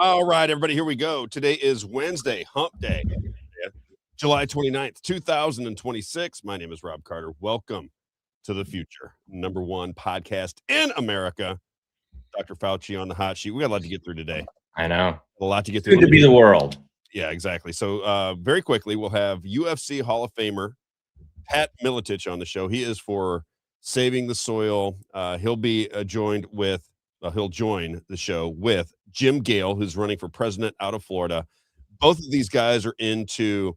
All right, everybody, here we go. Today is Wednesday, Hump Day, July 29th, 2026. My name is Rob Carter. Welcome to the future. Number one podcast in America. Dr. Fauci on the hot sheet. We got a lot to get through today. I know. A lot to get through. Soon to be the world. Yeah, exactly. So very quickly, we'll have UFC Hall of Famer Pat Miletich on the show. He is for Saving the Soil. He'll be joined with, he'll join the show with Jim Gale, who's running for president out of Florida. Both of these guys are into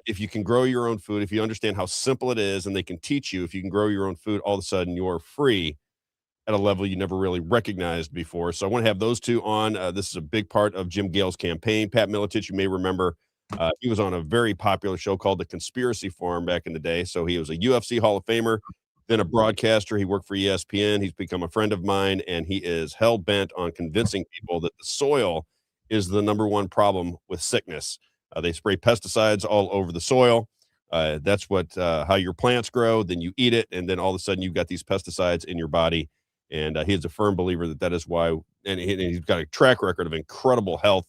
if you can grow your own food, if you understand how simple it is, and they can teach you, if you can grow your own food, all of a sudden you're free at a level you never really recognized before. So I want to have those two on. This is a big part of Jim Gale's campaign. Pat Miletich, you may remember, he was on a very popular show called The Conspiracy Forum back in the day. So he was a UFC Hall of Famer, then a broadcaster. He worked for ESPN. He's become a friend of mine, and he is hell-bent on convincing people that the soil is the number one problem with sickness. They spray pesticides all over the soil. That's what how your plants grow. Then you eat it, and then all of a sudden you've got these pesticides in your body. And he is a firm believer that that is why, and he's got a track record of incredible health.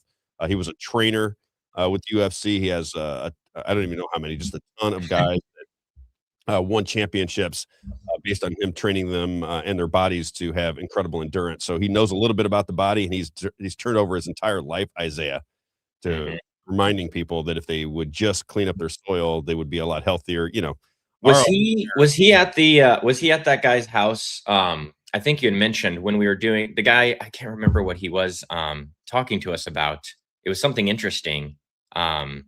He was a trainer with UFC. He has, I don't even know how many, just a ton of guys that won championships based on him training them and their bodies to have incredible endurance. So he knows a little bit about the body, and he's turned over his entire life, Isaiah, to reminding people that if they would just clean up their soil, they would be a lot healthier. You know, was he at that guy's house? I think you had mentioned when we were doing the guy, I can't remember what he was talking to us about. It was something interesting. I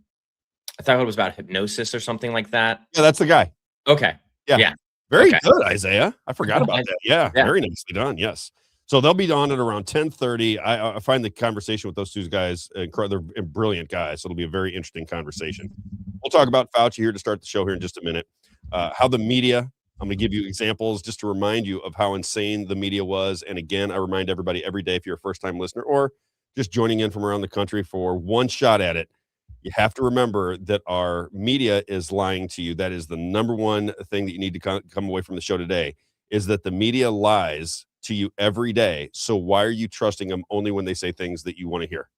thought it was about hypnosis or something like that. Yeah, that's the guy. Okay. Yeah. Very good, Isaiah. I forgot about that. Yeah, very nicely done. Yes. So they'll be on at around 10:30. I find the conversation with those two guys incredible. They're brilliant guys. So it'll be a very interesting conversation. We'll talk about Fauci here to start the show here in just a minute. How the media, I'm going to give you examples just to remind you of how insane the media was. And again, I remind everybody every day, if you're a first-time listener or just joining in from around the country for one shot at it, you have to remember that our media is lying to you. That is the number one thing that you need to come away from the show today, is that the media lies to you every day. So why are you trusting them only when they say things that you want to hear?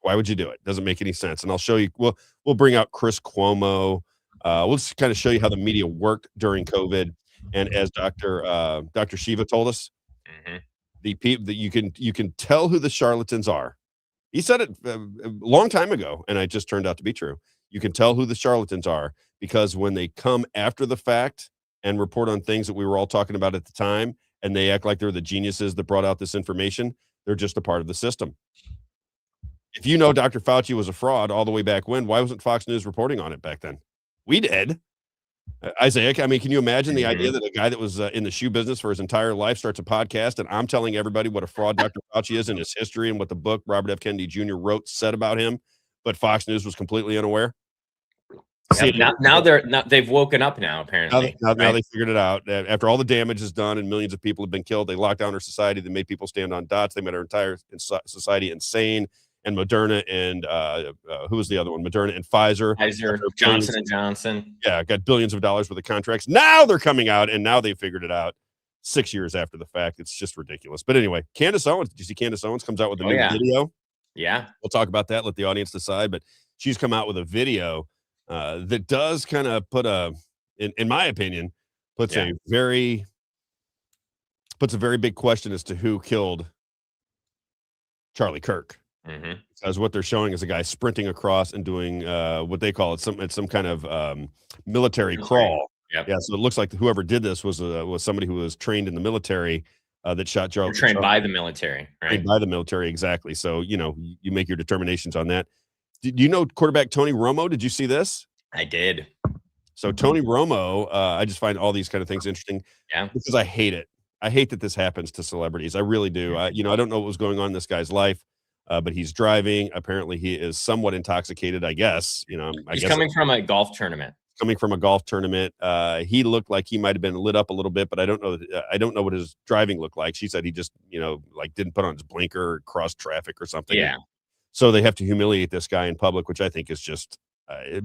Why would you do it? Doesn't make any sense. And I'll show you, we'll bring out Chris Cuomo. We'll just kind of show you how the media worked during COVID. And as Dr. Shiva told us, the people that you can tell who the charlatans are. He said it a long time ago, and it just turned out to be true. You can tell who the charlatans are because when they come after the fact and report on things that we were all talking about at the time, and they act like they're the geniuses that brought out this information, they're just a part of the system. If you know Dr. Fauci was a fraud all the way back when, why wasn't Fox News reporting on it back then? We did. Isaiah, I mean, can you imagine the idea that a guy that was in the shoe business for his entire life starts a podcast, and I'm telling everybody what a fraud Dr. Fauci is in his history and what the book Robert F. Kennedy Jr. wrote said about him, but Fox News was completely unaware? Yep, now they've woken up now, apparently. Now they figured it out. After all the damage is done and millions of people have been killed, they locked down our society. They made people stand on dots. They made our entire society insane. And Moderna and who was the other one? Moderna and Pfizer, Johnson & Johnson. Yeah, got billions of dollars worth of contracts. Now they're coming out, and now they figured it out 6 years after the fact. It's just ridiculous. But anyway, Candace Owens, did you see Candace Owens comes out with a new video? Yeah. We'll talk about that, let the audience decide. But she's come out with a video that does kind of put in my opinion, puts a very big question as to who killed Charlie Kirk. Because what they're showing is a guy sprinting across and doing what they call it's some kind of military crawl. Yep. Yeah, so it looks like whoever did this was somebody who was trained in the military that shot Charlie. Trained by the military, right? Trained by the military, exactly. So you make your determinations on that. Do you know quarterback Tony Romo? Did you see this? I did. So Tony Romo, I just find all these kind of things interesting. Yeah, because I hate it. I hate that this happens to celebrities. I really do. I don't know what was going on in this guy's life. But he's driving. Apparently, he is somewhat intoxicated, I guess. He's coming from a golf tournament. He looked like he might have been lit up a little bit, but I don't know. I don't know what his driving looked like. She said he just, like didn't put on his blinker or crossed traffic or something. Yeah. So they have to humiliate this guy in public, which I think is just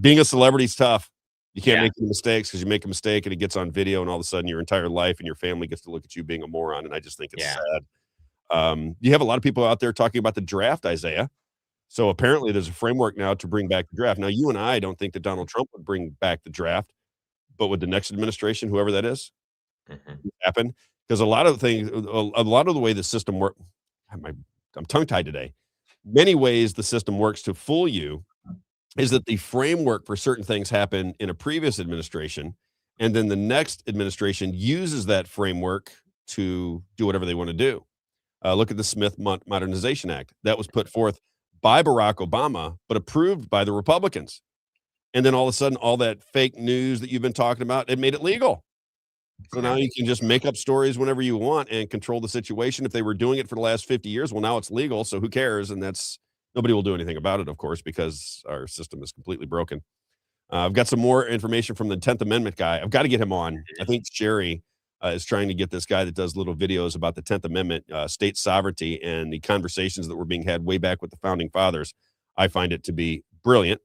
being a celebrity is tough. You can't make any mistakes because you make a mistake and it gets on video, and all of a sudden your entire life and your family gets to look at you being a moron. And I just think it's sad. You have a lot of people out there talking about the draft, Isaiah. So apparently there's a framework now to bring back the draft. Now, you and I don't think that Donald Trump would bring back the draft, but with the next administration, whoever that is, happen? Because a lot of things, a lot of the way the system work, I'm tongue tied today. Many ways the system works to fool you is that the framework for certain things happen in a previous administration, and then the next administration uses that framework to do whatever they want to do. Look at the Smith Modernization Act that was put forth by Barack Obama, but approved by the Republicans. And then all of a sudden, all that fake news that you've been talking about, it made it legal. So now you can just make up stories whenever you want and control the situation. If they were doing it for the last 50 years, well, now it's legal. So who cares? And that's nobody will do anything about it, of course, because our system is completely broken. I've got some more information from the 10th Amendment guy. I've got to get him on. I think Sherry is trying to get this guy that does little videos about the 10th Amendment, state sovereignty, and the conversations that were being had way back with the founding fathers. I find it to be brilliant.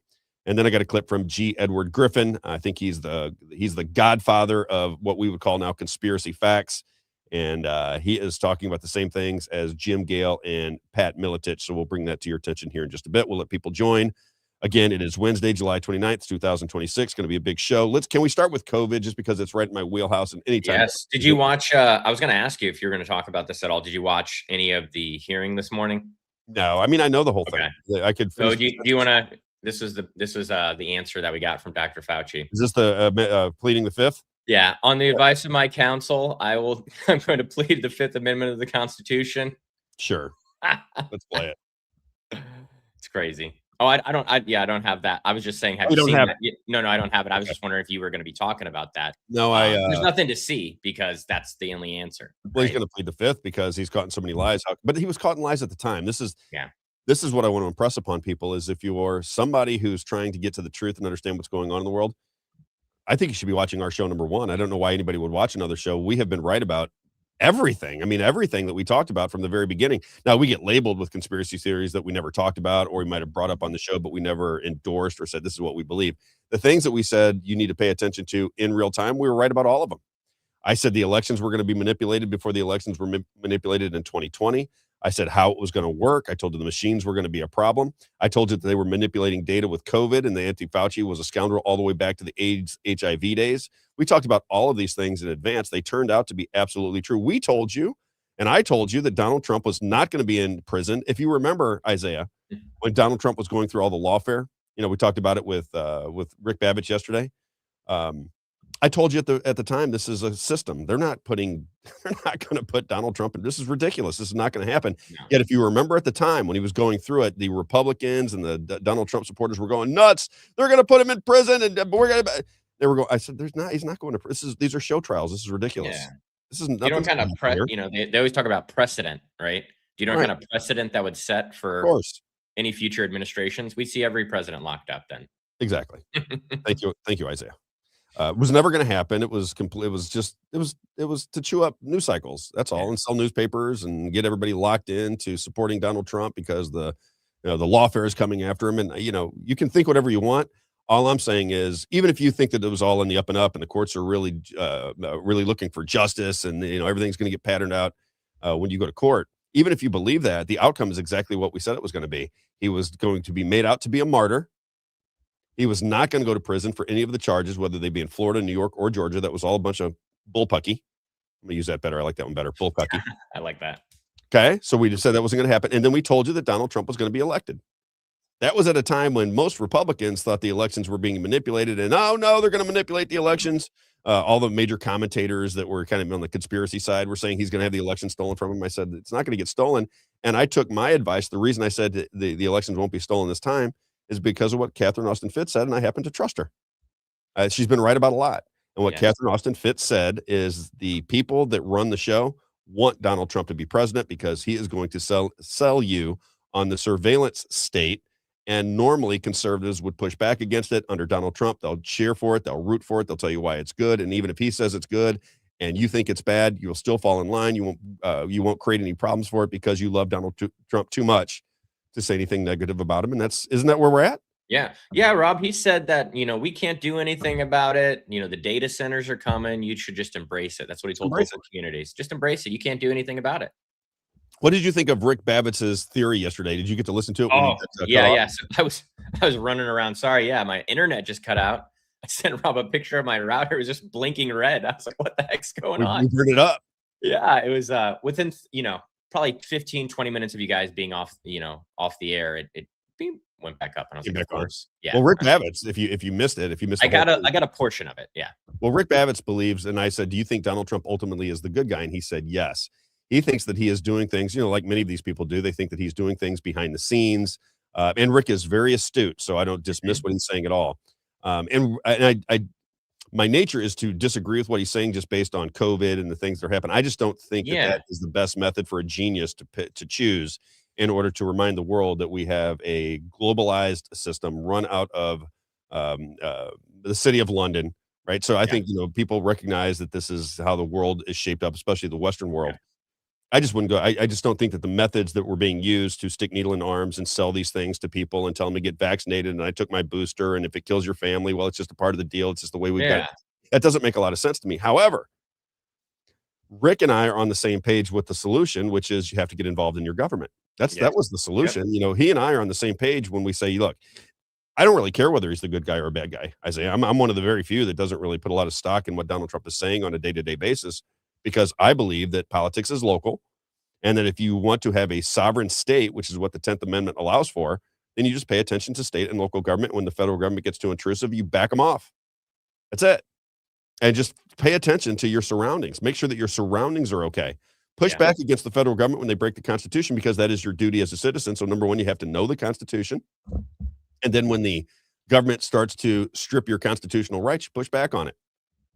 And then I got a clip from G. Edward Griffin. I think he's the godfather of what we would call now conspiracy facts. And he is talking about the same things as Jim Gale and Pat Miletich. So we'll bring that to your attention here in just a bit. We'll let people join. Again, it is Wednesday, July 29th, 2026. Going to be a big show. Can we start with COVID just because it's right in my wheelhouse and anytime. Yes. Did you watch I was going to ask you if you're going to talk about this at all. Did you watch any of the hearing this morning? No, I mean I know the whole thing. I could So do you want to this is the answer that we got from Dr. Fauci. Is this the pleading the fifth? Yeah, on the advice of my counsel, I'm going to plead the Fifth Amendment of the Constitution. Sure. Let's play it. It's crazy. Oh, I don't have that. I was just saying, have you seen that? No, I don't have it. I was just wondering if you were going to be talking about that. No, there's nothing to see because that's the only answer. Well, he's going to plead the fifth because he's caught in so many lies. But he was caught in lies at the time. This is what I want to impress upon people is if you are somebody who's trying to get to the truth and understand what's going on in the world, I think you should be watching our show number one. I don't know why anybody would watch another show. We have been right about everything. I mean, everything that we talked about from the very beginning. Now, we get labeled with conspiracy theories that we never talked about, or we might have brought up on the show, but we never endorsed or said this is what we believe. The things that we said you need to pay attention to in real time, we were right about all of them. I said the elections were going to be manipulated before the elections were manipulated in 2020. I said how it was going to work. I told you the machines were going to be a problem. I told you that they were manipulating data with COVID and the anti-Fauci was a scoundrel all the way back to the AIDS, HIV days. We talked about all of these things in advance. They turned out to be absolutely true. We told you, and I told you that Donald Trump was not going to be in prison. If you remember, Isaiah, when Donald Trump was going through all the lawfare, we talked about it with Rick Babich yesterday. I told you at the time, this is a system. They're not going to put Donald Trump in. This is ridiculous. This is not going to happen. No. Yet, if you remember at the time when he was going through it, the Republicans and the Donald Trump supporters were going nuts. They're going to put him in prison, and they were going. I said, he's not going to prison. These are show trials. This is ridiculous. Yeah. This is nothing. You know, kind of they always talk about precedent, right? Do you know what kind of precedent that would set for any future administrations? We'd see every president locked up then. Exactly. Thank you, Isaiah. It was never going to happen. It was complete. It was to chew up news cycles. That's all, and sell newspapers and get everybody locked into supporting Donald Trump because the lawfare is coming after him. And you can think whatever you want. All I'm saying is, even if you think that it was all in the up and up, and the courts are really looking for justice, and everything's going to get patterned out when you go to court. Even if you believe that, the outcome is exactly what we said it was going to be. He was going to be made out to be a martyr. He was not going to go to prison for any of the charges, whether they be in Florida, New York, or Georgia. That was all a bunch of bullpucky. I'm going to use that better. I like that one better. Bullpucky. I like that. Okay. So we just said that wasn't going to happen. And then we told you that Donald Trump was going to be elected. That was at a time when most Republicans thought the elections were being manipulated. And, oh, no, they're going to manipulate the elections. All the major commentators that were kind of on the conspiracy side were saying he's going to have the election stolen from him. I said, it's not going to get stolen. And I took my advice. The reason I said the elections won't be stolen this time is because of what Catherine Austin Fitts said, and I happen to trust her. She's been right about a lot. And what Catherine Austin Fitts said is the people that run the show want Donald Trump to be president because he is going to sell you on the surveillance state. And normally conservatives would push back against it. Under Donald Trump, they'll cheer for it. They'll root for it. They'll tell you why it's good. And even if he says it's good and you think it's bad, you'll still fall in line. You won't create any problems for it because you love Donald Trump too much to say anything negative about him. And isn't that where we're at? Yeah. Rob, he said that, we can't do anything about it. The data centers are coming. You should just embrace it. That's what he told local communities. Just embrace it. You can't do anything about it. What did you think of Rick Babbitt's theory yesterday? Did you get to listen to it when you Oh, got cut yeah, off? yeah. So I was running around. Sorry, yeah, my internet just cut out. I sent Rob a picture of my router. It was just blinking red. I was like, what the heck's going We on? turned it up. Yeah, it was within, probably 15, 20 minutes of you guys being off, off the air, it beep, went back up. And I was Came like, of back on. course. Yeah. Well, Rick Babbitt's, if you missed it, if you missed I the whole got a thing, I got a portion of it. Yeah. well, Rick Babbitt's believes, and I said, do you think Donald Trump ultimately is the good guy? And he said, yes. He thinks that he is doing things, like many of these people do. They think that he's doing things behind the scenes. And Rick is very astute, so I don't dismiss what he's saying at all. And my nature is to disagree with what he's saying just based on COVID and the things that are happening. I just don't think that Yeah. that is the best method for a genius to choose in order to remind the world that we have a globalized system run out of the city of London, right? So I think people recognize that this is how the world is shaped up, especially the Western world. Yeah. I just wouldn't go. I just don't think that the methods that were being used to stick needle in arms and sell these things to people and tell them to get vaccinated, and I took my booster, and if it kills your family, well, it's just a part of the deal. It's just the way we've got Yeah. it. That doesn't make a lot of sense to me. However, Rick and I are on the same page with the solution, which is you have to get involved in your government. That was the solution. He and I are on the same page when we say, look, I don't really care whether he's the good guy or a bad guy. I say I'm one of the very few that doesn't really put a lot of stock in what Donald Trump is saying on a day-to-day basis, because I believe that politics is local, and that if you want to have a sovereign state, which is what the 10th Amendment allows for, then you just pay attention to state and local government. When the federal government gets too intrusive, you back them off. That's it. And just pay attention to your surroundings. Make sure that your surroundings are okay. Push back against the federal government when they break the Constitution, because that is your duty as a citizen. So number one, you have to know the Constitution. And then when the government starts to strip your constitutional rights, you push back on it.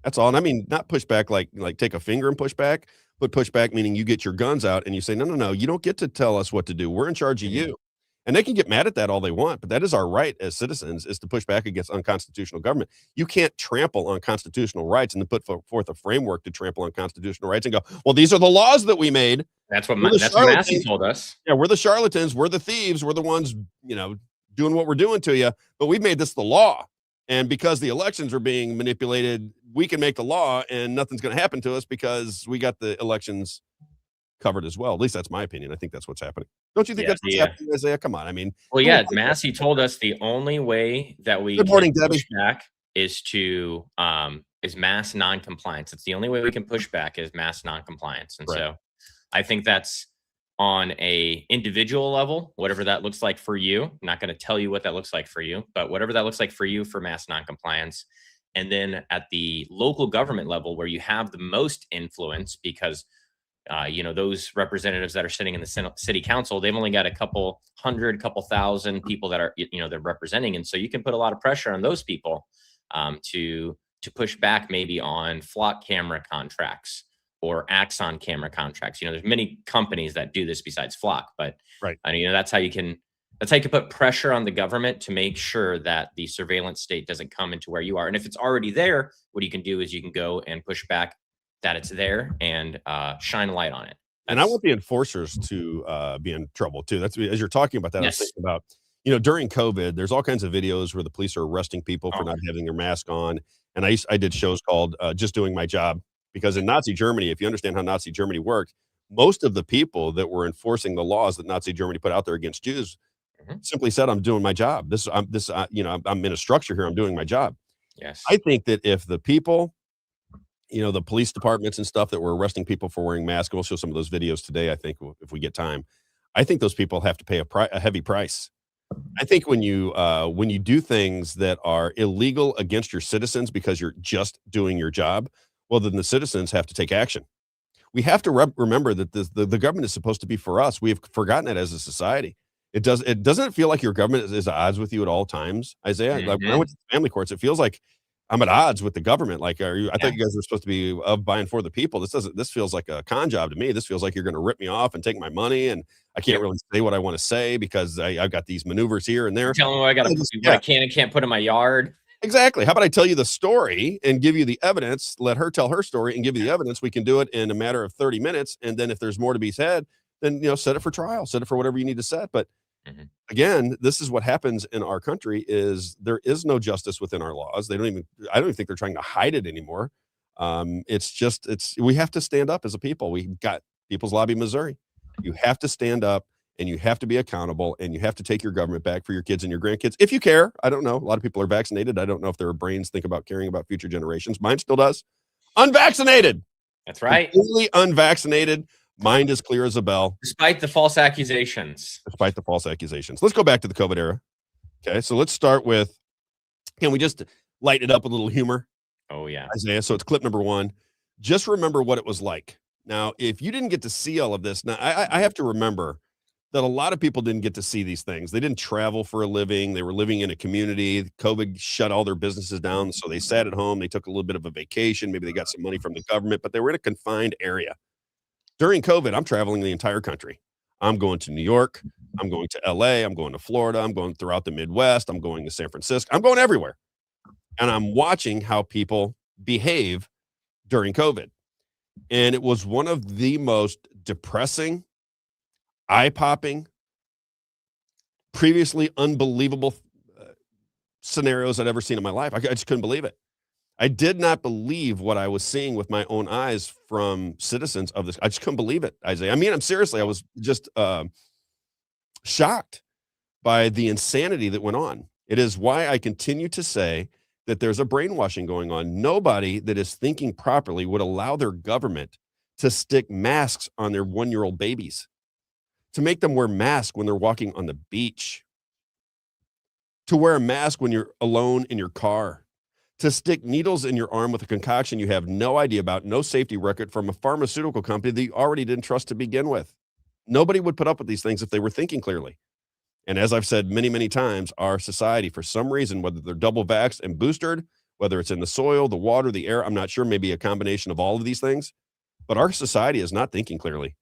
That's all. And I mean, not push back like take a finger and push back, but push back meaning you get your guns out and you say, no, you don't get to tell us what to do. We're in charge of you. And they can get mad at that all they want, but that is our right as citizens, is to push back against unconstitutional government. You can't trample on constitutional rights and then put forth a framework to trample on constitutional rights and go, well, these are the laws that we made. That's what Massey told us. Yeah, we're the charlatans. We're the thieves. We're the ones, doing what we're doing to you, but we've made this the law. And because the elections are being manipulated, we can make the law and nothing's going to happen to us because we got the elections covered as well. At least that's my opinion. I think that's what's happening. Don't you think that's what's happening, Isaiah? Come on. I mean, well, yeah, Massey told us the only way that we Good morning, can Debbie. push back is to is mass non-compliance. It's the only way we can push back is mass non-compliance. And so I think that's on a individual level, whatever that looks like for you. I'm not going to tell you what that looks like for you, but whatever that looks like for you for mass non-compliance. And then at the local government level, where you have the most influence, because those representatives that are sitting in the city council, they've only got a couple hundred, couple thousand people that are, they're representing. And so you can put a lot of pressure on those people to push back maybe on flock camera contracts or Axon camera contracts. There's many companies that do this besides Flock, but that's how you can put pressure on the government to make sure that the surveillance state doesn't come into where you are. And if it's already there, what you can do is you can go and push back that it's there and shine a light on it. And I want the enforcers to be in trouble too. That's, as you're talking about that, I was thinking about, during COVID, there's all kinds of videos where the police are arresting people for not having their mask on. And I did shows called Just Doing My Job, because in Nazi Germany, if you understand how Nazi Germany worked, most of the people that were enforcing the laws that Nazi Germany put out there against Jews simply said, I'm doing my job. I'm in a structure here. I'm doing my job. Yes. I think that if the people, the police departments and stuff that were arresting people for wearing masks, we'll show some of those videos today, I think, if we get time. I think those people have to pay a heavy price. I think when you do things that are illegal against your citizens because you're just doing your job, well, then the citizens have to take action. We have to remember that the government is supposed to be for us. We have forgotten it as a society. It doesn't feel like your government is at odds with you at all times, Isaiah. Like when I went to family courts, it feels like I'm at odds with the government. Like, I thought you guys were supposed to be of, by, and for the people. This feels like a con job to me. This feels like you're going to rip me off and take my money, and I can't really say what I want to say because I've got these maneuvers here and there. Tell me what I can and can't put in my yard. Exactly. How about I tell you the story and give you the evidence, let her tell her story and give you the evidence. We can do it in a matter of 30 minutes. And then if there's more to be said, then, set it for trial, set it for whatever you need to set. But again, this is what happens in our country is there is no justice within our laws. I don't even think they're trying to hide it anymore. We have to stand up as a people. We got People's Lobby Missouri. You have to stand up and you have to be accountable and you have to take your government back for your kids and your grandkids. If you care, I don't know. A lot of people are vaccinated. I don't know if their brains think about caring about future generations. Mine still does. Unvaccinated. That's right. Completely unvaccinated. Mind as clear as a bell. Despite the false accusations. Despite the false accusations. Let's go back to the COVID era. Okay, so let's start with, can we just lighten it up with a little humor? Oh, yeah. Isaiah, so it's clip number 1. Just remember what it was like. Now, if you didn't get to see all of this, now I have to remember that a lot of people didn't get to see these things. They didn't travel for a living. They were living in a community. COVID shut all their businesses down, so they sat at home. They took a little bit of a vacation. Maybe they got some money from the government, but they were in a confined area. During COVID, I'm traveling the entire country. I'm going to New York. I'm going to LA. I'm going to Florida. I'm going throughout the Midwest. I'm going to San Francisco. I'm going everywhere. And I'm watching how people behave during COVID. And it was one of the most depressing, eye-popping, previously unbelievable scenarios I'd ever seen in my life. I just couldn't believe it. I did not believe what I was seeing with my own eyes from citizens of this. I just couldn't believe it, Isaiah. I mean, I'm seriously, I was just shocked by the insanity that went on. It is why I continue to say that there's a brainwashing going on. Nobody that is thinking properly would allow their government to stick masks on their 1-year-old babies, to make them wear masks when they're walking on the beach, to wear a mask when you're alone in your car, to stick needles in your arm with a concoction you have no idea about, no safety record from a pharmaceutical company that you already didn't trust to begin with. Nobody would put up with these things if they were thinking clearly. And as I've said many, many times, our society, for some reason, whether they're double vaxxed and boosted, whether it's in the soil, the water, the air, I'm not sure, maybe a combination of all of these things, but our society is not thinking clearly.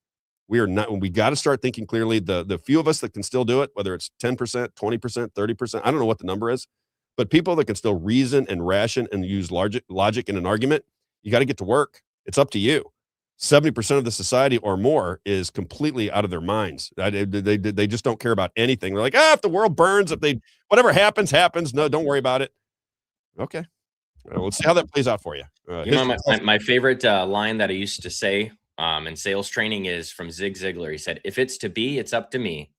We are not, we got to start thinking clearly. The few of us that can still do it, whether it's 10%, 20%, 30%, I don't know what the number is, but people that can still reason and ration and use logic in an argument, you got to get to work. It's up to you. 70% of the society or more is completely out of their minds. They just don't care about anything. They're like, if the world burns, whatever happens, happens. No, don't worry about it. Okay. Let's see how that plays out for you. My favorite line that I used to say in sales training is from Zig Ziglar. He said, if it's to be, it's up to me.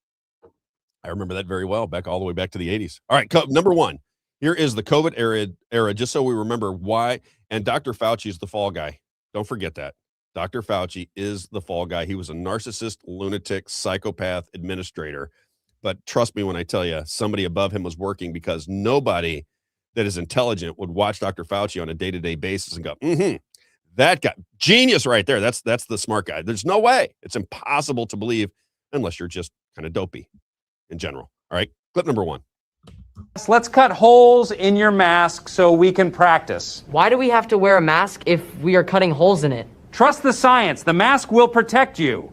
I remember that very well, all the way back to the 80s. All right, number 1. Here is the COVID era, just so we remember why. And Dr. Fauci is the fall guy. Don't forget that. Dr. Fauci is the fall guy. He was a narcissist, lunatic, psychopath administrator. But trust me when I tell you, somebody above him was working, because nobody that is intelligent would watch Dr. Fauci on a day-to-day basis and go, that guy, genius right there. That's the smart guy. There's no way. It's impossible to believe unless you're just kind of dopey in general. All right, clip number 1. Let's cut holes in your mask so we can practice. Why do we have to wear a mask if we are cutting holes in it? Trust the science. The mask will protect you.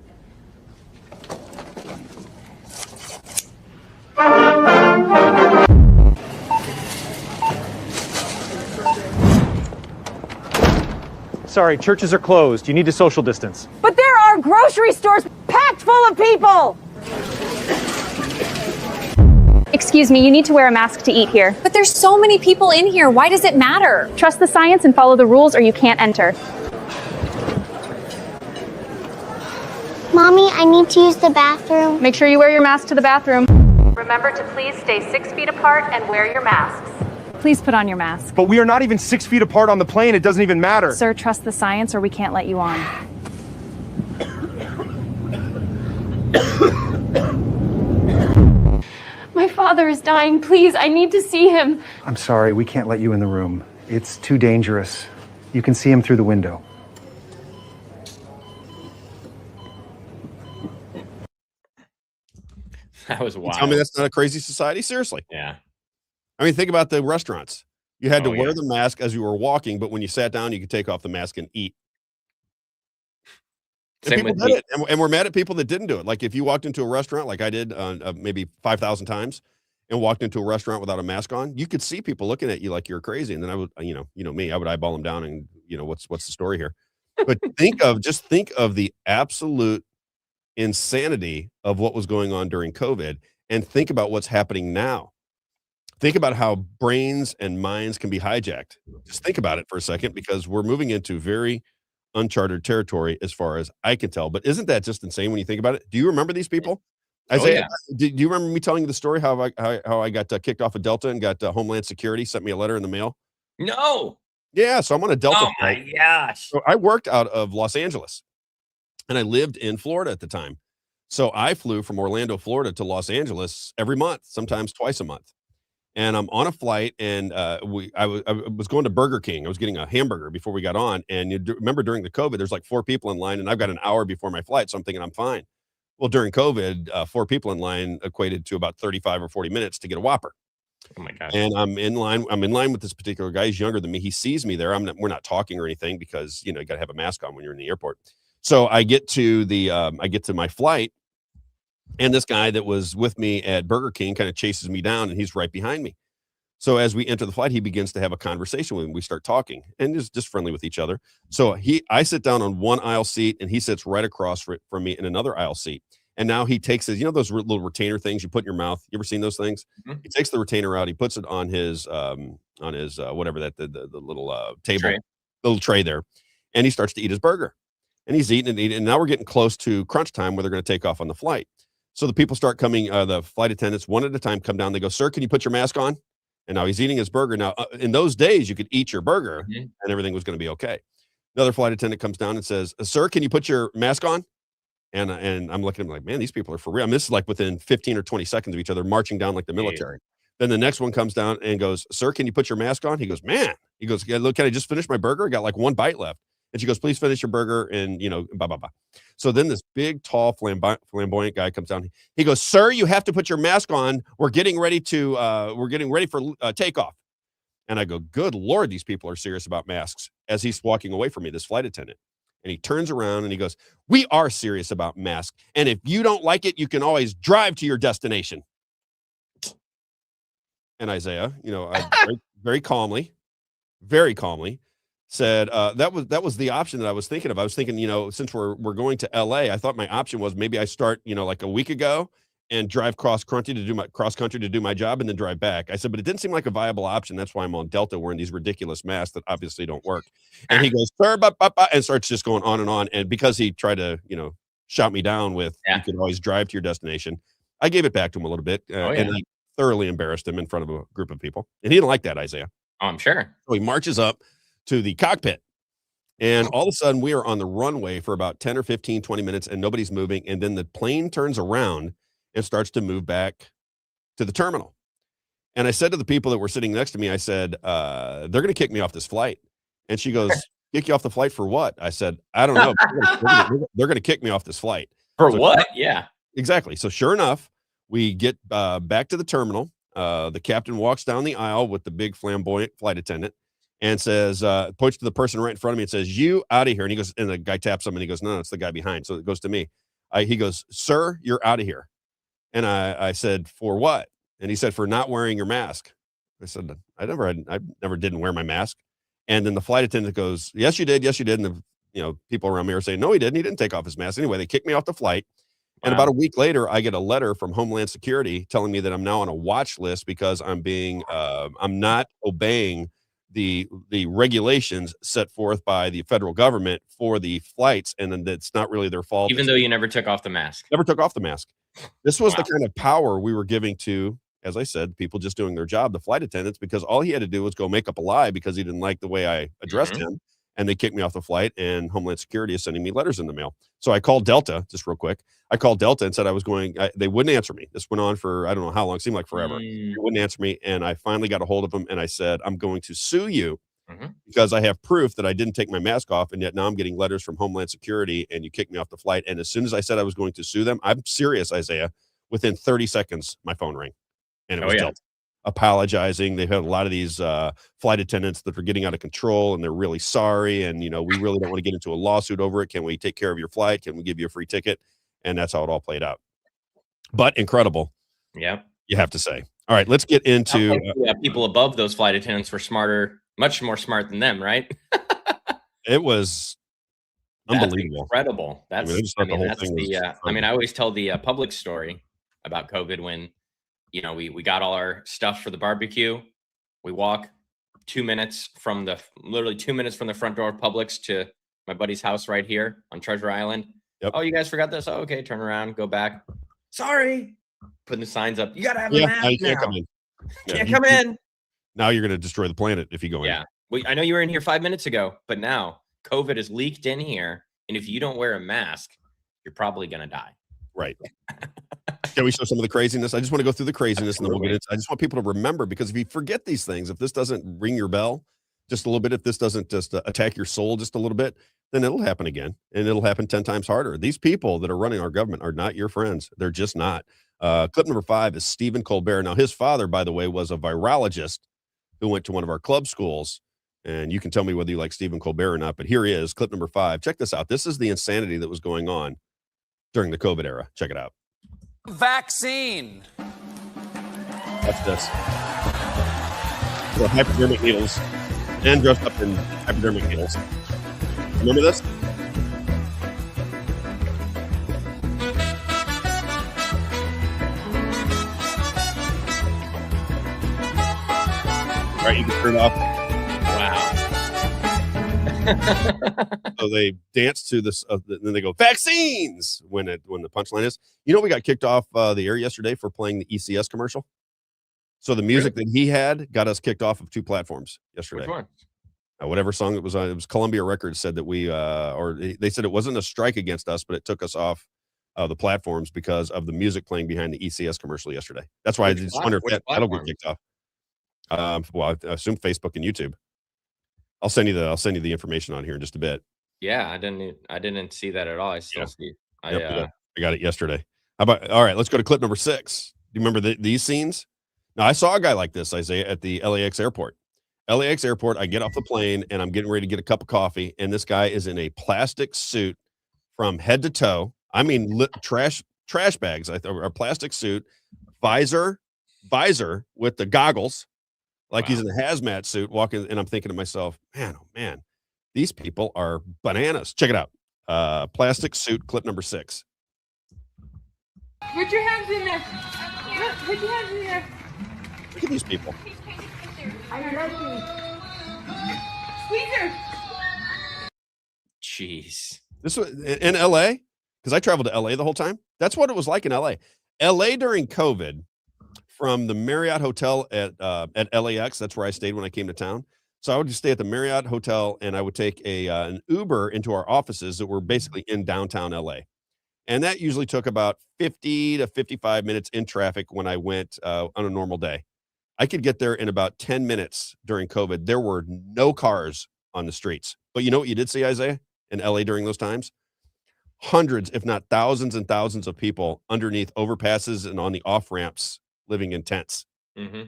Sorry, churches are closed. You need to social distance. But there are grocery stores packed full of people! Excuse me, you need to wear a mask to eat here. But there's so many people in here. Why does it matter? Trust the science and follow the rules or you can't enter. Mommy, I need to use the bathroom. Make sure you wear your mask to the bathroom. Remember to please stay 6 feet apart and wear your masks. Please put on your mask. But we are not even 6 feet apart on the plane. It doesn't even matter. Sir, trust the science or we can't let you on. My father is dying. Please, I need to see him. I'm sorry, we can't let you in the room. It's too dangerous. You can see him through the window. That was wild. Tell me that's not a crazy society? Seriously. Yeah. I mean, think about the restaurants. You had to wear the mask as you were walking, but when you sat down, you could take off the mask and eat. And people did it. And we're mad at people that didn't do it. Like if you walked into a restaurant, like I did maybe 5,000 times, and walked into a restaurant without a mask on, you could see people looking at you like you're crazy. And then I would, you know me, I would eyeball them down and, what's the story here? But think of the absolute insanity of what was going on during COVID, and think about what's happening now. Think about how brains and minds can be hijacked. Just think about it for a second, because we're moving into very uncharted territory as far as I can tell. But isn't that just insane when you think about it? Do you remember these people? Oh, Isaiah, yeah. do you remember me telling you the story how I got kicked off of Delta and got Homeland Security sent me a letter in the mail? No. Yeah, so I'm on a Delta Oh flight. my gosh. So I worked out of Los Angeles, and I lived in Florida at the time. So I flew from Orlando, Florida to Los Angeles every month, sometimes twice a month. And I'm on a flight, and I was going to Burger King. I was getting a hamburger before we got on, and remember during the COVID, there's like 4 people in line, and I've got an hour before my flight, so I'm thinking I'm fine. Well, during COVID, 4 people in line equated to about 35 or 40 minutes to get a Whopper. Oh my gosh. And I'm in line. I'm in line with this particular guy. He's younger than me. He sees me there. We're not talking or anything because you got to have a mask on when you're in the airport. So I get to my flight, and this guy that was with me at Burger King kind of chases me down, and he's right behind me. So as we enter the flight, he begins to have a conversation with him. We start talking and just friendly with each other. So I sit down on one aisle seat, and he sits right across from me in another aisle seat. And now he takes his, those little retainer things you put in your mouth. You ever seen those things? Mm-hmm. He takes the retainer out. He puts it on his whatever the little table, little tray there, and he starts to eat his burger. And he's eating and eating. And now we're getting close to crunch time where they're going to take off on the flight. So the people start coming. The flight attendants one at a time come down. They go, "Sir, can you put your mask on?" And now he's eating his burger. Now, in those days, you could eat your burger and everything was going to be okay. Another flight attendant comes down and says, "Sir, can you put your mask on?" And I'm looking at him like, man, these people are for real. I mean, this is like within 15 or 20 seconds of each other, marching down like the military. Then the next one comes down and goes, "Sir, can you put your mask on?" He goes, "Man," he goes, "Yeah, look, can I just finish my burger? I got like 1 bite left." And she goes, "Please finish your burger." And, blah, blah, blah. So then this big, tall, flamboyant guy comes down. He goes, "Sir, you have to put your mask on. We're getting ready for takeoff." And I go, "Good Lord, these people are serious about masks." As he's walking away from me, this flight attendant. And he turns around and he goes, "We are serious about masks. And if you don't like it, you can always drive to your destination." And Isaiah, I very calmly said, that was the option that I was thinking of. I was thinking, since we're going to LA, I thought my option was maybe I start, like a week ago and drive cross country to do my job and then drive back. I said, but it didn't seem like a viable option. That's why I'm on Delta wearing these ridiculous masks that obviously don't work. And he goes, "Sir," and starts just going on and on. And because he tried to, shout me down with, "You can always drive to your destination," I gave it back to him a little bit. And I thoroughly embarrassed him in front of a group of people. And he didn't like that, Isaiah. Oh, I'm sure. So he marches up to the cockpit. And all of a sudden, we are on the runway for about 10 or 15, 20 minutes, and nobody's moving. And then the plane turns around and starts to move back to the terminal. And I said to the people that were sitting next to me, I said, "They're going to kick me off this flight." And she goes, "Kick you off the flight for what?" I said, "I don't know. They're going to kick me off this flight." For what? Yeah. Exactly. So sure enough, we get back to the terminal. The captain walks down the aisle with the big flamboyant flight attendant and says, points to the person right in front of me and says, "You out of here." And he goes, and the guy taps him and he goes, "No, it's the guy behind." So it goes to me. He goes, "Sir, you're out of here." And I said, "For what?" And he said, "For not wearing your mask." I said, I never didn't wear my mask." And then the flight attendant goes, "Yes, you did. Yes, you did." And the people around me are saying, "No, he didn't. He didn't take off his mask." Anyway, they kicked me off the flight. Wow. And about a week later, I get a letter from Homeland Security telling me that I'm now on a watch list because I'm not obeying the regulations set forth by the federal government for the flights, and then it's not really their fault. Even though you never took off the mask. Never took off the mask. This was the kind of power we were giving to, as I said, people just doing their job, the flight attendants, because all he had to do was go make up a lie because he didn't like the way I addressed him, and they kicked me off the flight, and Homeland Security is sending me letters in the mail. So I called Delta, just real quick. I called Delta and said I was going. They wouldn't answer me. This went on for, I don't know how long. It seemed like forever. They wouldn't answer me, and I finally got a hold of them, and I said, "I'm going to sue you because I have proof that I didn't take my mask off, and yet now I'm getting letters from Homeland Security, and you kicked me off the flight." And as soon as I said I was going to sue them, I'm serious, Isaiah, within 30 seconds, my phone rang, and it was Delta apologizing. They've had a lot of these flight attendants that are getting out of control, and they're really sorry. And, we really don't want to get into a lawsuit over it. Can we take care of your flight? Can we give you a free ticket? And that's how it all played out. But incredible. Yeah. You have to say. All right, let's get into people above those flight attendants were smarter, much more smart than them, right? It was unbelievable. Incredible. I always tell the public story about COVID when, we got all our stuff for the barbecue. We walk literally 2 minutes from the front door of Publix to My buddy's house right here on Treasure Island. Yep. Oh, you guys forgot this? Oh, okay. Turn around, go back. Sorry. Putting the signs up. You got to have a mask you can't now. come in. Can't come in. Now you're going to destroy the planet if you go in. Yeah. Well, I know you were in here 5 minutes ago, but now COVID is leaked in here. And if you don't wear a mask, you're probably going to die. Right. Can we show some of the craziness? I just want to go through the craziness and then we'll get into. I just want people to remember, because if you forget these things, if this doesn't ring your bell just a little bit, if this doesn't just attack your soul just a little bit, then it'll happen again, and it'll happen 10 times harder. These people that are running our government are not your friends. They're just not. Clip number 5 is Stephen Colbert. Now, his father, by the way, was a virologist who went to one of our club schools, and you can tell me whether you like Stephen Colbert or not, but here he is, clip number 5. Check this out. This is the insanity that was going on during the COVID era. Check it out. Vaccine. That's this. So hypodermic needles, and dressed up in hypodermic needles. Remember this? All right, you can turn it off. Wow. So they dance to this, then they go vaccines when the punchline is. You know, we got kicked off the air yesterday for playing the ECS commercial. So the music that he had got us kicked off of 2 platforms yesterday. Which one? Whatever song it was on, it was Columbia Records said that they said it wasn't a strike against us, but it took us off the platforms because of the music playing behind the ECS commercial yesterday. That's why I just wonder if that'll get kicked off. Well, I assume Facebook and YouTube. I'll send you the information on here in just a bit. Yeah, I didn't see that at all. I still see. I got it yesterday. All right, let's go to clip number 6. Do you remember these scenes? Now, I saw a guy like this, Isaiah, at the LAX airport. LAX airport, I get off the plane and I'm getting ready to get a cup of coffee, and this guy is in a plastic suit from head to toe. I mean, trash bags, a plastic suit, visor with the goggles, like he's in a hazmat suit walking. And I'm thinking to myself, man, oh man, these people are bananas. Check it out. Plastic suit, clip number 6. Put your hands in there. Put your hands in there. Look at these people. Jeez. This was in LA, because I traveled to LA the whole time. That's what it was like in LA. LA during COVID, from the Marriott Hotel at LAX. That's where I stayed when I came to town. So I would just stay at the Marriott Hotel, and I would take an Uber into our offices that were basically in downtown LA. And that usually took about 50 to 55 minutes in traffic when I went on a normal day. I could get there in about 10 minutes during COVID. There were no cars on the streets. But you know what you did see, Isaiah, in LA during those times? Hundreds, if not thousands and thousands of people underneath overpasses and on the off-ramps living in tents. Mm-hmm.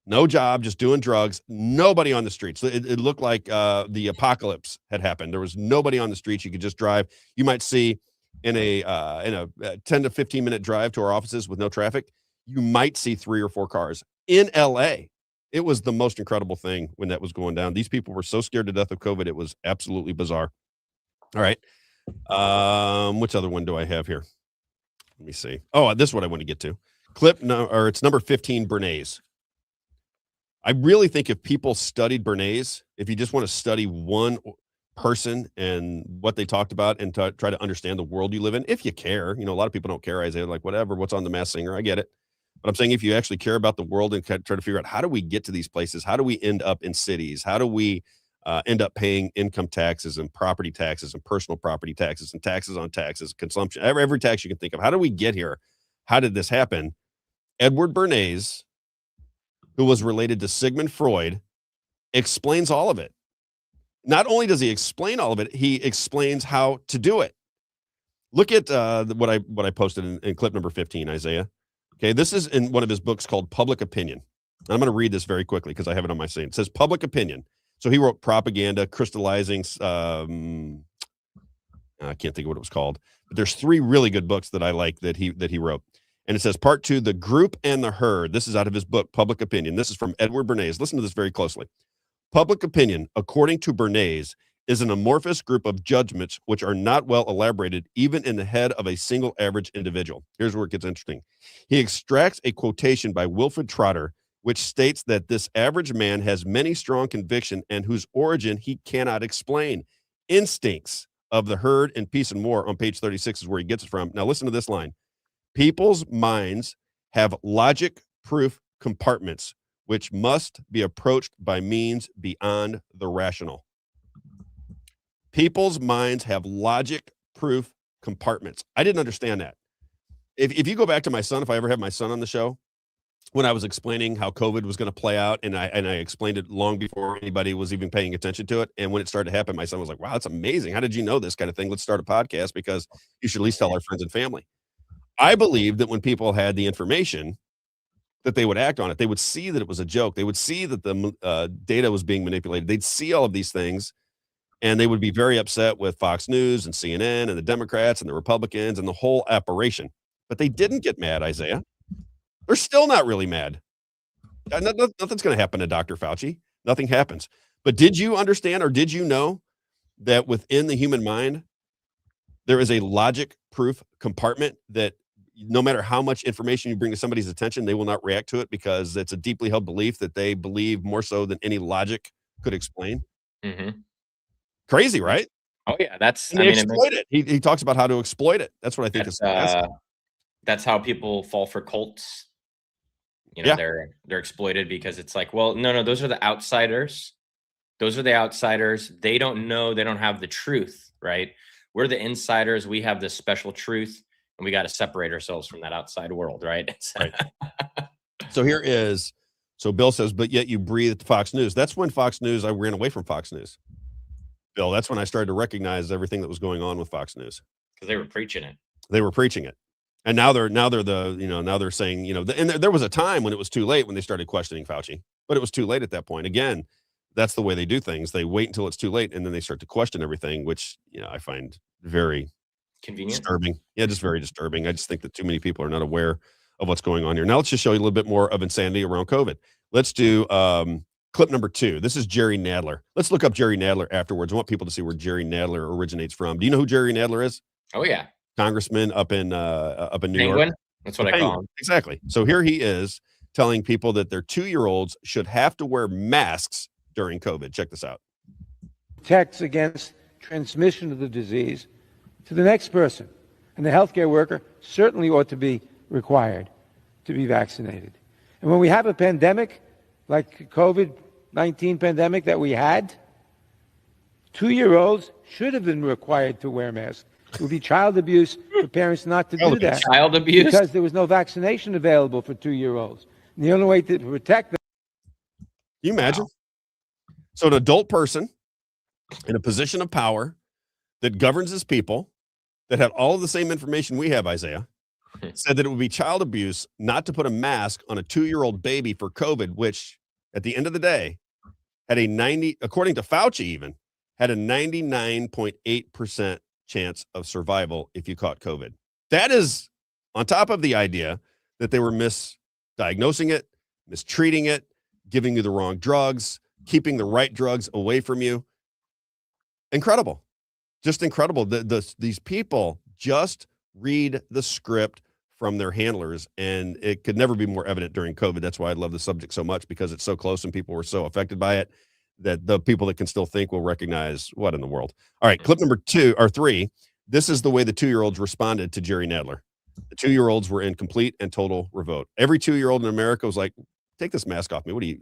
No job, just doing drugs. Nobody on the streets. It looked like the apocalypse had happened. There was nobody on the streets. You could just drive. You might see in a 10 to 15 minute drive to our offices with no traffic, you might see 3 or 4 cars in LA. It was the most incredible thing when that was going down. These people were so scared to death of COVID. It was absolutely bizarre. All right. Which other one do I have here? Let me see. Oh, this is what I want to get to. It's number 15, Bernays. I really think if people studied Bernays, if you just want to study one person and what they talked about and try to understand the world you live in, if you care, a lot of people don't care, Isaiah, like whatever, what's on the Masked Singer, I get it. But I'm saying if you actually care about the world and try to figure out how do we get to these places, how do we end up in cities, how do we end up paying income taxes and property taxes and personal property taxes and taxes on taxes, consumption, every tax you can think of. How do we get here? How did this happen? Edward Bernays, who was related to Sigmund Freud, explains all of it. Not only does he explain all of it, he explains how to do it. Look at what I posted in clip number 15, Isaiah. Okay, this is in one of his books called Public Opinion. I'm going to read this very quickly because I have it on my screen. It says Public Opinion. So he wrote Propaganda, Crystallizing. I can't think of what it was called, but there's 3 really good books that I like that he wrote. And it says part 2, The Group and the Herd. This is out of his book, Public Opinion. This is from Edward Bernays. Listen to this very closely. Public opinion, according to Bernays, is an amorphous group of judgments which are not well elaborated even in the head of a single average individual. Here's where it gets interesting. He extracts a quotation by Wilfred Trotter, which states that this average man has many strong conviction and whose origin he cannot explain. instincts of the herd and peace and war on page 36 is where he gets it from. Now listen to this line. People's minds have logic-proof compartments which must be approached by means beyond the rational. People's minds have logic-proof compartments. I didn't understand that. If you go back to my son, if I ever have my son on the show, when I was explaining how COVID was going to play out, and I explained it long before anybody was even paying attention to it. And when it started to happen, my son was like, wow, that's amazing. How did you know this kind of thing? Let's start a podcast because you should at least tell our friends and family. I believe that when people had the information, that they would act on it. They would see that it was a joke. They would see that the data was being manipulated. They'd see all of these things, and they would be very upset with Fox News and CNN and the Democrats and the Republicans and the whole operation. But they didn't get mad, Isaiah. They're still not really mad. Nothing's going to happen to Dr. Fauci. Nothing happens. But did you understand, or did you know that within the human mind, there is a logic-proof compartment that no matter how much information you bring to somebody's attention, they will not react to it because it's a deeply held belief that they believe more so than any logic could explain? Mm-hmm. Crazy, right? Oh yeah, that's. And they exploit it. He talks about how to exploit it. That's what I think is. That's how people fall for cults. You know, Yeah. they're exploited because it's like, well, no, those are the outsiders. Those are the outsiders. They don't know. They don't have the truth, right? We're the insiders. We have this special truth, and we got to separate ourselves from that outside world, right? Right. So here is. So Bill says, but yet you breathed Fox News. That's when Fox News. I ran away from Fox News. Bill, that's when I started to recognize everything that was going on with Fox News because they were preaching it. They were preaching it. And now they're saying, and there was a time when it was too late when they started questioning Fauci, but it was too late at that point. Again, that's the way they do things. They wait until it's too late and then they start to question everything, which, I find very convenient, disturbing. Yeah, just very disturbing. I just think that too many people are not aware of what's going on here. Now let's just show you a little bit more of insanity around COVID. Let's do clip number 2. This is Jerry Nadler. Let's look up Jerry Nadler afterwards. I want people to see where Jerry Nadler originates from. Do you know who Jerry Nadler is? Oh yeah. Congressman up in New Penguin? York. That's what I call him. Exactly. So here he is telling people that their 2-year-olds should have to wear masks during COVID. Check this out. Protects against transmission of the disease to the next person. And the healthcare worker certainly ought to be required to be vaccinated. And when we have a pandemic like COVID-19 pandemic that we had, 2-year-olds should have been required to wear masks. It would be child abuse for parents not to do that. Child abuse? Because there was no vaccination available for 2-year-olds. And the only way to protect them. Can you imagine? Wow. So an adult person in a position of power that governs his people, that had all of the same information we have, Isaiah, said that it would be child abuse not to put a mask on a 2-year-old baby for COVID, which at the end of the day had according to Fauci even, had a 99.8% chance of survival if you caught COVID. That is on top of the idea that they were misdiagnosing it, mistreating it, giving you the wrong drugs, keeping the right drugs away from you. Incredible. Just incredible. These people just read the script from their handlers, and it could never be more evident during COVID. That's why I love the subject so much, because it's so close and people were so affected by it that the people that can still think will recognize what in the world. All right, clip number 3. This is the way the 2-year-olds responded to Jerry Nadler. The 2-year-olds were in complete and total revolt. Every 2-year-old in America was like, take this mask off me. What are you?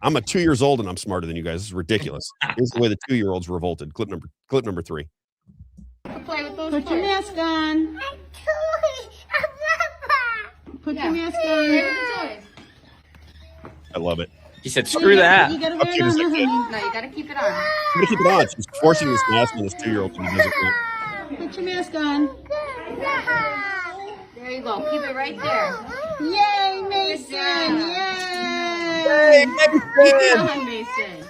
I'm 2 years old and I'm smarter than you guys. This is ridiculous. Here's the way the 2-year-olds revolted. Clip number 3. Put your mask on. Put your mask on. I love it. He said, screw that. You gotta wear it on. No, you gotta keep it on. You gotta keep it on. She's forcing this mask on this 2-year-old and he doesn't want. Put your mask on. There you go. Keep it right there. Yay, Mason! Yay! Yay, Mason! Come on, Mason.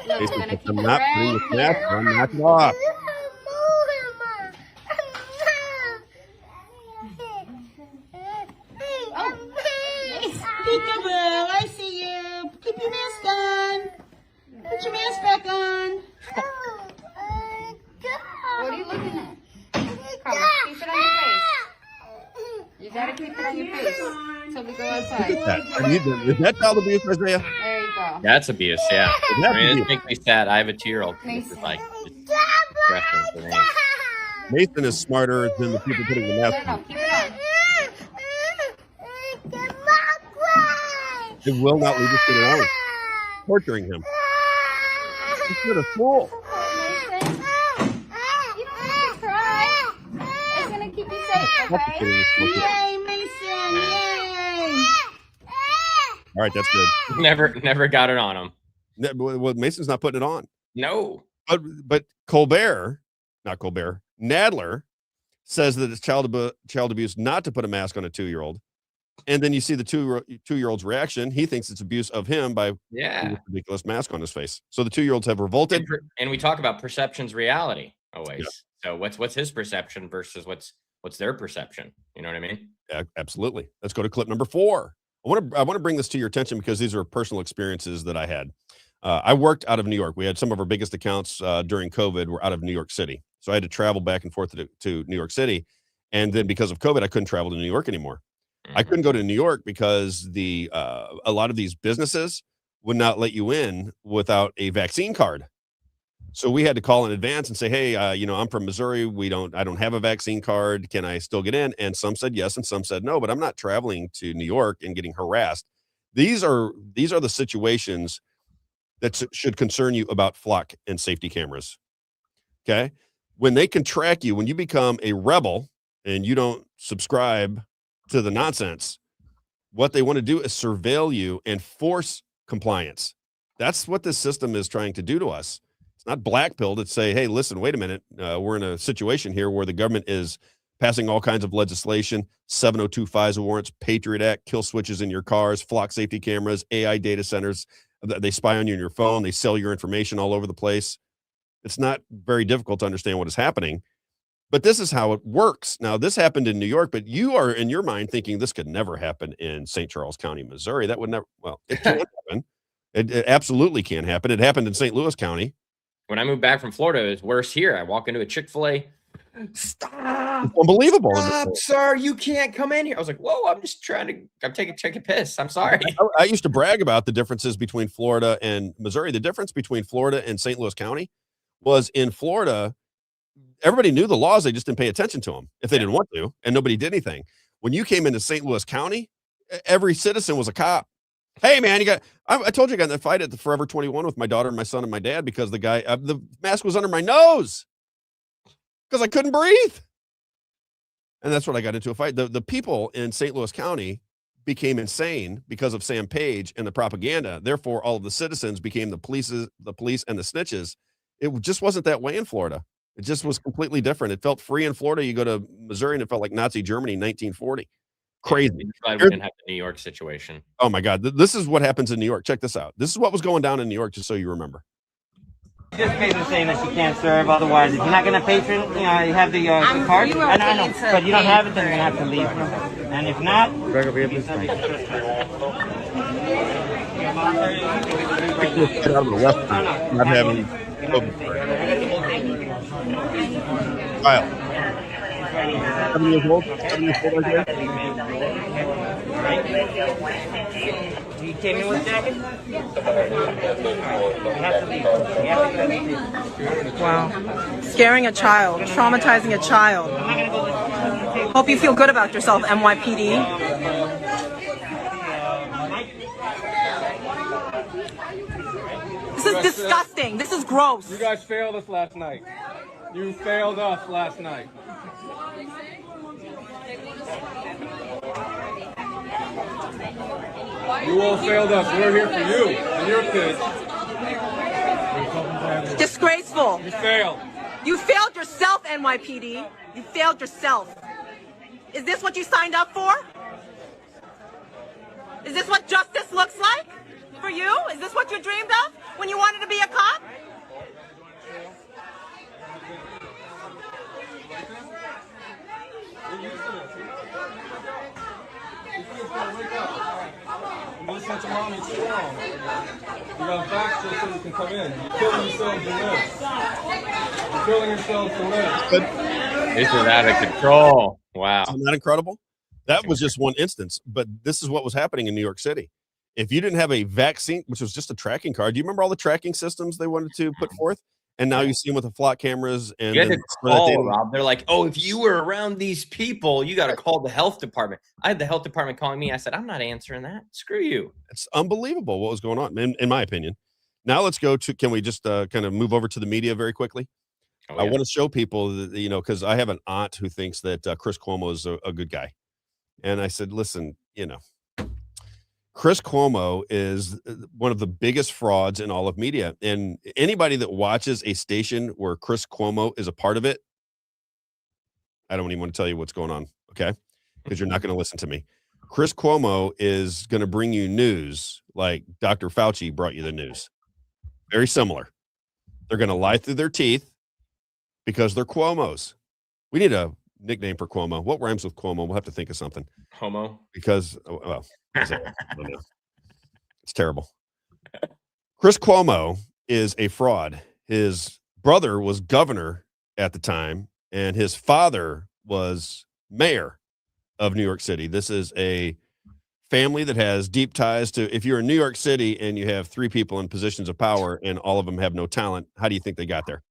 Look, Mason, we're gonna if keep I'm it not right putting the mask here. on, knock it off. Peekaboo, I see you. Keep your mask on. Put your mask back on. What are you looking at? Come on, keep it on your face. You gotta keep it on your face. So we go outside. Is that child abuse, Isaiah? There you go. That's abuse, yeah. I mean, it makes me sad. I have a 2-year-old. This is like depressing for me. Mason is smarter than the people putting the mask on. Keep it on. They will not leave this kid alone. Torturing him. This kid a fool. Mason, you don't have to cry. It's gonna keep you safe, okay? Yay, Mason! Yay! All right, that's good. Never got it on him. Well, Mason's not putting it on. No. But Nadler says that it's child abuse not to put a mask on a 2-year-old. And then you see the 2-year-old's reaction. He thinks it's abuse of him by putting this ridiculous mask on his face. So the 2-year-olds have revolted. And we talk about perception's reality always. Yeah. So what's his perception versus what's their perception? You know what I mean? Yeah, absolutely. Let's go to clip number 4. I want to bring this to your attention because these are personal experiences that I had. I worked out of New York. We had some of our biggest accounts during COVID were out of New York City. So I had to travel back and forth to New York City. And then because of COVID, I couldn't travel to New York anymore. I couldn't go to New York because a lot of these businesses would not let you in without a vaccine card. So we had to call in advance and say, hey, I'm from Missouri. I don't have a vaccine card. Can I still get in? And some said yes, and some said no, but I'm not traveling to New York and getting harassed. These are the situations that should concern you about flock and safety cameras. Okay. When they can track you, when you become a rebel and you don't subscribe to the nonsense, what they want to do is surveil you and force compliance. That's what this system is trying to do to us. It's not black-pilled. It's say, hey, listen, wait a minute. We're in a situation here where the government is passing all kinds of legislation, 702 FISA warrants, Patriot Act, kill switches in your cars, flock safety cameras, AI data centers. They spy on you on your phone. They sell your information all over the place. It's not very difficult to understand what is happening, but this is how it works. Now, this happened in New York, but you are in your mind thinking this could never happen in St. Charles County, Missouri. That would never, well, it can happen. It absolutely can happen. It happened in St. Louis County. When I moved back from Florida, it was worse here. I walk into a Chick-fil-A. Stop. It's unbelievable. Stop, sir. You can't come in here. I was like, whoa, I'm taking a piss. I'm sorry. I used to brag about the differences between Florida and Missouri. The difference between Florida and St. Louis County was in Florida, everybody knew the laws. They just didn't pay attention to them if they didn't want to, and nobody did anything. When you came into St. Louis County, every citizen was a cop. Hey, man, I told you I got in that fight at the Forever 21 with my daughter, my son, and my dad because the mask was under my nose because I couldn't breathe. And that's what I got into a fight. The people in St. Louis County became insane because of Sam Page and the propaganda. Therefore, all of the citizens became the police and the snitches. It just wasn't that way in Florida. It just was completely different. It felt free in Florida. You go to Missouri and it felt like Nazi Germany in 1940. Crazy. We didn't have the New York situation. Oh my God. This is what happens in New York. Check this out. This is what was going down in New York, just so you remember. Just paper saying that you can't serve. Otherwise, if you're not going to patron, you have the card. I know, but you don't have it, then you're going to have to leave. And if not, Get out of the left, not having Kyle. 7 years old? 7 years old, right there? You came in with a jacket? Wow. Scaring a child, traumatizing a child. Hope you feel good about yourself, NYPD. This is disgusting. This is gross. You guys failed us last night. You failed us last night. You all failed us. We're here for you and your kids. Disgraceful. You failed. You failed yourself, NYPD. You failed yourself. Is this what you signed up for? Is this what justice looks like for you? Is this what you dreamed of when you wanted to be a cop? Listen to mommy strong. You got facts just so you can come in. You're killing yourselves to live. You're killing yourselves to live. This is out of control. Wow. Isn't that incredible? That was just one instance, but this is what was happening in New York City. If you didn't have a vaccine, which was just a tracking card, do you remember all the tracking systems they wanted to put forth? And now you see them with the flock cameras. And you had to call, Rob. They're like, oh, if you were around these people, you got to call the health department. I had the health department calling me. I said, I'm not answering that. Screw you. It's unbelievable what was going on, in my opinion. Now let's go to, can we just kind of move over to the media very quickly? Oh, yeah. I want to show people that, because I have an aunt who thinks that Chris Cuomo is a good guy. And I said, listen, Chris Cuomo is one of the biggest frauds in all of media. And anybody that watches a station where Chris Cuomo is a part of it, I don't even want to tell you what's going on, okay? Because you're not going to listen to me. Chris Cuomo is going to bring you news like Dr. Fauci brought you the news. Very similar. They're going to lie through their teeth because they're Cuomos. We need a nickname for Cuomo. What rhymes with Cuomo? We'll have to think of something. Homo. Because, well, it's terrible. Chris Cuomo is a fraud. His brother was governor at the time, and his father was mayor of New York City. This is a family that has deep ties to, if you're in New York City and you have 3 people in positions of power and all of them have no talent, how do you think they got there?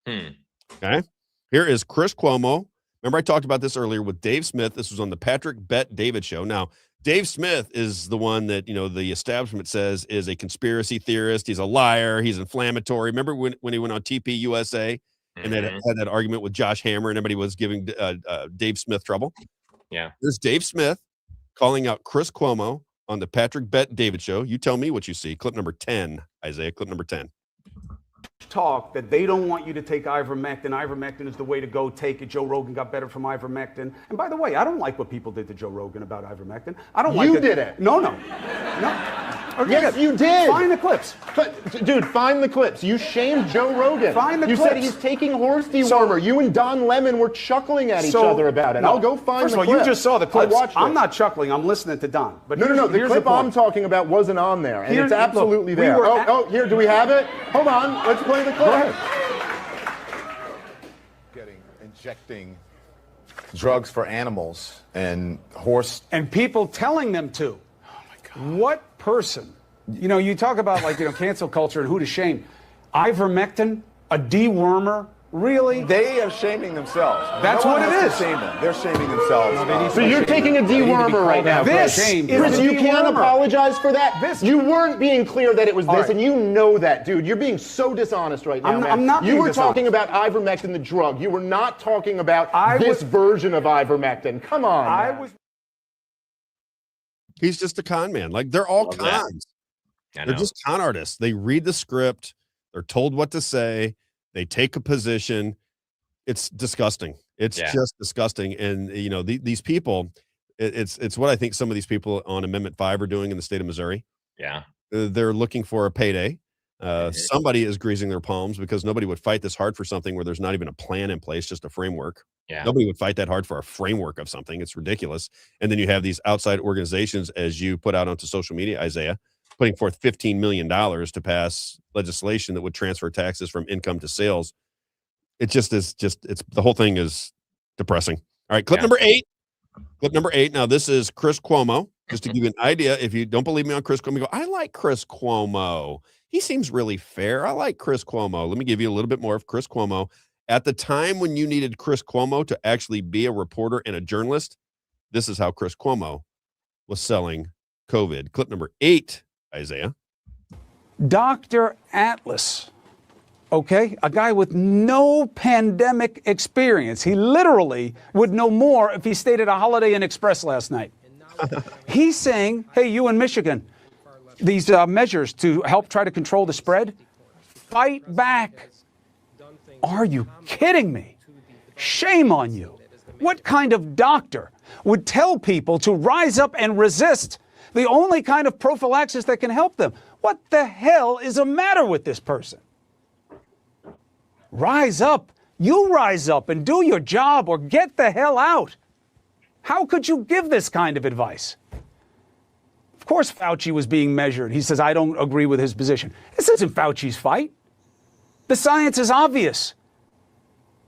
Okay. Here is Chris Cuomo. Remember I talked about this earlier with Dave Smith. This was on the Patrick Bet David show. Now, Dave Smith is the one that, the establishment says is a conspiracy theorist. He's a liar. He's inflammatory. Remember when he went on TP USA and then had that argument with Josh Hammer and everybody was giving Dave Smith trouble? Yeah. There's Dave Smith calling out Chris Cuomo on the Patrick Bet David show. You tell me what you see. Clip number 10, Isaiah, clip number 10. Talk that they don't want you to take ivermectin. Ivermectin is the way to go. Take it. Joe Rogan got better from ivermectin. And by the way, I don't like what people did to Joe Rogan about ivermectin. I don't like You did it. No. Okay, yes, good. you did. Find the clips. Dude, find the clips. You shamed Joe Rogan. Find the clips. You said he's taking horse dewormer. You and Don Lemon were chuckling at each other about it. No, I'll go find first the of all, clip. you just saw the clips. I'm not chuckling. I'm listening to Don. But No. The clip I'm talking about wasn't on there, and it's absolutely there. Here, do we have it? Hold on. Let's play the clip. Go ahead. Injecting drugs for animals and horse. And people telling them to. Oh, my God. What person? You talk about cancel culture and who to shame. Ivermectin, a dewormer, really? They are shaming themselves. That's what it is. They're shaming themselves. So you're taking a dewormer right now. Chris, you can't apologize for that. You weren't being clear that it was this, and you know that, dude. You're being so dishonest right now, man. I'm not being You were dishonest. talking about ivermectin, the drug. You were not talking about this version of ivermectin. Come on. He's just a con man. Like, they're all cons. They're just con artists. They read the script. They're told what to say. They take a position. It's disgusting. It's just disgusting. And, these people, it's what I think some of these people on Amendment 5 are doing in the state of Missouri. Yeah. They're looking for a payday. Somebody is greasing their palms because nobody would fight this hard for something where there's not even a plan in place, just a framework. Yeah. Nobody would fight that hard for a framework of something. It's ridiculous. And then you have these outside organizations, as you put out onto social media, Isaiah, putting forth $15 million to pass legislation that would transfer taxes from income to sales. It just is the whole thing is depressing. All right. Clip number 8. Clip number 8. Now, this is Chris Cuomo. Just to give you an idea, if you don't believe me on Chris Cuomo, go, I like Chris Cuomo. He seems really fair. I like Chris Cuomo. Let me give you a little bit more of Chris Cuomo. At the time when you needed Chris Cuomo to actually be a reporter and a journalist, this is how Chris Cuomo was selling COVID. Clip number 8, Isaiah. Dr. Atlas, okay, a guy with no pandemic experience. He literally would know more if he stayed at a Holiday Inn Express last night. He's saying, hey, you in Michigan, these measures to help try to control the spread, fight back. Are you kidding me? Shame on you. What kind of doctor would tell people to rise up and resist the only kind of prophylaxis that can help them? What the hell is the matter with this person? Rise up. You rise up and do your job or get the hell out. How could you give this kind of advice? Of course, Fauci was being measured. He says, I don't agree with his position. This isn't Fauci's fight. The science is obvious.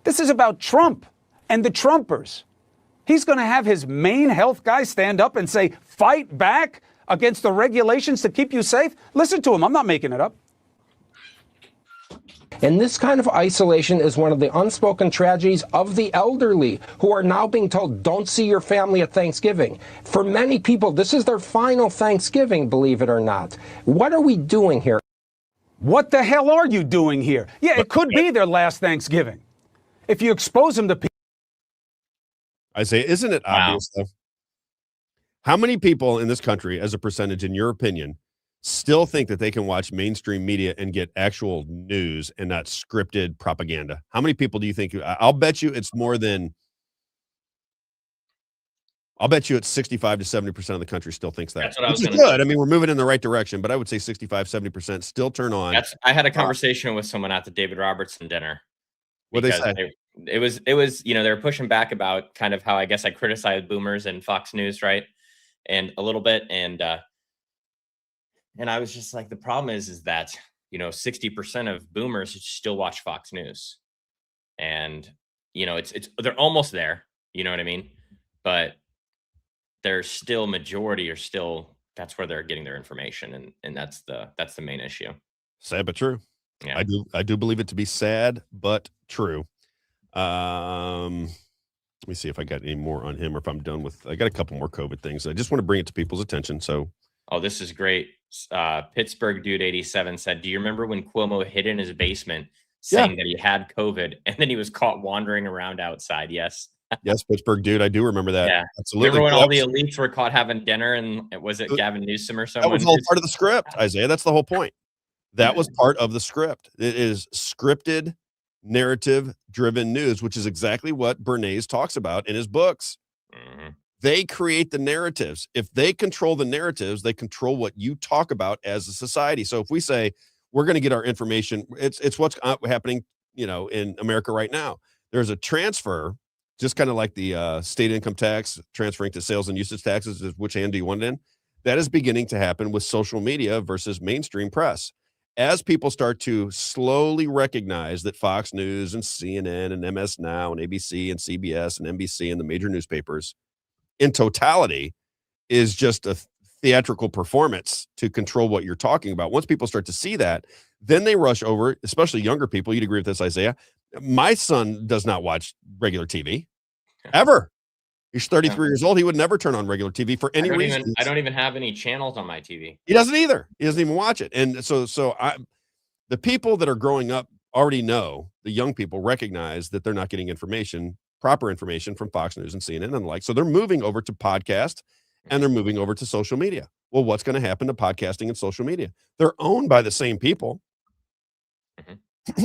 This is about Trump and the Trumpers. He's going to have his main health guy stand up and say, fight back against the regulations to keep you safe? Listen to him. I'm not making it up. And this kind of isolation is one of the unspoken tragedies of the elderly, who are now being told, don't see your family at Thanksgiving. For many people, this is their final Thanksgiving, believe it or not. What are we doing here? What the hell are you doing here? Yeah, it could be their last Thanksgiving. If you expose them to people. Isaiah, isn't it obvious, though? How many people in this country, as a percentage, in your opinion, still think that they can watch mainstream media and get actual news and not scripted propaganda? How many people do you think? I'll bet you it's more than. I'll bet you it's 65 to 70% of the country still thinks that. That's what I was Which is gonna good. I mean, we're moving in the right direction, but I would say 65, 70% still turn on. I had a conversation with someone at the David Robertson dinner. What'd they say? It was, you know, they were pushing back about kind of how I guess I criticized boomers and Fox News, right? And a little bit. And I was just like, the problem is that, you know, 60% of boomers still watch Fox News. And, you know, they're almost there, you know what I mean? But there's still majority are still, that's where they're getting their information. And that's the main issue. Sad but true. Yeah. I do believe it to be sad but true. Let me see if I got any more on him or if I'm done with. I got a couple more COVID things. I just want to bring it to people's attention. So, oh, this is great. Pittsburgh Dude 87 said, "Do you remember when Cuomo hid in his basement saying that he had COVID and then he was caught wandering around outside?" Yes. Yes, Pittsburgh Dude. I do remember that. Yeah, absolutely. Remember when all the elites were caught having dinner and was it Gavin Newsom or someone? That was all part of the script, Isaiah. That's the whole point. That was part of the script. It is scripted, narrative-driven news, which is exactly what Bernays talks about in his books. Mm-hmm. They create the narratives. If they control the narratives, they control what you talk about as a society. So if we say we're going to get our information, it's what's happening, you know, in America right now. There's a transfer, just kind of like the state income tax transferring to sales and usage taxes. Which hand do you want it in? That is beginning to happen with social media versus mainstream press. As people start to slowly recognize that Fox News and CNN and MS Now and ABC and CBS and NBC and the major newspapers in totality is just a theatrical performance to control what you're talking about. Once people start to see that, then they rush over, especially younger people. You'd agree with this, Isaiah. My son does not watch regular TV ever. He's 33 years old. He would never turn on regular TV for any reason. I don't even have any channels on my TV. He doesn't either. He doesn't even watch it. And so the people that are growing up already know, the young people recognize that they're not getting proper information from Fox News and CNN and the like. So they're moving over to podcast and they're moving over to social media. Well, what's going to happen to podcasting and social media? They're owned by the same people. Mm-hmm.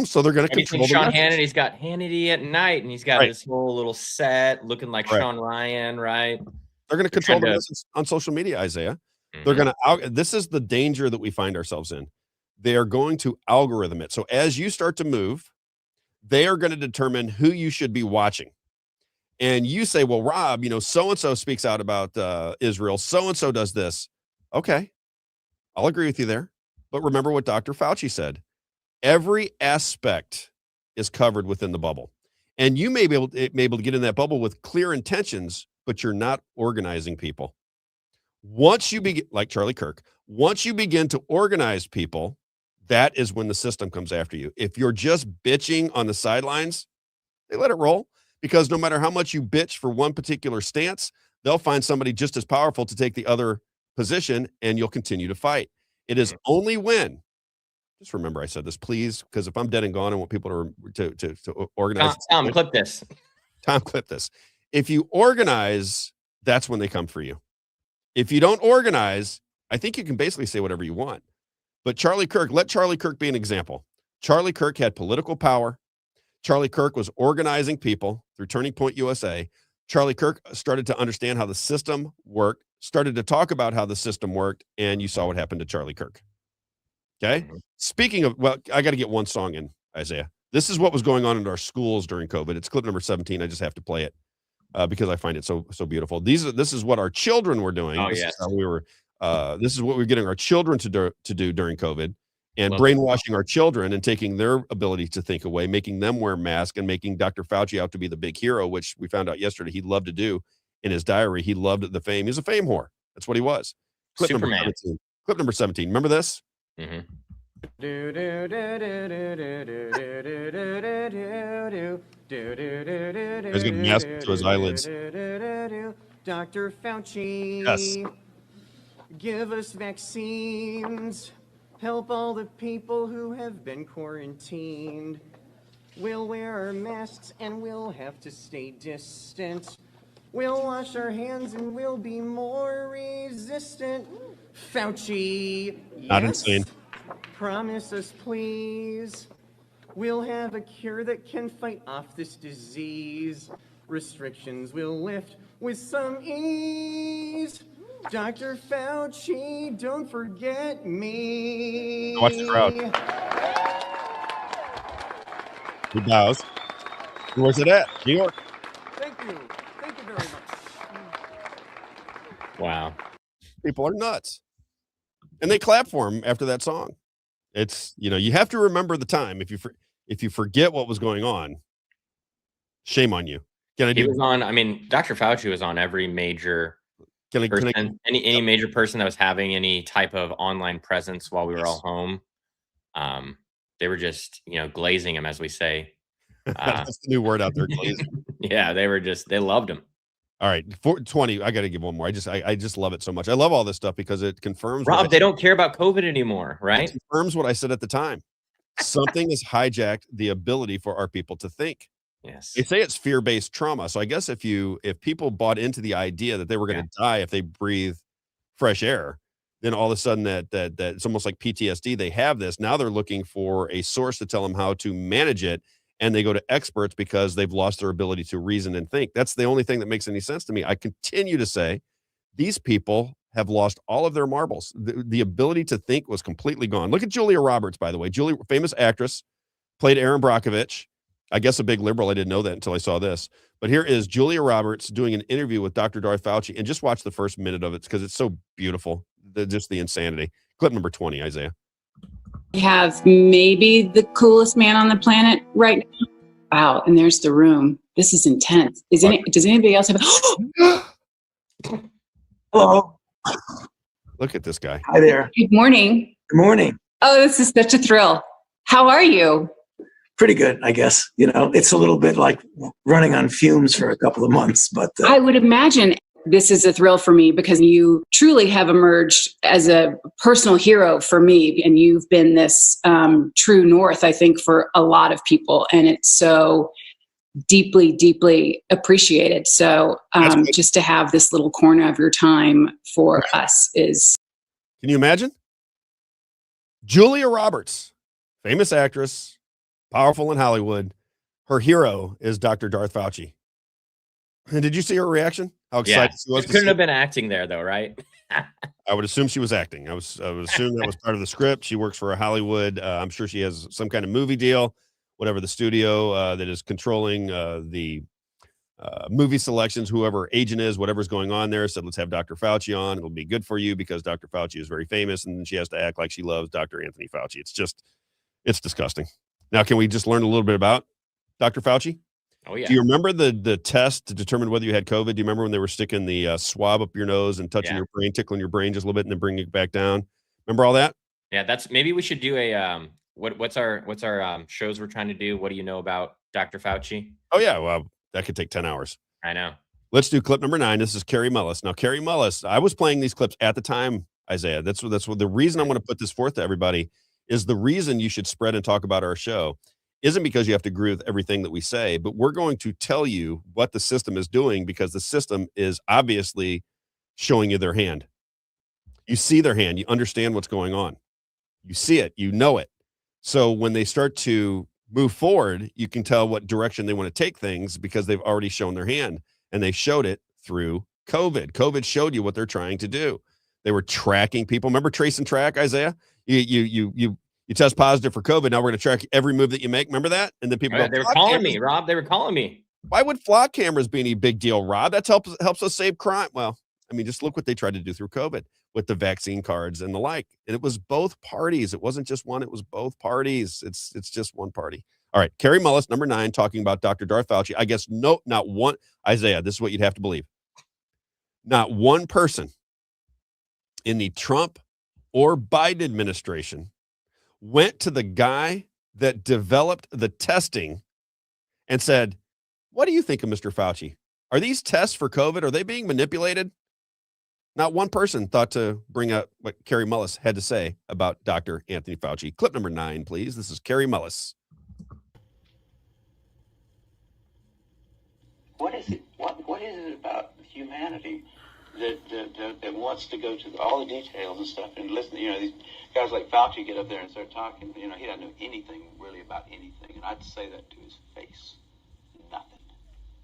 So they're going to control Sean Hannity's got Hannity at night, and he's got his whole little set looking like Sean Ryan, right? They're going to control the business on social media, Isaiah. Mm-hmm. They're going to. This is the danger that we find ourselves in. They are going to algorithm it. So as you start to move, they are going to determine who you should be watching. And you say, well, Rob, you know, so-and-so speaks out about Israel. So-and-so does this. Okay, I'll agree with you there. But remember what Dr. Fauci said. Every aspect is covered within the bubble. And you may be able to get in that bubble with clear intentions, but you're not organizing people. Once you begin, like Charlie Kirk, once you begin to organize people, that is when the system comes after you. If you're just bitching on the sidelines, they let it roll, because no matter how much you bitch for one particular stance, they'll find somebody just as powerful to take the other position, and you'll continue to fight. It is only when, just remember I said this, please, because if I'm dead and gone, I want people to organize. Tom, clip this. Tom, clip this. If you organize, that's when they come for you. If you don't organize, I think you can basically say whatever you want. But Charlie Kirk, let Charlie Kirk be an example. Charlie Kirk had political power. Charlie Kirk was organizing people through Turning Point USA. Charlie Kirk started to understand how the system worked, started to talk about how the system worked, and you saw what happened to Charlie Kirk. Okay? Mm-hmm. Speaking of, well, I got to get one song in, Isaiah. This is what was going on in our schools during COVID. It's clip number 17. I just have to play it because I find it so beautiful. This is what our children were doing. Oh, this yes. is how we were. This is what we're getting our children to do during COVID. and brainwashing our children and taking their ability to think away, making them wear masks and making Dr. Fauci out to be the big hero, which we found out yesterday he loved to do in his diary. He loved the fame. He's a fame whore. That's what he was. Clip number 17. Clip number 17. Remember this? Mm-hmm. He's got a mask to his eyelids. Dr. Fauci. Yes. Give us vaccines. Help all the people who have been quarantined. We'll wear our masks and we'll have to stay distant. We'll wash our hands and we'll be more resistant. Fauci, Not insane. Promise us, please. We'll have a cure that can fight off this disease. Restrictions will lift with some ease. Dr. Fauci, don't forget me. Watch the crowd. He bows. Where's it at? New York. Thank you. Thank you very much. Wow. People are nuts. And they clap for him after that song. It's, you have to remember the time. If you forget what was going on, shame on you. He was on, Dr. Fauci was on every major person, any major person that was having any type of online presence while we were all home. They were just, glazing him, as we say. That's the new word out there, glazing. Yeah, they loved him. All right, 420. I got to give one more. I just love it so much. I love all this stuff because it confirms. Rob, they don't care about COVID anymore, right? It confirms what I said at the time. Something has hijacked the ability for our people to think. Yes. They say it's fear-based trauma. So I guess if people bought into the idea that they were going to die if they breathe fresh air, then all of a sudden that it's almost like PTSD. They have this. Now they're looking for a source to tell them how to manage it. And they go to experts because they've lost their ability to reason and think. That's the only thing that makes any sense to me. I continue to say these people have lost all of their marbles. The ability to think was completely gone. Look at Julia Roberts, by the way. Julia, famous actress, played Aaron Brockovich. I guess a big liberal. I didn't know that until I saw this. But here is Julia Roberts doing an interview with Dr. Darth Fauci. And just watch the first minute of it because it's so beautiful. Just the insanity. Clip number 20, Isaiah. We have maybe the coolest man on the planet right now. Wow, and there's the room. This is intense. Does anybody else have Hello. Look at this guy. Hi there. Good morning. Good morning. Oh, this is such a thrill. How are you? Pretty good, I guess. It's a little bit like running on fumes for a couple of months, but I would imagine this is a thrill for me because you truly have emerged as a personal hero for me. And you've been this true north, I think, for a lot of people. And it's so deeply, deeply appreciated. So just to have this little corner of your time for us is. Can you imagine? Julia Roberts, famous actress, powerful in Hollywood. Her hero is Dr. Darth Fauci. And did you see her reaction? How excited she was. She couldn't have been acting there, though, right? I would assume she was acting. I would assume that was part of the script. She works for a Hollywood. I'm sure she has some kind of movie deal, whatever the studio that is controlling the movie selections, whoever agent is, whatever's going on there, said, let's have Dr. Fauci on. It'll be good for you because Dr. Fauci is very famous. And then she has to act like she loves Dr. Anthony Fauci. It's disgusting. Now, can we just learn a little bit about Dr. Fauci? Oh, yeah. Do you remember the test to determine whether you had COVID? Do you remember when they were sticking the swab up your nose and touching your brain, tickling your brain just a little bit and then bringing it back down? Remember all that? Yeah, maybe we should do a what's our shows we're trying to do? What do you know about Dr. Fauci? Oh yeah, well, that could take 10 hours. I know. Let's do clip number 9. This is Carrie Mullis. Now, Carrie Mullis, I was playing these clips at the time, Isaiah. That's what the reason I want to put this forth to everybody is the reason you should spread and talk about our show isn't because you have to agree with everything that we say, but we're going to tell you what the system is doing because the system is obviously showing you their hand. You see their hand. You understand what's going on. You see it. You know it. So when they start to move forward, you can tell what direction they want to take things because they've already shown their hand, and they showed it through COVID. COVID showed you what they're trying to do. They were tracking people. Remember trace and track, Isaiah? You test positive for COVID. Now we're going to track every move that you make. Remember that? And then people they were calling me, Rob. They were calling me. Why would flock cameras be any big deal, Rob? That helps us save crime. Well, I mean, just look what they tried to do through COVID with the vaccine cards and the like. And it was both parties. It wasn't just one, it was both parties. It's just one party. All right, Carrie Mullis, number 9, talking about Dr. Darth Fauci. I guess not one, Isaiah, this is what you'd have to believe. Not one person in the Trump or Biden administration went to the guy that developed the testing and said, what do you think of Mr. Fauci? Are these tests for COVID, are they being manipulated? Not one person thought to bring up what Carrie Mullis had to say about Dr. Anthony Fauci. Clip number 9, please. This is Carrie Mullis. What is it? What is it about humanity that wants to go to all the details and stuff and listen? You know, these guys like Fauci get up there and start talking. You know, he doesn't know anything really about anything, and I'd say that to his face. Nothing.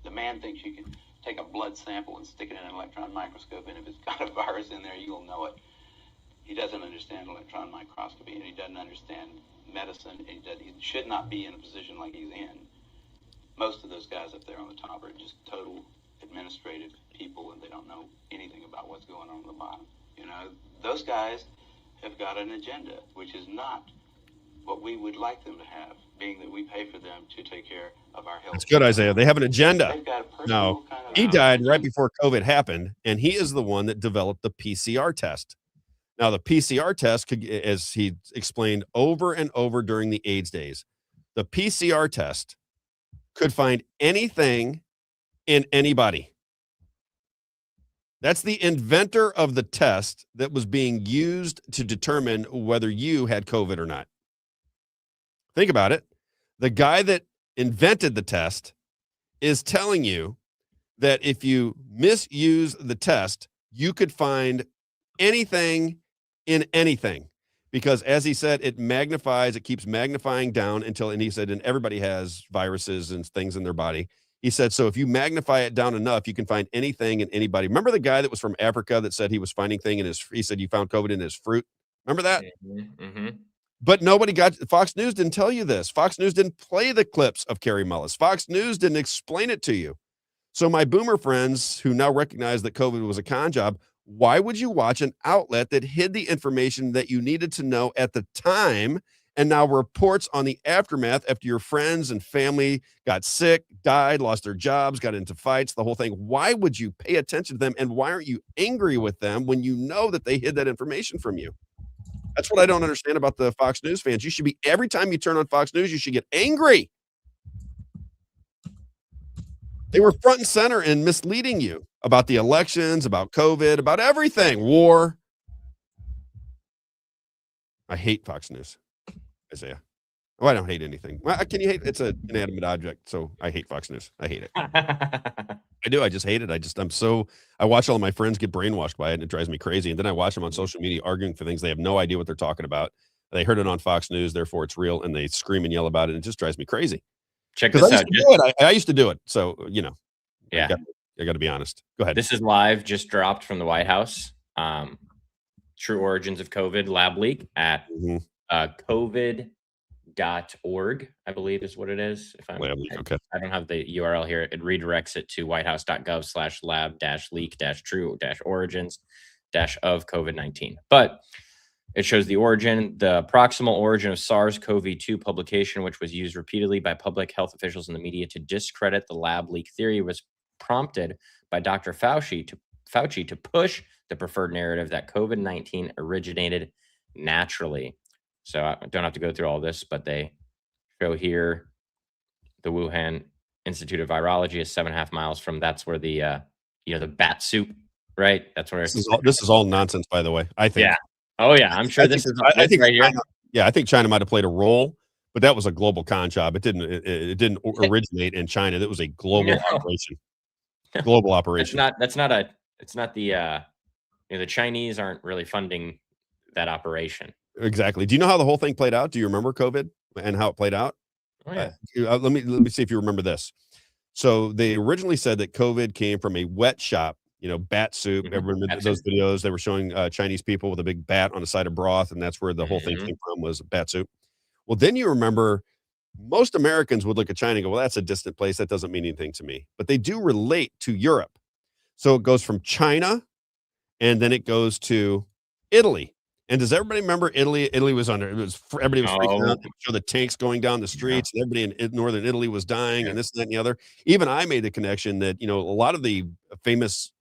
The man thinks you can take a blood sample and stick it in an electron microscope, and if it's got a virus in there, you'll know it. He doesn't understand electron microscopy, and he doesn't understand medicine. And he should not be in a position like he's in. Most of those guys up there on the top are just total administrative people, and they don't know anything about what's going on the bottom. You know, those guys have got an agenda, which is not what we would like them to have, being that we pay for them to take care of our health. That's good, Isaiah. They have an agenda. They've got a personal No, kind of he died right before COVID happened, and he is the one that developed the PCR test. Now, the PCR test, could, as he explained over and over during the AIDS days, the PCR test could find anything in anybody. That's the inventor of the test that was being used to determine whether you had COVID or not. Think about it. The guy that invented the test is telling you that if you misuse the test, you could find anything in anything. Because as he said, it magnifies, it keeps magnifying down until, and he said, and everybody has viruses and things in their body. He said, so if you magnify it down enough, you can find anything in anybody. Remember the guy that was from Africa that said he was finding things in his, he said you found COVID in his fruit. Remember that? Mm-hmm. But nobody got, Fox News didn't tell you this. Fox News didn't play the clips of Carrie Mullis. Fox News didn't explain it to you. So my boomer friends who now recognize that COVID was a con job, why would you watch an outlet that hid the information that you needed to know at the time and now reports on the aftermath after your friends and family got sick, died, lost their jobs, got into fights, the whole thing? Why would you pay attention to them, and why aren't you angry with them when you know that they hid that information from you? That's what I don't understand about the Fox News fans. You should be, every time you turn on Fox News, you should get angry. They were front and center in misleading you about the elections, about COVID, about everything, war. I hate Fox News, Isaiah. Oh, I don't hate anything. Well, can you hate? It's an inanimate object, so I hate Fox News. I hate it. I do. I just hate it. I watch all of my friends get brainwashed by it, and it drives me crazy. And then I watch them on social media arguing for things they have no idea what they're talking about. They heard it on Fox News, therefore it's real, and they scream and yell about it, and it just drives me crazy. Check this out. I used to do it. So, you know, yeah, I got to be honest. Go ahead. This is live, just dropped from the White House. True origins of COVID lab leak at COVID.org, I believe is what it is. If I'm, okay. I don't have the URL here. It redirects it to whitehouse.gov/lab-leak-true-origins-of COVID-19. But it shows the origin, the proximal origin of SARS-CoV-2 publication, which was used repeatedly by public health officials in the media to discredit the lab leak theory, was prompted by Dr. Fauci to push the preferred narrative that COVID-19 originated naturally. So I don't have to go through all this, but they show here the Wuhan Institute of Virology is 7.5 miles from, that's where the the bat soup, right? That's where this is all nonsense, by the way. I think. Yeah. Oh yeah, I'm sure this is right here. Yeah, I think China might have played a role, but that was a global con job. It didn't originate in China. That was a global operation. Global operation. It's not the the Chinese aren't really funding that operation. Exactly. Do you know how the whole thing played out? Do you remember COVID and how it played out? Oh, yeah. Let me see if you remember this. So they originally said that COVID came from a wet shop, bat soup. Everyone remember those videos? They were showing Chinese people with a big bat on a side of broth, and that's where the whole thing came from, was bat soup. Well, then you remember most Americans would look at China and go, well, that's a distant place. That doesn't mean anything to me. But they do relate to Europe. So it goes from China and then it goes to Italy. And does everybody remember Italy? Italy was under. It was everybody was freaking out. They show the tanks going down the streets, and everybody in northern Italy was dying, and this, that, and the other. Even I made the connection that a lot of the famous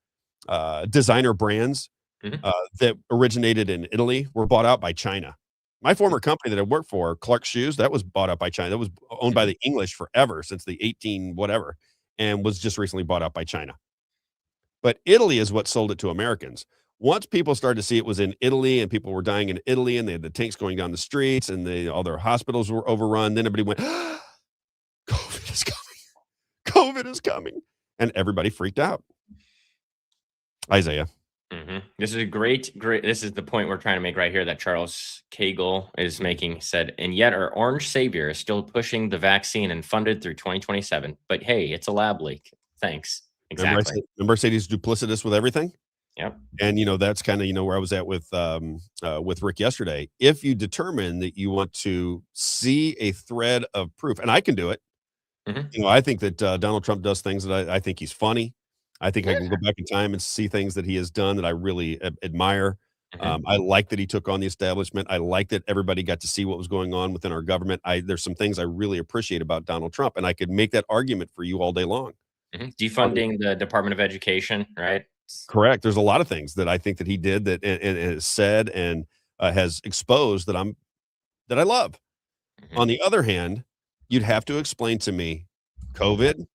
designer brands that originated in Italy were bought out by China. My former company that I worked for, Clark Shoes, that was bought out by China. That was owned by the English forever, since the 18 whatever, and was just recently bought out by China. But Italy is what sold it to Americans. Once people started to see it was in Italy and people were dying in Italy and they had the tanks going down the streets and all their hospitals were overrun, then everybody went, COVID is coming. COVID is coming. And everybody freaked out. Isaiah. This is a great. This is the point we're trying to make right here that Charles Gale is making. Said, and yet our orange savior is still pushing the vaccine and funded through 2027. But hey, it's a lab leak. Thanks. Exactly. Remember I said he's duplicitous with everything? Yep. And that's kind of where I was at with Rick yesterday. If you determine that you want to see a thread of proof, and I can do it, I think that Donald Trump does things that I think he's funny. I think I can go back in time and see things that he has done that I really admire. I like that he took on the establishment. I like that everybody got to see what was going on within our government. There's some things I really appreciate about Donald Trump, and I could make that argument for you all day long. Defunding the Department of Education, right? Correct. There's a lot of things that I think that he did that and has said and has exposed that I love. On the other hand, you'd have to explain to me COVID,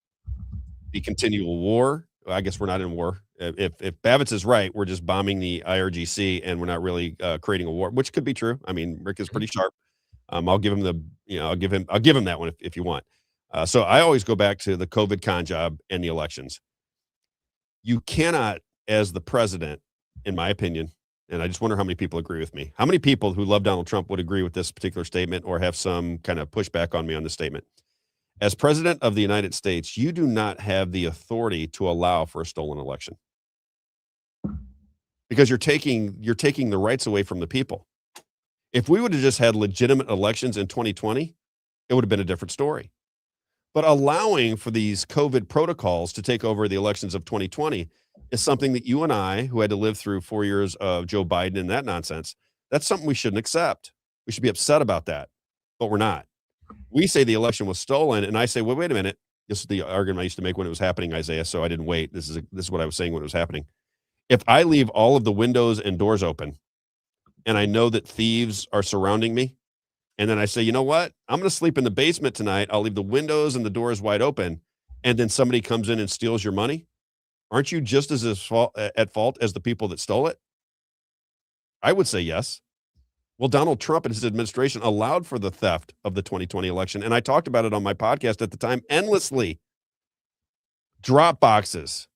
the continual war. I guess we're not in war. If Babbitt's is right, we're just bombing the IRGC and we're not really creating a war, which could be true. I mean, Rick is pretty sharp. I'll give him I'll give him that one if you want. So I always go back to the COVID con job and the elections. You cannot, as the president, in my opinion, and I just wonder how many people agree with me. How many people who love Donald Trump would agree with this particular statement or have some kind of pushback on me on this statement? As president of the United States, you do not have the authority to allow for a stolen election because you're taking the rights away from the people. If we would have just had legitimate elections in 2020, it would have been a different story. But allowing for these COVID protocols to take over the elections of 2020 is something that you and I, who had to live through 4 years of Joe Biden and that nonsense, that's something we shouldn't accept. We should be upset about that, but we're not. We say the election was stolen, and I say, well, wait a minute. This is the argument I used to make when it was happening, Isaiah, so I didn't wait. This is what I was saying when it was happening. If I leave all of the windows and doors open, and I know that thieves are surrounding me, and then I say, you know what? I'm going to sleep in the basement tonight. I'll leave the windows and the doors wide open, and then somebody comes in and steals your money. Aren't you just as at fault as the people that stole it? I would say yes. Well, Donald Trump and his administration allowed for the theft of the 2020 election, and I talked about it on my podcast at the time endlessly. Drop boxes,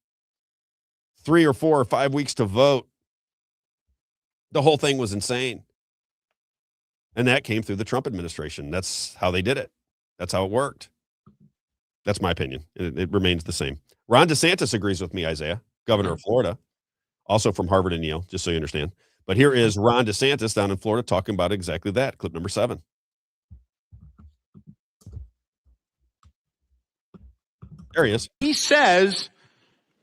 3 or 4 or 5 weeks to vote. The whole thing was insane. And that came through the Trump administration. That's how they did it. That's how it worked. That's my opinion. It remains the same. Ron DeSantis agrees with me, Isaiah, governor of Florida, also from Harvard and Yale, just so you understand. But here is Ron DeSantis down in Florida talking about exactly that. Clip number 7. There he is. He says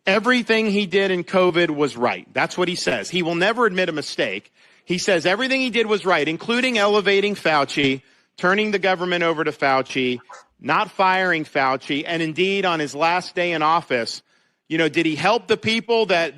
everything he did in COVID was right. That's what he says. He will never admit a mistake. He says everything he did was right, including elevating Fauci, turning the government over to Fauci, not firing Fauci, and indeed on his last day in office, did he help the people that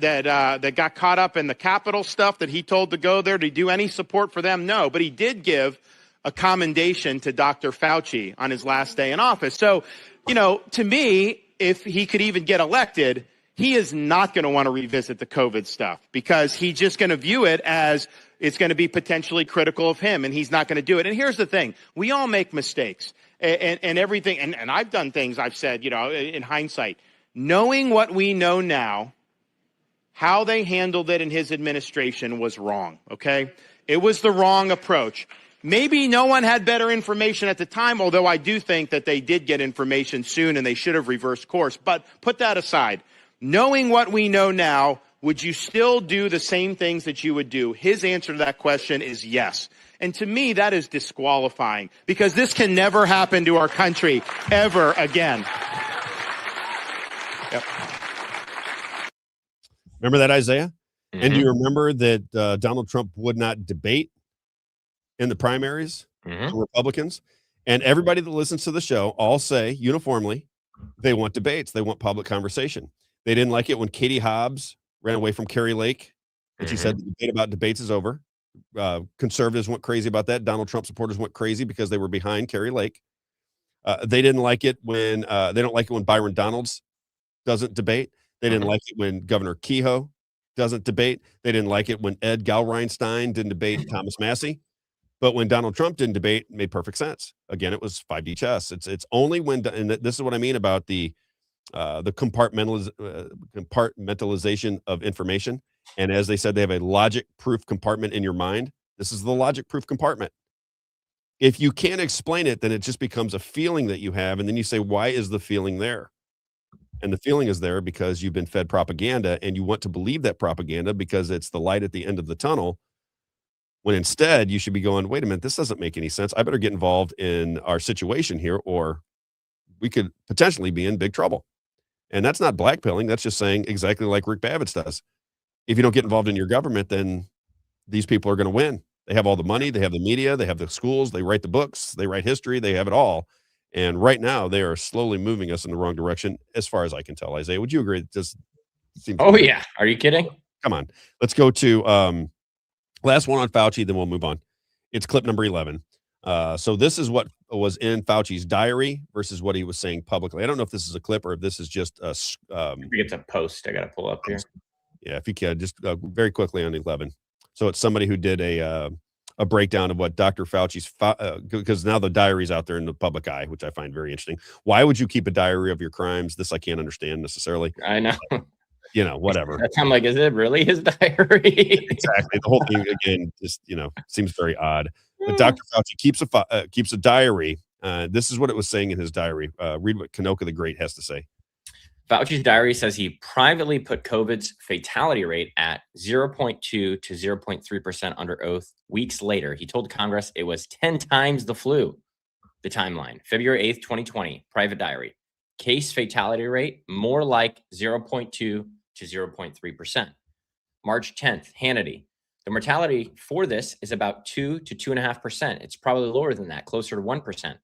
got caught up in the Capitol stuff that he told to go there? Did he do any support for them? No, but he did give a commendation to Dr. Fauci on his last day in office. So, to me, if he could even get elected, he is not going to want to revisit the COVID stuff because he's just going to view it as it's going to be potentially critical of him, and he's not going to do it. And here's the thing. We all make mistakes and everything. And I've done things I've said, in hindsight. Knowing what we know now, how they handled it in his administration was wrong, okay? It was the wrong approach. Maybe no one had better information at the time, although I do think that they did get information soon and they should have reversed course. But put that aside. Knowing what we know now, would you still do the same things that you would do? His answer to that question is yes. And to me, that is disqualifying because this can never happen to our country ever again. Yep. Remember that, Isaiah? And do you remember that Donald Trump would not debate in the primaries for Republicans? And everybody that listens to the show all say uniformly they want debates. They want public conversation. They didn't like it when Katie Hobbs ran away from Kari Lake and she said the debate about debates is over. Conservatives went crazy about that. Donald Trump supporters went crazy because they were behind Kari Lake. They didn't like it when they don't like it when Byron Donalds doesn't debate. They didn't like it when Governor Kehoe doesn't debate. They didn't like it when Ed Galreinstein didn't debate Thomas Massey. But when Donald Trump didn't debate, it made perfect sense. Again, it was 5D chess. It's only when, and this is what I mean about the compartmentalization of information. And as they said, they have a logic-proof compartment in your mind. This is the logic-proof compartment. If you can't explain it, then it just becomes a feeling that you have. And then you say, why is the feeling there? And the feeling is there because you've been fed propaganda and you want to believe that propaganda because it's the light at the end of the tunnel. When instead you should be going, wait a minute, this doesn't make any sense. I better get involved in our situation here, or we could potentially be in big trouble. And that's not blackpilling. That's just saying exactly like Rick Babbitt does. If you don't get involved in your government, then these people are going to win. They have all the money. They have the media. They have the schools. They write the books. They write history. They have it all. And right now they are slowly moving us in the wrong direction, as far as I can tell. Isaiah, would you agree? It just seems. Oh, yeah. Are you kidding? Come on. Let's go to last one on Fauci, then we'll move on. It's clip number 11. So this is what was in Fauci's diary versus what he was saying publicly. I don't know if this is a clip or if this is just a. I think it's a post. I got to pull up here. Yeah, if you can, just very quickly on 11. So it's somebody who did a breakdown of what Dr. Fauci's, because now the diary's out there in the public eye, which I find very interesting. Why would you keep a diary of your crimes? This I can't understand necessarily. I know. You know, whatever. I'm like, is it really his diary? Exactly. The whole thing again just seems very odd. But Dr. Fauci keeps a diary. This is what it was saying in his diary. Read what Kanoka the Great has to say. Fauci's diary says he privately put COVID's fatality rate at 0.2 to 0.3% under oath. Weeks later, he told Congress it was 10 times the flu. The timeline, February 8th, 2020, private diary. Case fatality rate, more like 0.2 to 0.3%. March 10th, Hannity. The mortality for this is about 2 to 2.5%. It's probably lower than that, closer to 1%.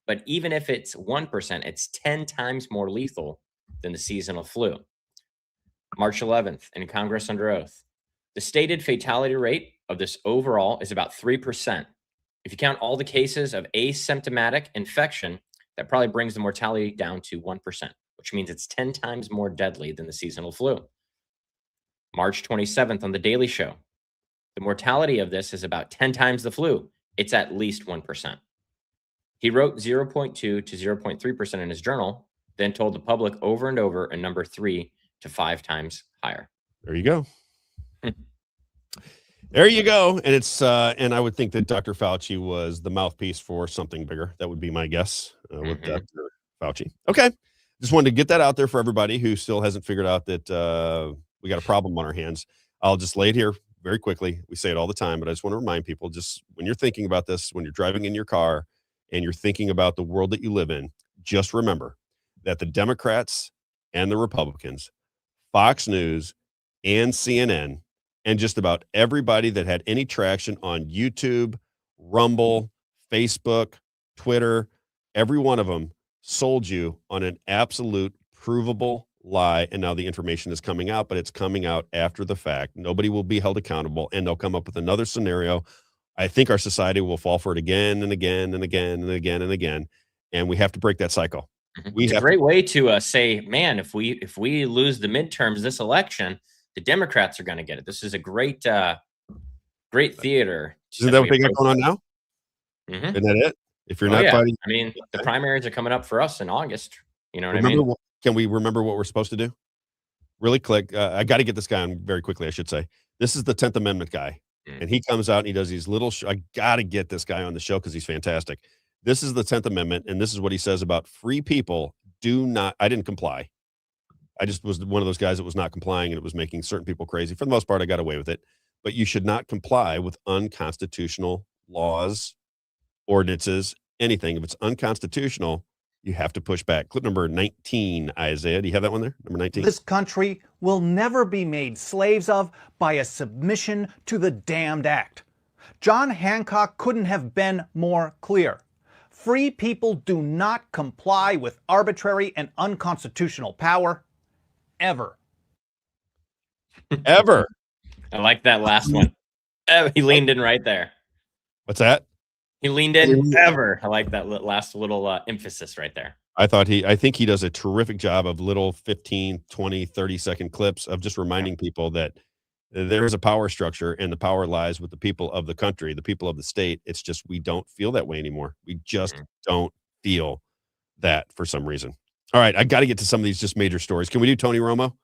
But even if it's 1%, it's 10 times more lethal than the seasonal flu. March 11th, in Congress under oath. The stated fatality rate of this overall is about 3%. If you count all the cases of asymptomatic infection, that probably brings the mortality down to 1%, which means it's 10 times more deadly than the seasonal flu. March 27th on The Daily Show. The mortality of this is about 10 times the flu. It's at least 1%. He wrote 0.2 to 0.3% in his journal, then told the public over and over a number 3 to 5 times higher. There you go. There you go. And it's and I would think that Dr. Fauci was the mouthpiece for something bigger. That would be my guess with Dr. Fauci. Okay. Just wanted to get that out there for everybody who still hasn't figured out that we got a problem on our hands. I'll just lay it here very quickly. We say it all the time, but I just want to remind people, just when you're thinking about this, when you're driving in your car and you're thinking about the world that you live in, just remember that the Democrats and the Republicans, Fox News and CNN, and just about everybody that had any traction on YouTube, Rumble, Facebook, Twitter, every one of them sold you on an absolute provable lie. And now the information is coming out, but it's coming out after the fact. Nobody will be held accountable, and they'll come up with another scenario. I think our society will fall for it again and again and again and again and again. And we have to break that cycle. It's a great way to say, man, if we lose the midterms this election, the Democrats are going to get it. This is a great great theater. Isn't that what they got going on now? Isn't that it? If you're not fighting, I mean, the primaries are coming up for us in August. You know what I mean? Can we remember what we're supposed to do? Really quick. I got to get this guy on very quickly, I should say. This is the 10th Amendment guy. And he comes out and he does these little I got to get this guy on the show because he's fantastic. This is the 10th Amendment, and this is what he says about free people. I didn't comply. I just was one of those guys that was not complying, and it was making certain people crazy. For the most part, I got away with it. But you should not comply with unconstitutional laws, ordinances, anything. If it's unconstitutional, You have to push back. Clip number 19, Isaiah. Do you have that one there? Number 19. This country will never be made slaves of by a submission to the damned act. John Hancock couldn't have been more clear. Free people do not comply with arbitrary and unconstitutional power, ever. Ever. I like that last one. He leaned in right there. What's that? He leaned in ever. I like that last little emphasis right there. I think he does a terrific job of little 15, 20, 30-second clips of just reminding people that there is a power structure and the power lies with the people of the country, the people of the state. It's just we don't feel that way anymore. We just don't feel that for some reason. All right, I got to get to some of these just major stories. Can we do Tony Romo?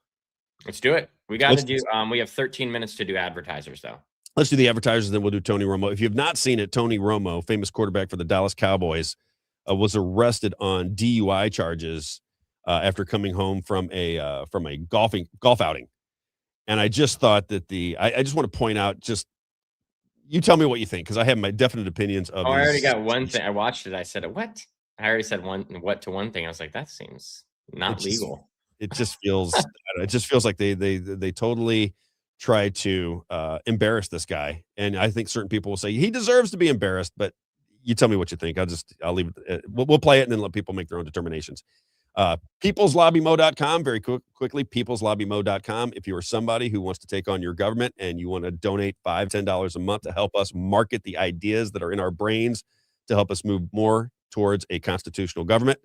Let's do it. We got to do we have 13 minutes to do advertisers though. Let's do the advertisers, then we'll do Tony Romo. If you've not seen it, Tony Romo, famous quarterback for the Dallas Cowboys, was arrested on DUI charges after coming home from a golf outing. And I just thought that I just want to point out, just you tell me what you think, because I have my definite opinions of. Oh, I already got one thing. I watched it. I said, "What?" I already said one thing. I was like, "That seems not legal." It just feels. It just feels like they totally try to embarrass this guy, and I think certain people will say he deserves to be embarrassed. But you tell me what you think. I'll leave it. We'll play it and then let people make their own determinations. peopleslobbymo.com, very quickly, peopleslobbymo.com. If you are somebody who wants to take on your government and you want to donate $5, $10 a month to help us market the ideas that are in our brains to help us move more towards a constitutional government,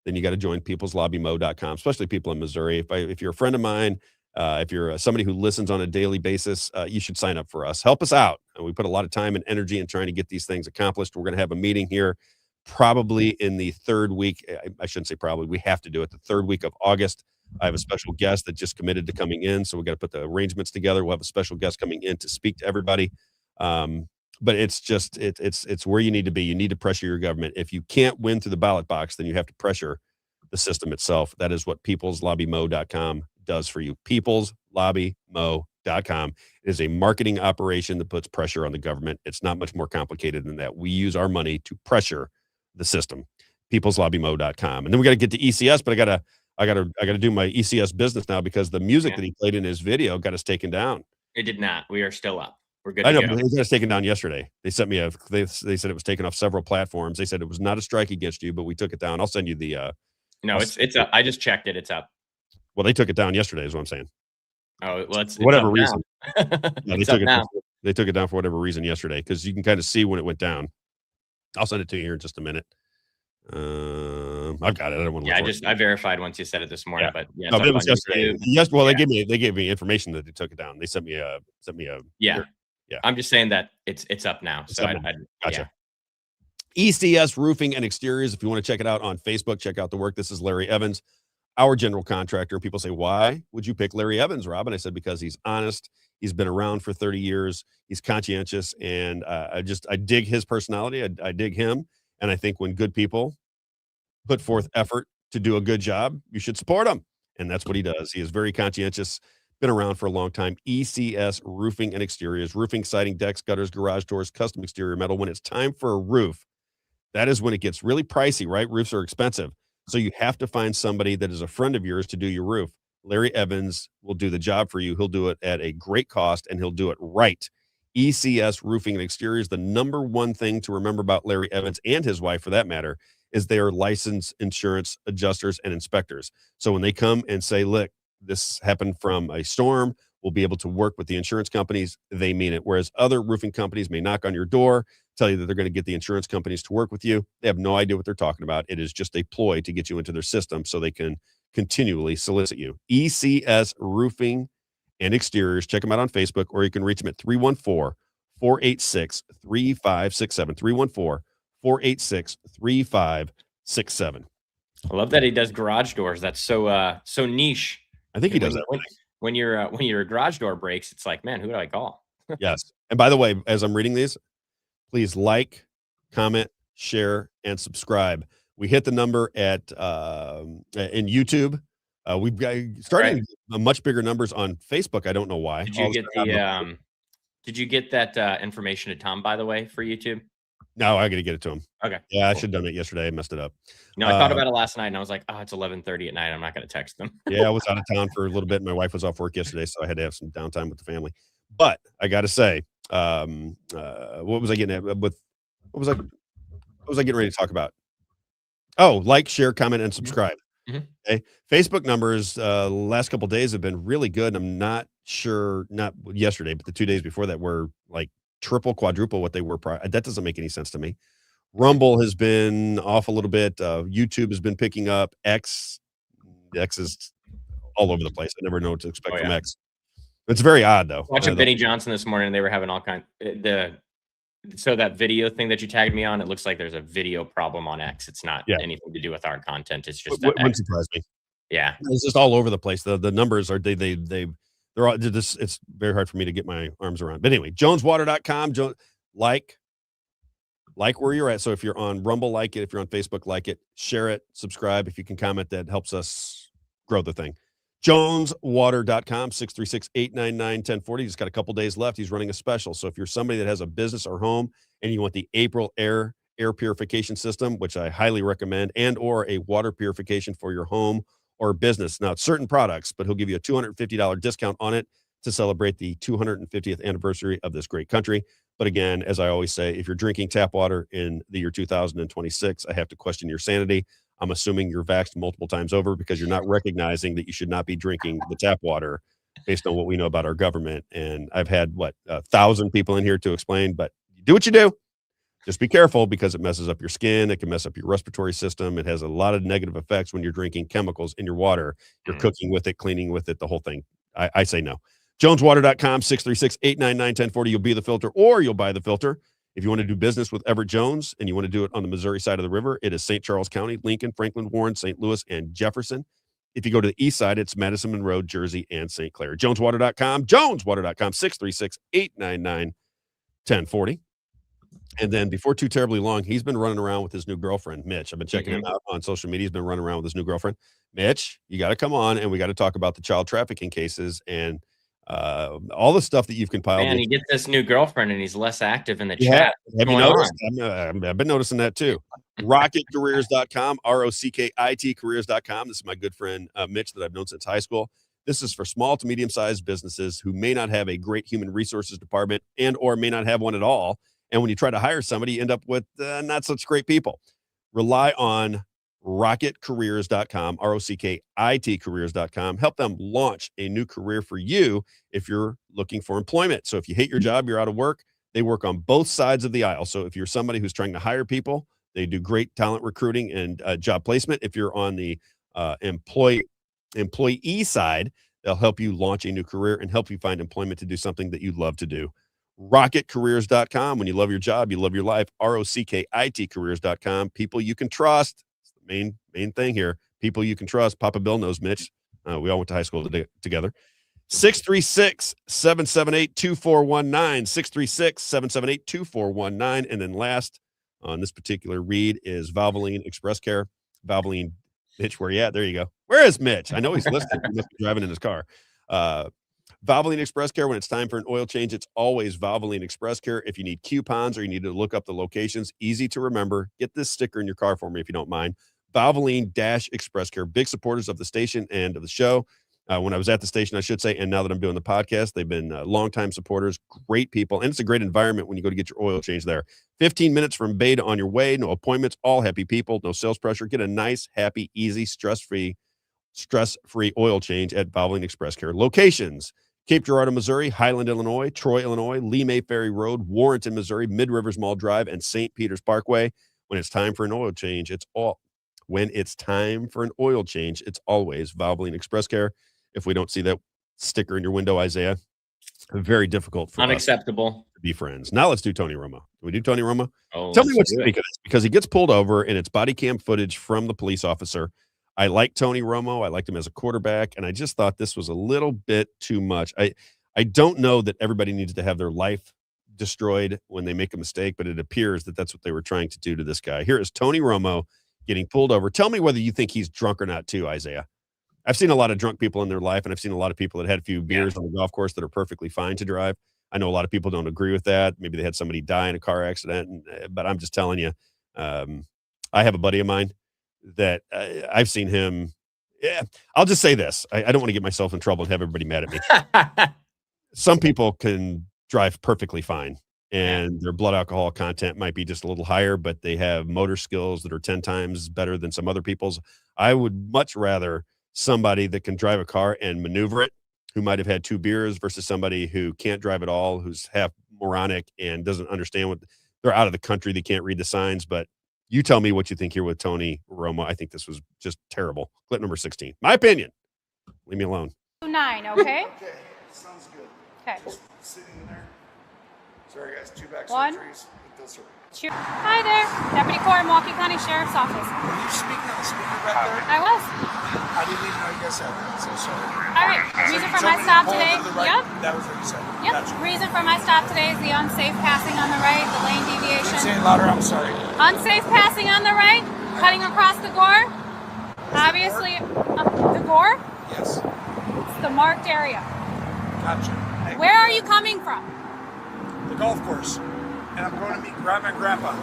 then you got to join peopleslobbymo.com, especially people in Missouri. If you're a friend of mine, if you're somebody who listens on a daily basis, you should sign up for us. Help us out. We put a lot of time and energy in trying to get these things accomplished. We're going to have a meeting here probably in the third week. I shouldn't say probably. We have to do it the third week of August. I have a special guest that just committed to coming in, so we got to put the arrangements together. We'll have a special guest coming in to speak to everybody. But it's just it's where you need to be. You need to pressure your government. If you can't win through the ballot box, then you have to pressure the system itself. That is what peopleslobbymo.com does for you. peopleslobbymo.com. It is a marketing operation that puts pressure on the government. It's not much more complicated than that. We use our money to pressure the system. peopleslobbymo.com. And then we got to get to ECS, but I gotta do my ECS business now, because the music that he played in his video got us taken down. It did not. We are still up. We're good. I know, but it got us taken down yesterday. They sent me they said it was taken off several platforms. They said it was not a strike against you, but we took it down. I'll send you the no, it's up. I just checked it. It's up. Well, they took it down yesterday, is what I'm saying. Oh, well, it's whatever reason. Yeah, they took it down for whatever reason yesterday, because you can kind of see when it went down. I'll send it to you here in just a minute. I've got it. I don't want to. I verified once you said it this morning, but yeah, no, it was yesterday. Yes, well, they gave me information that they took it down. They sent me a yeah. I'm just saying that it's up now. So gotcha. ECS Roofing and Exteriors. If you want to check it out on Facebook, check out the work. This is Larry Evans, our general contractor. People say, why would you pick Larry Evans, Rob? And I said, because he's honest. He's been around for 30 years. He's conscientious. And I dig his personality. I dig him. And I think when good people put forth effort to do a good job, you should support him. And that's what he does. He is very conscientious, been around for a long time. ECS Roofing and Exteriors, roofing, siding, decks, gutters, garage doors, custom exterior metal. When it's time for a roof, that is when it gets really pricey, right? Roofs are expensive. So you have to find somebody that is a friend of yours to do your roof. Larry Evans will do the job for you. He'll do it at a great cost, and he'll do it right. ECS Roofing and Exteriors, the number one thing to remember about Larry Evans and his wife, for that matter, is they are licensed insurance adjusters and inspectors. So when they come and say, look, this happened from a storm, we'll be able to work with the insurance companies, they mean it. Whereas other roofing companies may knock on your door, tell you that they're going to get the insurance companies to work with you. They have no idea what they're talking about. It is just a ploy to get you into their system so they can continually solicit you. ECS Roofing and Exteriors. Check them out on Facebook, or you can reach them at 314-486-3567. 314-486-3567. I love that he does garage doors. That's so niche. I think he does that. When your garage door breaks, it's like, man, who do I call? Yes. And by the way, as I'm reading these, please like, comment, share, and subscribe. We hit the number in YouTube. We've got starting much bigger numbers on Facebook. I don't know why. Did you get that information to Tom, by the way, for YouTube? No, I got to get it to him. Okay. Yeah, I should have done it yesterday. I messed it up. No, I thought about it last night, and I was like, oh, it's 11:30 at night. I'm not going to text them. Yeah, I was out of town for a little bit. My wife was off work yesterday, so I had to have some downtime with the family. But I got to say, what was I getting at? What was I getting ready to talk about? Oh, like, share, comment, and subscribe. Okay. Facebook numbers last couple of days have been really good. I'm not sure, not yesterday, but the 2 days before that were like triple, quadruple what they were prior. That doesn't make any sense to me. Rumble has been off a little bit. YouTube has been picking up. X is all over the place. I never know what to expect from X. It's very odd, though. Watching Benny Johnson this morning, they were having all kinds. So that video thing that you tagged me on, it looks like there's a video problem on X. It's not anything to do with our content. It's just wouldn't surprise me. Yeah, it's just all over the place. The numbers are they're all this. It's very hard for me to get my arms around. But anyway, JonesWater.com. Like where you're at. So if you're on Rumble, like it. If you're on Facebook, like it. Share it. Subscribe. If you can comment, that helps us grow the thing. JonesWater.com, 636-899-1040. He's got a couple days left. He's running a special. So if you're somebody that has a business or home and you want the April air purification system, which I highly recommend, and or a water purification for your home or business. Now, it's certain products, but he'll give you a $250 discount on it to celebrate the 250th anniversary of this great country. But again, as I always say, if you're drinking tap water in the year 2026, I have to question your sanity. I'm assuming you're vaxxed multiple times over because you're not recognizing that you should not be drinking the tap water based on what we know about our government. And I've had, 1,000 people in here to explain, but do what you do. Just be careful because it messes up your skin. It can mess up your respiratory system. It has a lot of negative effects when you're drinking chemicals in your water. You're cooking with it, cleaning with it, the whole thing. I say no. JonesWater.com, 636-899-1040. You'll be the filter or you'll buy the filter. If you want to do business with Everett Jones and you want to do it on the Missouri side of the river, it is St. Charles County, Lincoln, Franklin, Warren, St. Louis, and Jefferson. If you go to the east side, it's Madison, Monroe, Jersey, and St. Clair. JonesWater.com, JonesWater.com, 636-899-1040. And then before too terribly long, he's been running around with his new girlfriend, Mitch. I've been checking him out on social media. He's been running around with his new girlfriend. Mitch, you got to come on, and we got to talk about the child trafficking cases and all the stuff that you've compiled. Man, he gets this new girlfriend, and he's less active in the chat. Have you noticed? I've been noticing that too. RocketCareers.com, ROCKIT careers.com. This is my good friend, Mitch, that I've known since high school. This is for small to medium-sized businesses who may not have a great human resources department and or may not have one at all. And when you try to hire somebody, you end up with not such great people. Rely on RocketCareers.com, ROCKIT careers.com. Help them launch a new career for you if you're looking for employment. So if you hate your job, you're out of work, they work on both sides of the aisle. So if you're somebody who's trying to hire people, they do great talent recruiting and job placement. If you're on the employee side, they'll help you launch a new career and help you find employment to do something that you love to do. RocketCareers.com. When you love your job, you love your life. ROCKIT careers.com. People you can trust. It's the main thing here. People you can trust. Papa Bill knows Mitch. We all went to high school together. 636-778-2419. 636-778-2419. And then last on this particular read is Valvoline Express Care. Valvoline, Mitch, where you at? There you go. Where is Mitch? I know he's listening. He must be driving in his car. Valvoline Express Care, when it's time for an oil change, it's always Valvoline Express Care. If you need coupons or you need to look up the locations, easy to remember, get this sticker in your car for me if you don't mind. Valvoline-Express Care, big supporters of the station and of the show. When I was at the station, I should say, and now that I'm doing the podcast, they've been longtime supporters, great people, and it's a great environment when you go to get your oil change there. 15 minutes from Bay to on your way, no appointments, all happy people, no sales pressure. Get a nice, happy, easy, stress-free oil change at Valvoline Express Care. Locations: Cape Girardeau, Missouri; Highland, Illinois; Troy, Illinois; Lee May Ferry Road; Warrenton, Missouri; Mid Rivers Mall Drive; and St. Peter's Parkway. When it's time for an oil change, it's always Valvoline Express Care. If we don't see that sticker in your window, Isaiah, very difficult for unacceptable us to be friends. Now let's do Tony Romo. Can we do Tony Romo? Oh, tell me what you think of this, because he gets pulled over and it's body cam footage from the police officer. I like Tony Romo. I liked him as a quarterback, and I just thought this was a little bit too much. I don't know that everybody needs to have their life destroyed when they make a mistake, but it appears that that's what they were trying to do to this guy. Here is Tony Romo getting pulled over. Tell me whether you think he's drunk or not too, Isaiah. I've seen a lot of drunk people in their life, and I've seen a lot of people that had a few beers on the golf course that are perfectly fine to drive. I know a lot of people don't agree with that. Maybe they had somebody die in a car accident, but I'm just telling you, I have a buddy of mine that I've seen him. Yeah, I'll just say this. I don't want to get myself in trouble and have everybody mad at me. Some people can drive perfectly fine, and their blood alcohol content might be just a little higher, but they have motor skills that are 10 times better than some other people's. I would much rather somebody that can drive a car and maneuver it, who might have had 2 beers, versus somebody who can't drive at all, who's half moronic and doesn't understand what they're out of the country. They can't read the signs. But you tell me what you think here with Tony Romo. I think this was just terrible. Clip number 16. My opinion. Leave me alone. 9, okay? Okay, sounds good. Okay. Just sitting in there. Sorry, guys, 2 back 1, surgeries. It does hurt. 2. Hi there, Deputy Core, Milwaukee County Sheriff's Office. Were you speaking on the speaker back there? I was. I didn't even know you guys had that. So sorry. All right. Reason for my stop today. Yep. That was what you said. Yep. Gotcha. Reason for my stop today is the unsafe passing on the right, the lane deviation. Say it louder. I'm sorry. Unsafe passing on the right, cutting across the gore. Obviously, the gore. Yes. It's the marked area. Gotcha. Where are you coming from? The golf course. And I'm going to meet Grandma and Grandpa.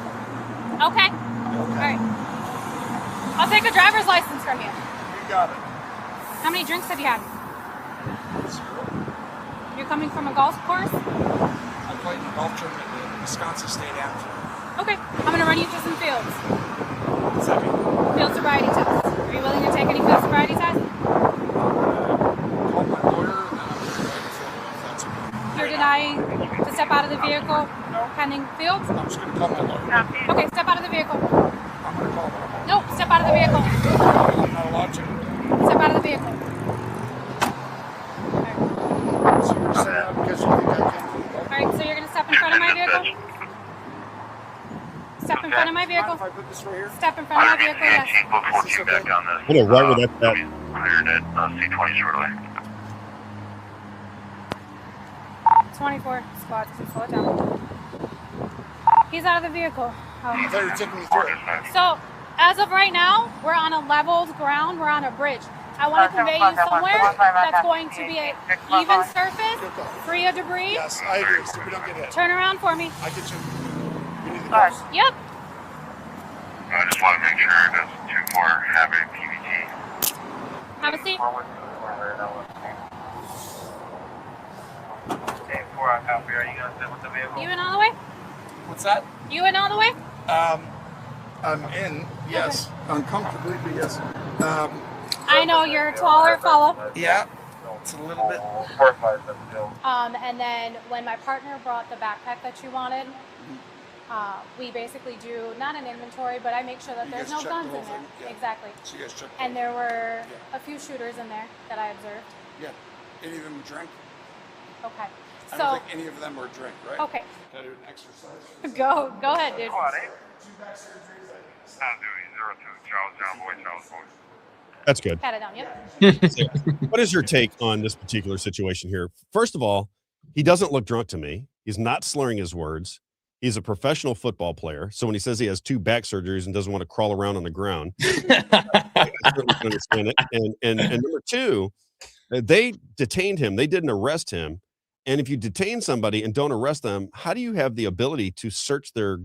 Okay. All right. I'll take a driver's license from you. You got it. How many drinks have you had? 0. You're coming from a golf course? I played in a golf tournament in Wisconsin State Amateur. Okay. I'm going to run you through some fields. What's that mean? Field sobriety tests. Are you willing to take any field sobriety tests? Call my lawyer and then I'm going to go to field if that's okay. You're denying to step out of the vehicle pending fields? I'm just going to call my lawyer. Okay, step out of the vehicle. I'm going to call my lawyer. No, step out of the vehicle. I'm not allowed to. Step out of the vehicle. So you're saying because you think I can't? All right, so you're going to step in front of my vehicle? Step in front of my vehicle? If I put this right here? Step in front of my vehicle, yes. I know right where that's at. Hired at C20 shortly. 24 squads, slow it down. He's out of the vehicle. I thought you were taking me through it. So, as of right now, we're on a leveled ground, we're on a bridge. I want to convey you somewhere that's going to be an even surface, free of debris. Yes, I agree, so we don't get hit. Turn around for me. I get you. We need the gloves. Yep. I just want to make sure it doesn't too far have a PVT. Have a seat. You in all the way? What's that? You in all the way? I'm in, yes. Uncomfortably, but yes. I know you're a taller fellow. Yeah, it's a little bit. And then when my partner brought the backpack that you wanted, we basically do not an inventory, but I make sure that there's no guns in there. Yeah. Exactly. So you guys checked. And there were a few shooters in there that I observed. Yeah. Any of them drink? Okay. I So don't think any of them were drink, right? Okay. Can I do an exercise? Go ahead, dude. 2 back surgeries. Sound doing 02 Charles Boy. That's good. Pat it down, yep. What is your take on this particular situation here? First of all, he doesn't look drunk to me. He's not slurring his words. He's a professional football player. So when he says he has 2 back surgeries and doesn't want to crawl around on the ground, I certainly can understand it. And number 2, they detained him. They didn't arrest him. And if you detain somebody and don't arrest them, how do you have the ability to search their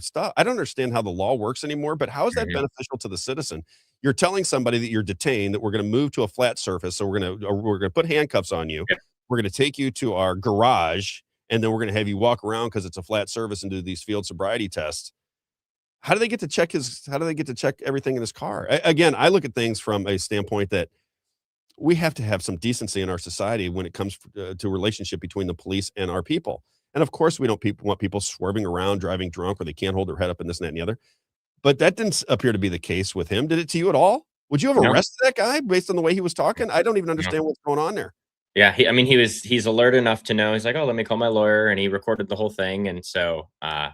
stuff? I don't understand how the law works anymore, but how is that beneficial to the citizen? You're telling somebody that you're detained, that we're going to move to a flat surface. So we're going to put handcuffs on you. Yep. We're going to take you to our garage, and then we're going to have you walk around because it's a flat surface and do these field sobriety tests. How do they get to check everything in his car? Again, I look at things from a standpoint that we have to have some decency in our society when it comes to relationship between the police and our people. And of course, we don't want people swerving around, driving drunk, or they can't hold their head up in this, and that, and the other. But that didn't appear to be the case with him. Did it to you at all? Would you have arrested that guy based on the way he was talking? I don't even understand what's going on there. Yeah, he's alert enough to know. He's like, oh, let me call my lawyer, and he recorded the whole thing. And so I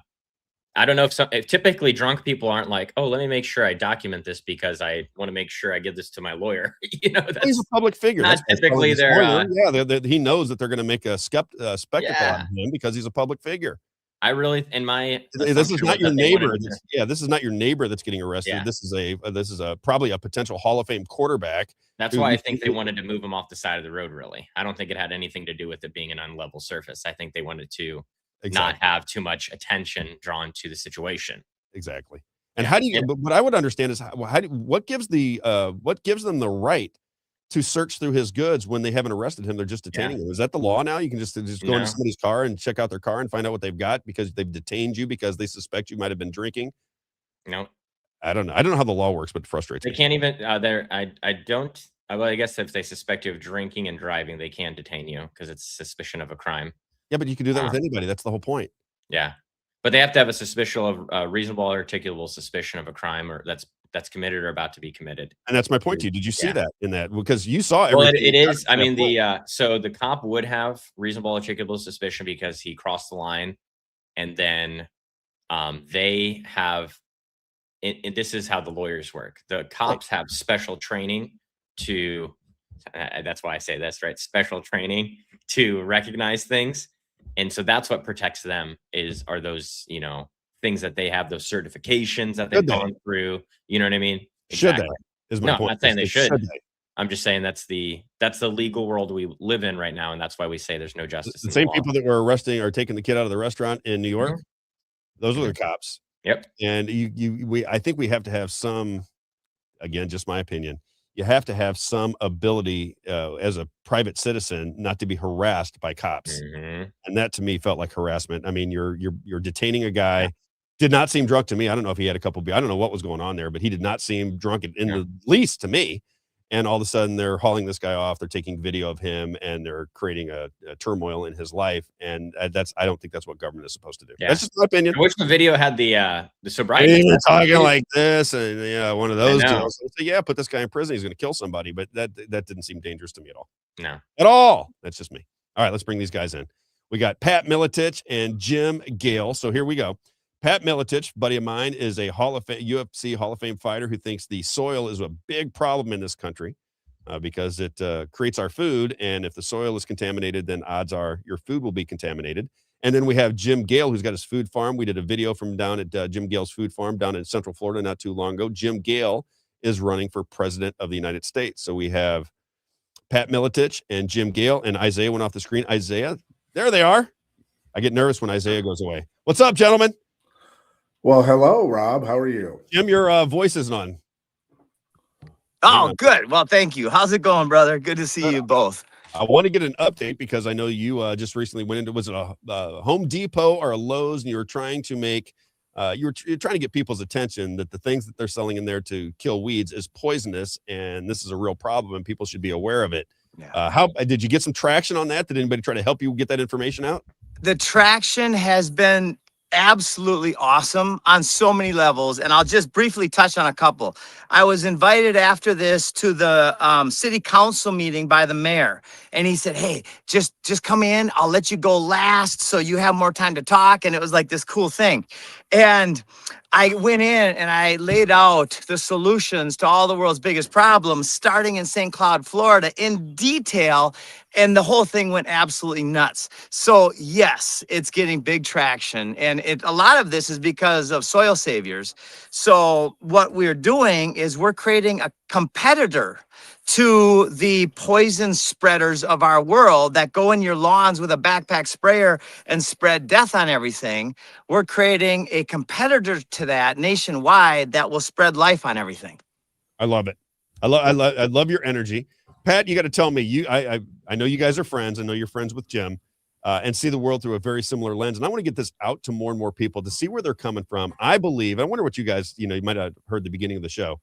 don't know if typically drunk people aren't like, oh, let me make sure I document this because I want to make sure I give this to my lawyer. He's a public figure. Not typically he knows that they're going to make a spectacle out of him because he's a public figure. I really, in my, this is not your neighbor. To, this is not your neighbor that's getting arrested. Yeah. This is a probably a potential Hall of Fame quarterback. That's why I think they wanted to move him off the side of the road. Really, I don't think it had anything to do with it being an unlevel surface. I think they wanted to not have too much attention drawn to the situation. Exactly. And how do you? But what I would understand is what gives them the right to search through his goods when they haven't arrested him? They're just detaining him. Is that the law now? You can just go into somebody's car and check out their car and find out what they've got because they've detained you because they suspect you might have been drinking. No, I don't know. I don't know how the law works, but it frustrates me. They can't even. I don't. Well, I guess if they suspect you of drinking and driving, they can't detain you because it's suspicion of a crime. Yeah, but you can do that with anybody. That's the whole point. Yeah, but they have to have a suspicion of reasonable or articulable suspicion of a crime or that's committed or about to be committed. And that's my point to you. Did you see that in that? Because you saw everything. Well, it is. I mean, so the cop would have reasonable articulable suspicion because he crossed the line, and then they have. And this is how the lawyers work. The cops have special training to. That's why I say this, right? Special training to recognize things, and so that's what protects them. Are those things that they have, those certifications that they've gone through. You know what I mean? Exactly. Should they? Is my point. I'm not saying they should. I'm just saying that's the legal world we live in right now, and that's why we say there's no justice. The same people that were arresting or taking the kid out of the restaurant in New York, those are the cops. Yep. And I think we have to have some, again, just my opinion. You have to have some ability as a private citizen not to be harassed by cops, and that to me felt like harassment. I mean, you're detaining a guy. Did not seem drunk to me. I don't know if he had a couple I don't know what was going on there, but he did not seem drunk in the least to me. And all of a sudden, they're hauling this guy off. They're taking video of him, and they're creating a turmoil in his life. And I don't think that's what government is supposed to do. Yeah. That's just my opinion. I wish the video had the sobriety. They were talking like this, and one of those deals. So, yeah, put this guy in prison. He's going to kill somebody. But that didn't seem dangerous to me at all. No, at all. That's just me. All right, let's bring these guys in. We got Pat Miletich and Jim Gale. So here we go. Pat Miletich, buddy of mine, is a UFC Hall of Fame fighter who thinks the soil is a big problem in this country because it creates our food. And if the soil is contaminated, then odds are your food will be contaminated. And then we have Jim Gale, who's got his food farm. We did a video from down at Jim Gale's food farm down in Central Florida not too long ago. Jim Gale is running for president of the United States. So we have Pat Miletich and Jim Gale, and Isaiah went off the screen. Isaiah, there they are. I get nervous when Isaiah goes away. What's up, gentlemen? Well, hello, Rob. How are you? Jim, your voice is on. Oh, good. Well, thank you. How's it going, brother? Good to see you both. I want to get an update because I know you just recently went into, was it a Home Depot or a Lowe's, and you were trying to make, you're trying to get people's attention that the things that they're selling in there to kill weeds is poisonous, and this is a real problem, and people should be aware of it. Yeah. How did you get some traction on that? Did anybody try to help you get that information out? The traction has been absolutely awesome on so many levels, and I'll just briefly touch on a couple. I was invited after this to the city council meeting by the mayor, and he said, hey, just come in, I'll let you go last so you have more time to talk. And it was like this cool thing. And I went in and I laid out the solutions to all the world's biggest problems, starting in St. Cloud, Florida, in detail. And the whole thing went absolutely nuts. So yes, it's getting big traction. And a lot of this is because of soil saviors. So what we're doing is we're creating a competitor to the poison spreaders of our world that go in your lawns with a backpack sprayer and spread death on everything. We're creating a competitor to that nationwide that will spread life on everything. I love it. I love your energy. Pat, you got to tell me, I know you guys are friends. I know you're friends with Jim, and see the world through a very similar lens. And I want to get this out to more and more people to see where they're coming from. I believe, I wonder what you guys, you might have heard the beginning of the show.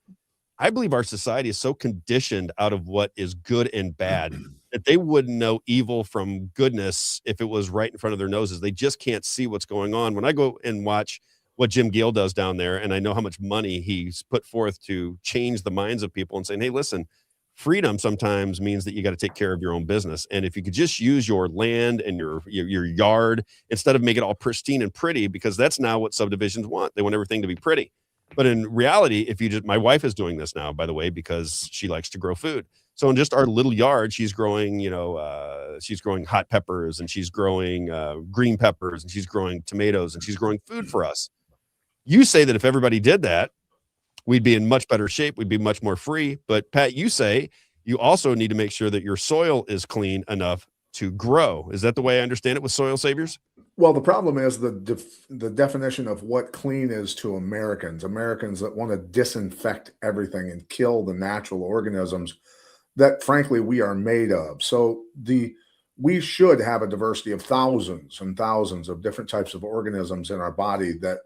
I believe our society is so conditioned out of what is good and bad that they wouldn't know evil from goodness if it was right in front of their noses. They just can't see what's going on. When I go and watch what Jim Gale does down there, and I know how much money he's put forth to change the minds of people and saying, hey, listen, freedom sometimes means that you got to take care of your own business. And if you could just use your land and your yard instead of make it all pristine and pretty, because that's now what subdivisions want. They want everything to be pretty. But in reality, if you just, my wife is doing this now, by the way, because she likes to grow food. So in just our little yard, she's growing, she's growing hot peppers, and she's growing green peppers, and she's growing tomatoes, and she's growing food for us. You say that if everybody did that, we'd be in much better shape. We'd be much more free. But Pat, you say you also need to make sure that your soil is clean enough to grow. Is that the way I understand it with Soil Saviors? Well, the problem is the definition of what clean is to Americans that want to disinfect everything and kill the natural organisms that, frankly, we are made of. So we should have a diversity of thousands and thousands of different types of organisms in our body that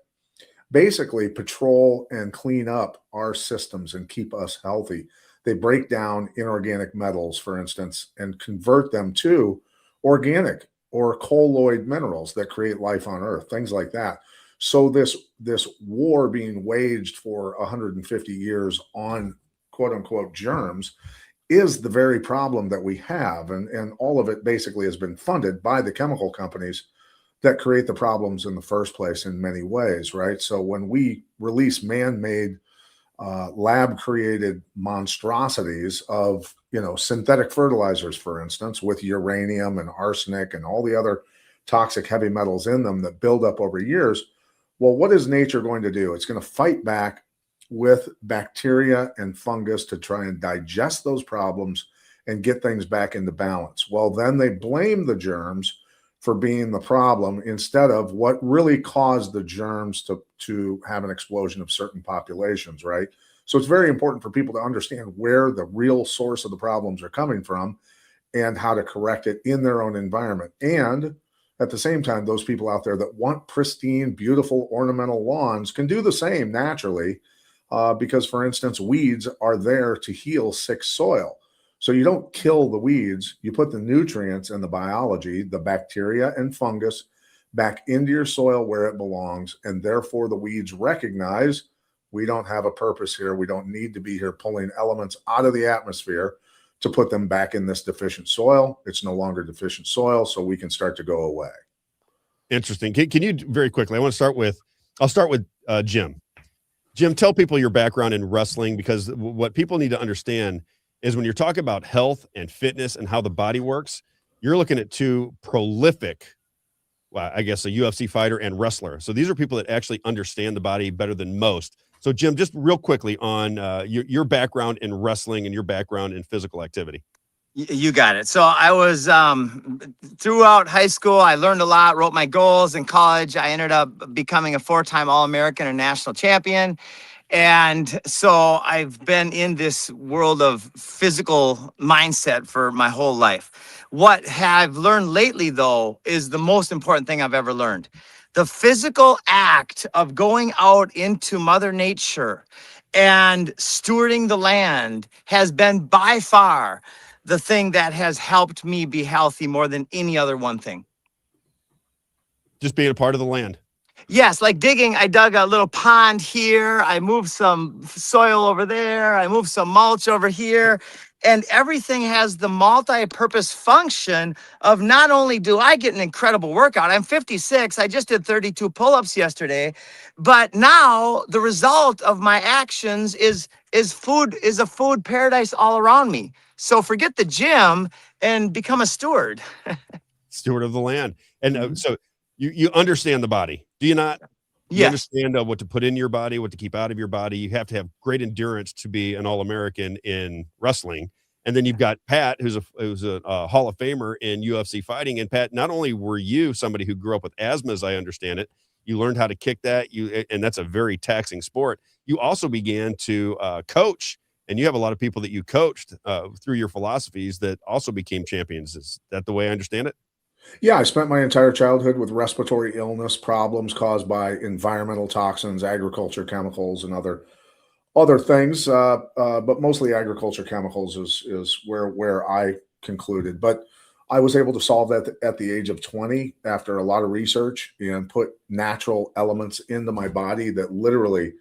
basically patrol and clean up our systems and keep us healthy. They break down inorganic metals, for instance, and convert them to organic or colloid minerals that create life on Earth, things like that. So this war being waged for 150 years on quote unquote germs is the very problem that we have. And all of it basically has been funded by the chemical companies that create the problems in the first place in many ways, right? So when we release man-made lab-created monstrosities of, synthetic fertilizers, for instance, with uranium and arsenic and all the other toxic heavy metals in them that build up over years, well, what is nature going to do? It's going to fight back with bacteria and fungus to try and digest those problems and get things back into balance. Well, then they blame the germs for being the problem instead of what really caused the germs to have an explosion of certain populations, right? So it's very important for people to understand where the real source of the problems are coming from and how to correct it in their own environment. And at the same time, those people out there that want pristine, beautiful, ornamental lawns can do the same naturally because, for instance, weeds are there to heal sick soil. So you don't kill the weeds, you put the nutrients and the biology, the bacteria and fungus back into your soil where it belongs. And therefore the weeds recognize we don't have a purpose here. We don't need to be here pulling elements out of the atmosphere to put them back in this deficient soil. It's no longer deficient soil, so we can start to go away. Interesting. Can you very quickly, I'll start with Jim. Jim, tell people your background in wrestling, because what people need to understand is when you're talking about health and fitness and how the body works, you're looking at two prolific, well, I guess a UFC fighter and wrestler. So these are people that actually understand the body better than most. So Jim, just real quickly on your background in wrestling and your background in physical activity. You got it. So I was throughout high school, I learned a lot, wrote my goals. In college, I ended up becoming a 4-time All-American and national champion. And so I've been in this world of physical mindset for my whole life. What I've learned lately, though, is the most important thing I've ever learned. The physical act of going out into Mother Nature and stewarding the land has been by far the thing that has helped me be healthy more than any other one thing. Just being a part of the land. Yes, like digging. I dug a little pond here. I moved some soil over there. I moved some mulch over here. And everything has the multi-purpose function of not only do I get an incredible workout, I'm 56, I just did 32 pull-ups yesterday, but now the result of my actions is a food paradise all around me. So forget the gym and become a steward. Steward of the land. And so you understand the body, do you not? You understand what to put in your body, what to keep out of your body. You have to have great endurance to be an All-American in wrestling. And then you've got Pat, who's a Hall of Famer in UFC fighting. And Pat, not only were you somebody who grew up with asthma, as I understand it, you learned how to kick that, and that's a very taxing sport. You also began to coach, and you have a lot of people that you coached through your philosophies that also became champions. Is that the way I understand it? Yeah, I spent my entire childhood with respiratory illness problems caused by environmental toxins, agriculture chemicals, and other things, but mostly agriculture chemicals is where I concluded. But I was able to solve that at the age of 20 after a lot of research and put natural elements into my body that literally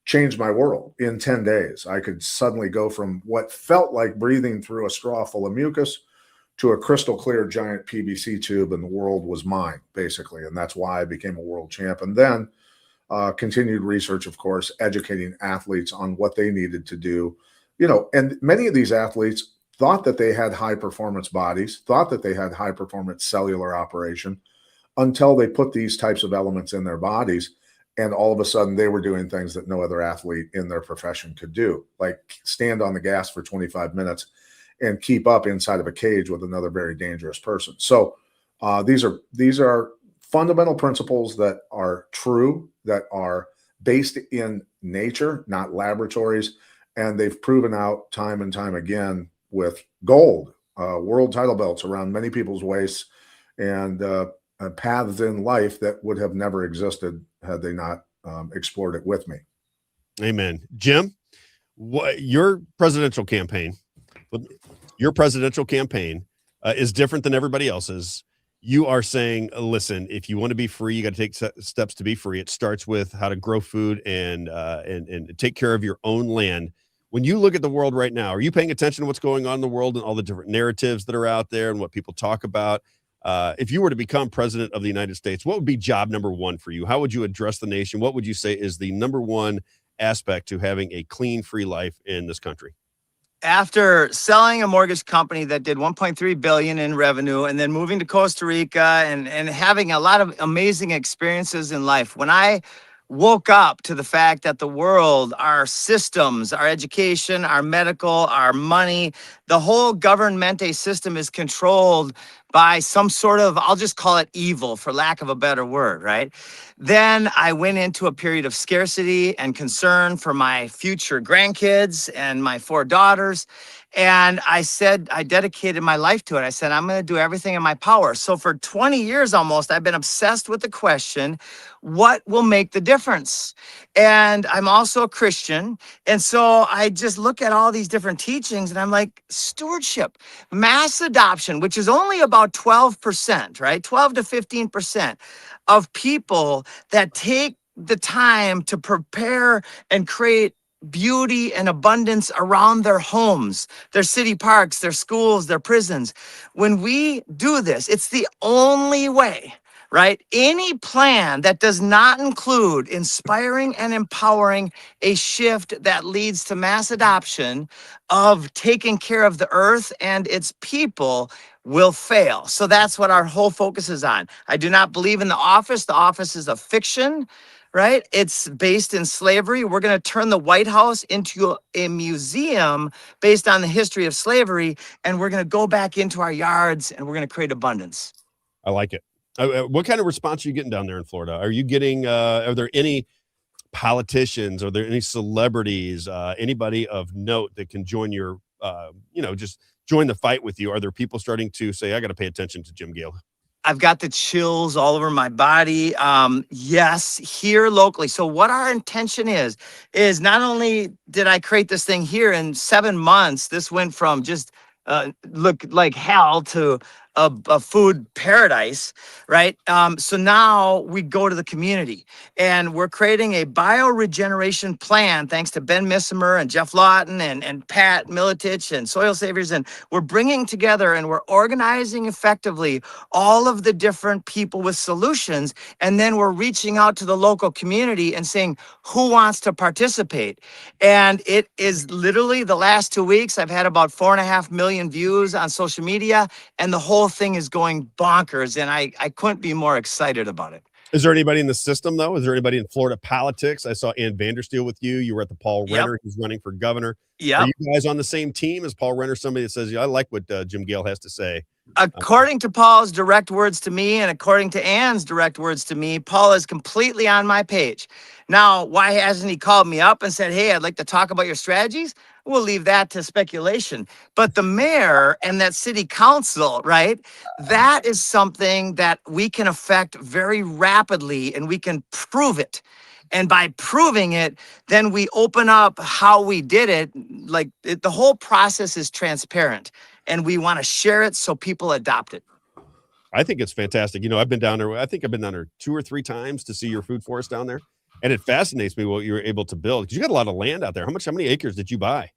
changed my world in 10 days. I could suddenly go from what felt like breathing through a straw full of mucus to a crystal clear giant PVC tube, and the world was mine, basically. And that's why I became a world champ. And then continued research, of course, educating athletes on what they needed to do. And many of these athletes thought that they had high performance bodies, thought that they had high performance cellular operation, until they put these types of elements in their bodies. And all of a sudden they were doing things that no other athlete in their profession could do, like stand on the gas for 25 minutes and keep up inside of a cage with another very dangerous person. So these are fundamental principles that are true, that are based in nature, not laboratories. And they've proven out time and time again with gold, world title belts around many people's waists, and paths in life that would have never existed had they not explored it with me. Amen. Jim, your presidential campaign is different than everybody else's. You are saying, listen, if you want to be free, you got to take steps to be free. It starts with how to grow food and take care of your own land. When you look at the world right now, are you paying attention to what's going on in the world and all the different narratives that are out there and what people talk about? If you were to become president of the United States, what would be job number one for you? How would you address the nation? What would you say is the number one aspect to having a clean, free life in this country? After selling a mortgage company that did 1.3 billion in revenue, and then moving to Costa Rica and having a lot of amazing experiences in life, when I woke up to the fact that the world, our systems, our education, our medical, our money, the whole governmente system is controlled by some sort of, I'll just call it evil for lack of a better word, right? Then I went into a period of scarcity and concern for my future grandkids and my 4 daughters. And I said, I dedicated my life to it. I said, I'm going to do everything in my power. So for 20 years almost, I've been obsessed with the question, what will make the difference? And I'm also a Christian. And so I just look at all these different teachings and I'm like, stewardship, mass adoption, which is only about 12%, right? 12 to 15% of people that take the time to prepare and create beauty and abundance around their homes, their city parks, their schools, their prisons. When we do this, it's the only way, right? Any plan that does not include inspiring and empowering a shift that leads to mass adoption of taking care of the earth and its people will fail. So that's what our whole focus is on. I do not believe in the office. The office is a fiction, right? It's based in slavery. We're going to turn the White House into a museum based on the history of slavery. And we're going to go back into our yards and we're going to create abundance. I like it. What kind of response are you getting down there in Florida? Are you getting, are there any politicians? Are there any celebrities, anybody of note that can join your, just join the fight with you? Are there people starting to say, I got to pay attention to Jim Gale? I've got the chills all over my body. Yes, here locally. So what our intention is not only did I create this thing here in 7 months, this went from just look like hell to a food paradise, right? So now we go to the community and we're creating a bioregeneration plan thanks to Ben Missimer and Jeff Lawton and Pat Miletich and Soil Saviors. And we're bringing together and we're organizing effectively all of the different people with solutions. And then we're reaching out to the local community and saying, who wants to participate? And it is literally the last 2 weeks, I've had about 4.5 million views on social media, and the whole thing is going bonkers, and I couldn't be more excited about it. Is there anybody in the system, though? Is there anybody in Florida politics? I saw Ann Vandersteel with you. You were at the Paul Renner, who's running for governor. Yeah. Are you guys on the same team? Is Paul Renner somebody that says, yeah, I like what Jim Gale has to say? According to Paul's direct words to me, and according to Ann's direct words to me, Paul is completely on my page. Now, why hasn't he called me up and said, hey, I'd like to talk about your strategies? We'll leave that to speculation. But the mayor and that city council, right? That is something that we can affect very rapidly, and we can prove it. And by proving it, then we open up how we did it. Like the whole process is transparent, and we want to share it so people adopt it. I think it's fantastic. I've been down there. I think I've been down there 2 or 3 times to see your food forest down there. And it fascinates me what you were able to build, because you got a lot of land out there. How many acres did you buy?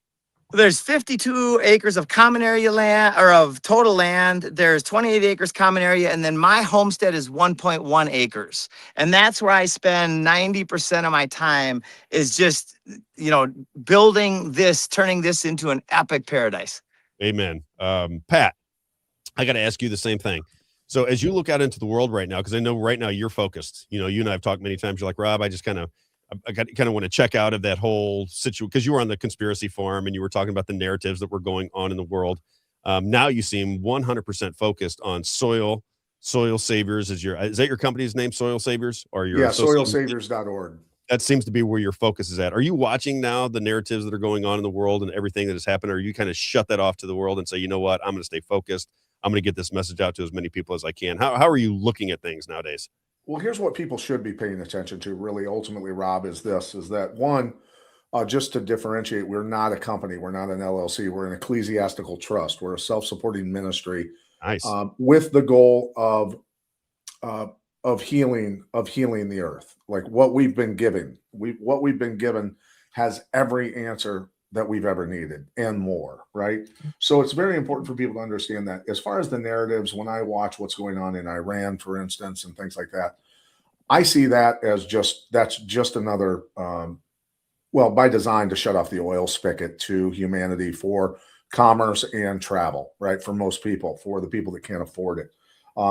There's 52 acres of common area land, or of total land. There's 28 acres common area. And then my homestead is 1.1 acres. And that's where I spend 90% of my time, is just, building this, turning this into an epic paradise. Amen. Pat, I got to ask you the same thing. So as you look out into the world right now, because I know right now you're focused, you and I have talked many times. You're like, Rob, I just kind of want to check out of that whole situation, because you were on the conspiracy farm and you were talking about the narratives that were going on in the world. Now you seem 100% focused on Soil Saviors. Is that your company's name, Soil Saviors? Or your soilsaviors.org. That seems to be where your focus is at. Are you watching now the narratives that are going on in the world and everything that has happened? Or you kind of shut that off to the world and say, you know what, I'm going to stay focused. I'm going to get this message out to as many people as I can. How are you looking at things nowadays? Well, here's what people should be paying attention to, really, ultimately, Rob, is that one, just to differentiate, we're not a company. We're not an LLC. We're an ecclesiastical trust. We're a self-supporting ministry. Nice. With the goal of healing the earth. Like what we've been given. What we've been given has every answer that we've ever needed and more, right? So it's very important for people to understand that. As far as the narratives, when I watch what's going on in Iran, for instance, and things like that, I see that as that's just another, by design, to shut off the oil spigot to humanity for commerce and travel, right? For most people, for the people that can't afford it.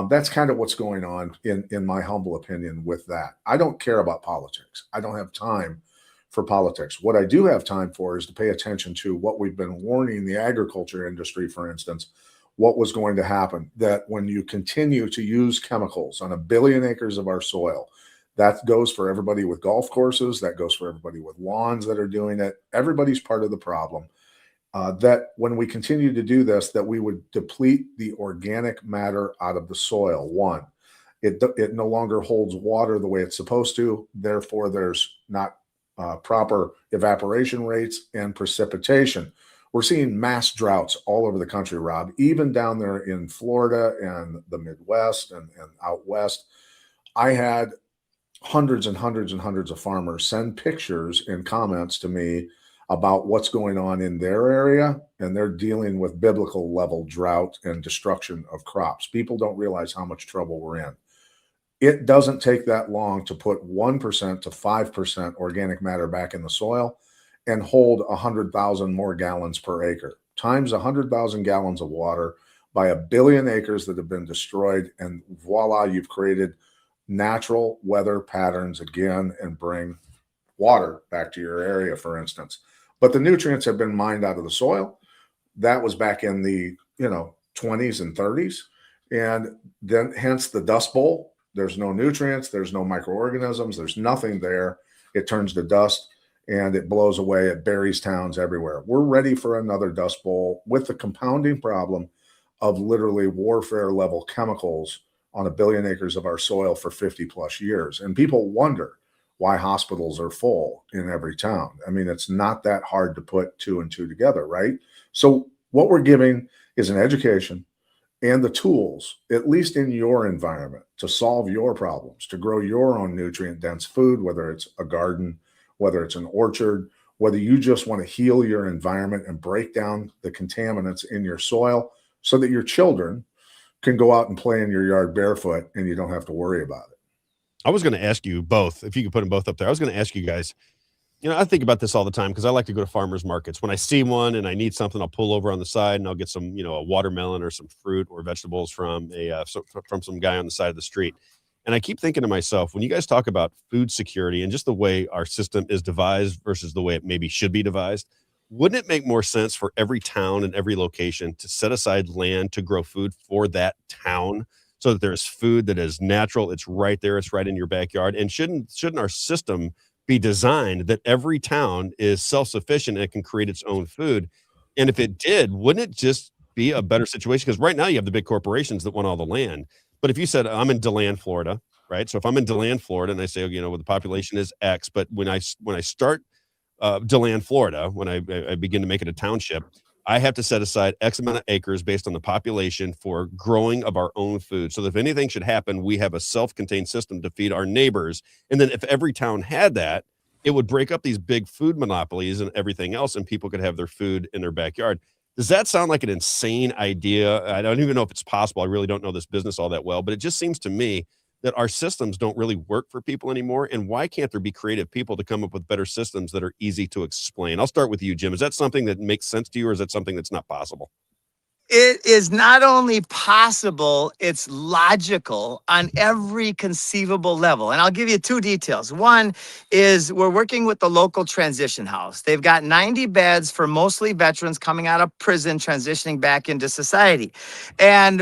That's kind of what's going on in my humble opinion with that. I don't care about politics. I don't have time for politics. What I do have time for is to pay attention to what we've been warning the agriculture industry, for instance, what was going to happen, that when you continue to use chemicals on 1 billion acres of our soil, that goes for everybody with golf courses, that goes for everybody with lawns that are doing it. Everybody's part of the problem. That when we continue to do this, that we would deplete the organic matter out of the soil. One, it no longer holds water the way it's supposed to. Therefore, there's not proper evaporation rates and precipitation. We're seeing mass droughts all over the country, Rob, even down there in Florida and the Midwest and out west. I had hundreds and hundreds and hundreds of farmers send pictures and comments to me about what's going on in their area, and they're dealing with biblical level drought and destruction of crops. People don't realize how much trouble we're in. It doesn't take that long to put 1% to 5% organic matter back in the soil and hold 100,000 more gallons per acre, times 100,000 gallons of water by 1 billion acres that have been destroyed. And voila, you've created natural weather patterns again and bring water back to your area, for instance. But the nutrients have been mined out of the soil. That was back in the 20s and 30s. And then hence the Dust Bowl. There's no nutrients, there's no microorganisms, there's nothing there. It turns to dust and it blows away. It buries towns everywhere. We're ready for another Dust Bowl with the compounding problem of literally warfare level chemicals on 1 billion acres of our soil for 50 plus years. And people wonder why hospitals are full in every town. I mean, it's not that hard to put 2 and 2 together, right? So what we're giving is an education and the tools, at least in your environment, to solve your problems, to grow your own nutrient-dense food, whether it's a garden, whether it's an orchard, whether you just want to heal your environment and break down the contaminants in your soil so that your children can go out and play in your yard barefoot and you don't have to worry about it. I was going to ask you both, if you could put them both up there. I was going to ask you guys, I think about this all the time because I like to go to farmers markets. When I see one and I need something, I'll pull over on the side and I'll get some, a watermelon or some fruit or vegetables from some guy on the side of the street. And I keep thinking to myself, when you guys talk about food security and just the way our system is devised versus the way it maybe should be devised, wouldn't it make more sense for every town and every location to set aside land to grow food for that town so that there's food that is natural? It's right there. It's right in your backyard. And shouldn't our system be designed that every town is self-sufficient and it can create its own food? And if it did, wouldn't it just be a better situation? Because right now you have the big corporations that want all the land. But if you said, I'm in DeLand, Florida, right? So if I'm in DeLand, Florida, and I say, well, the population is X, but when I start DeLand, Florida, when I begin to make it a township, I have to set aside X amount of acres based on the population for growing of our own food. So that if anything should happen, we have a self-contained system to feed our neighbors. And then if every town had that, it would break up these big food monopolies and everything else, and people could have their food in their backyard. Does that sound like an insane idea? I don't even know if it's possible. I really don't know this business all that well, but it just seems to me that our systems don't really work for people anymore. And why can't there be creative people to come up with better systems that are easy to explain? I'll start with you, Jim. Is that something that makes sense to you, or is that something that's not possible? It is not only possible, it's logical on every conceivable level. And I'll give you 2 details. One is we're working with the local transition house. They've got 90 beds for mostly veterans coming out of prison, transitioning back into society. And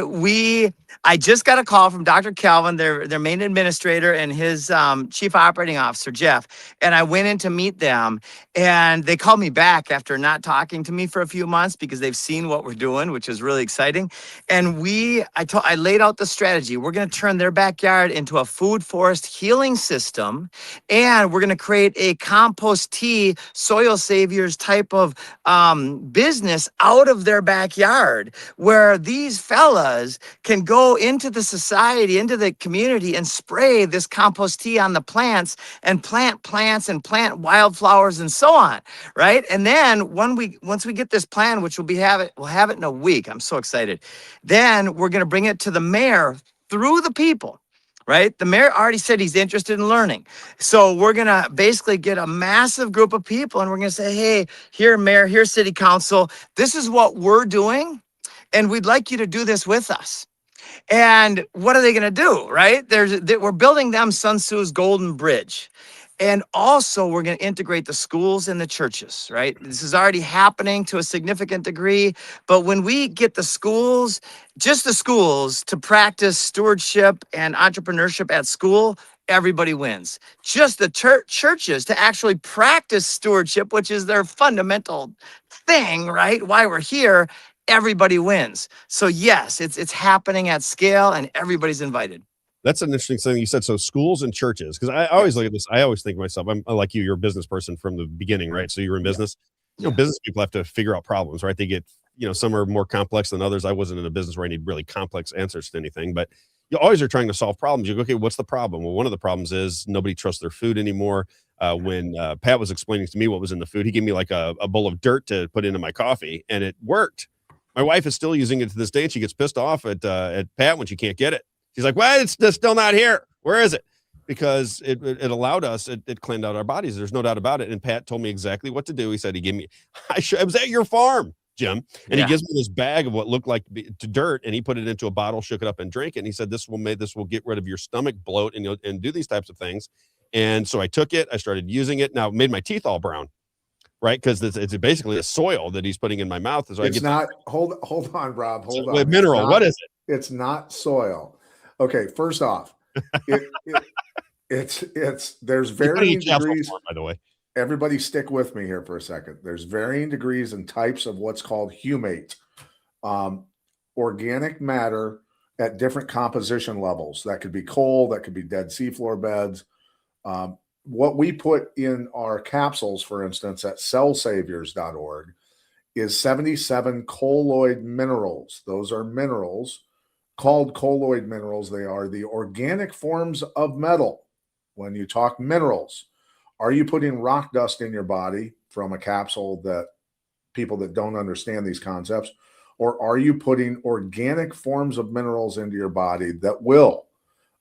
I just got a call from Dr. Calvin, their main administrator, and his chief operating officer, Jeff. And I went in to meet them, and they called me back after not talking to me for a few months because they've seen what we're doing, which is really exciting. And I laid out the strategy. We're going to turn their backyard into a food forest healing system, and we're going to create a compost tea, soil saviors type of business out of their backyard, where these fellas can go into the society, into the community, and spray this compost tea on the plants and plant plants and plant wildflowers and so on, right? And then once we get this plan, which we'll have it in a week. I'm so excited. Then we're going to bring it to the mayor through the people, right? The mayor already said he's interested in learning. So we're going to basically get a massive group of people, and we're going to say, hey, here, mayor, here, city council, this is what we're doing, and we'd like you to do this with us. And what are they going to do, right? We're building them Sun Tzu's Golden Bridge. And also, we're going to integrate the schools and the churches, right? This is already happening to a significant degree. But when we get the schools, just the schools, to practice stewardship and entrepreneurship at school, everybody wins. Just the churches to actually practice stewardship, which is their fundamental thing, right? Why we're here, everybody wins. So yes, it's happening at scale, and everybody's invited. That's an interesting thing you said. So schools and churches, because I always look at this. I always think to myself, I'm like you're a business person from the beginning, right? So you're in business. You know, business people have to figure out problems, right? They get, some are more complex than others. I wasn't in a business where I need really complex answers to anything, but you always are trying to solve problems. You go, okay, what's the problem? Well, one of the problems is nobody trusts their food anymore. When Pat was explaining to me what was in the food, he gave me like a bowl of dirt to put into my coffee, and it worked. My wife is still using it to this day, and she gets pissed off at Pat when she can't get it. She's like, well, it's still not here. Where is it? Because it allowed us, it cleaned out our bodies. There's no doubt about it. And Pat told me exactly what to do. He said, he gave me, I was at your farm, Jim. And he gives me this bag of what looked like dirt, and he put it into a bottle, shook it up, and drank it. And he said, this will get rid of your stomach bloat and do these types of things. And so I took it, I started using it. Now it made my teeth all brown, right? Because it's basically a soil that he's putting in my mouth. So it's not, hold on, Rob, hold on. Mineral, what is it? It's not soil. Okay, first off, there's varying degrees. By the way, everybody stick with me here for a second. There's varying degrees and types of what's called humate, organic matter at different composition levels. That could be coal, that could be dead seafloor beds. What we put in our capsules, for instance, at cellsaviors.org is 77 colloid minerals. Those are minerals called colloid minerals. They are the organic forms of metal. When you talk minerals, are you putting rock dust in your body from a capsule that people that don't understand these concepts, or are you putting organic forms of minerals into your body that will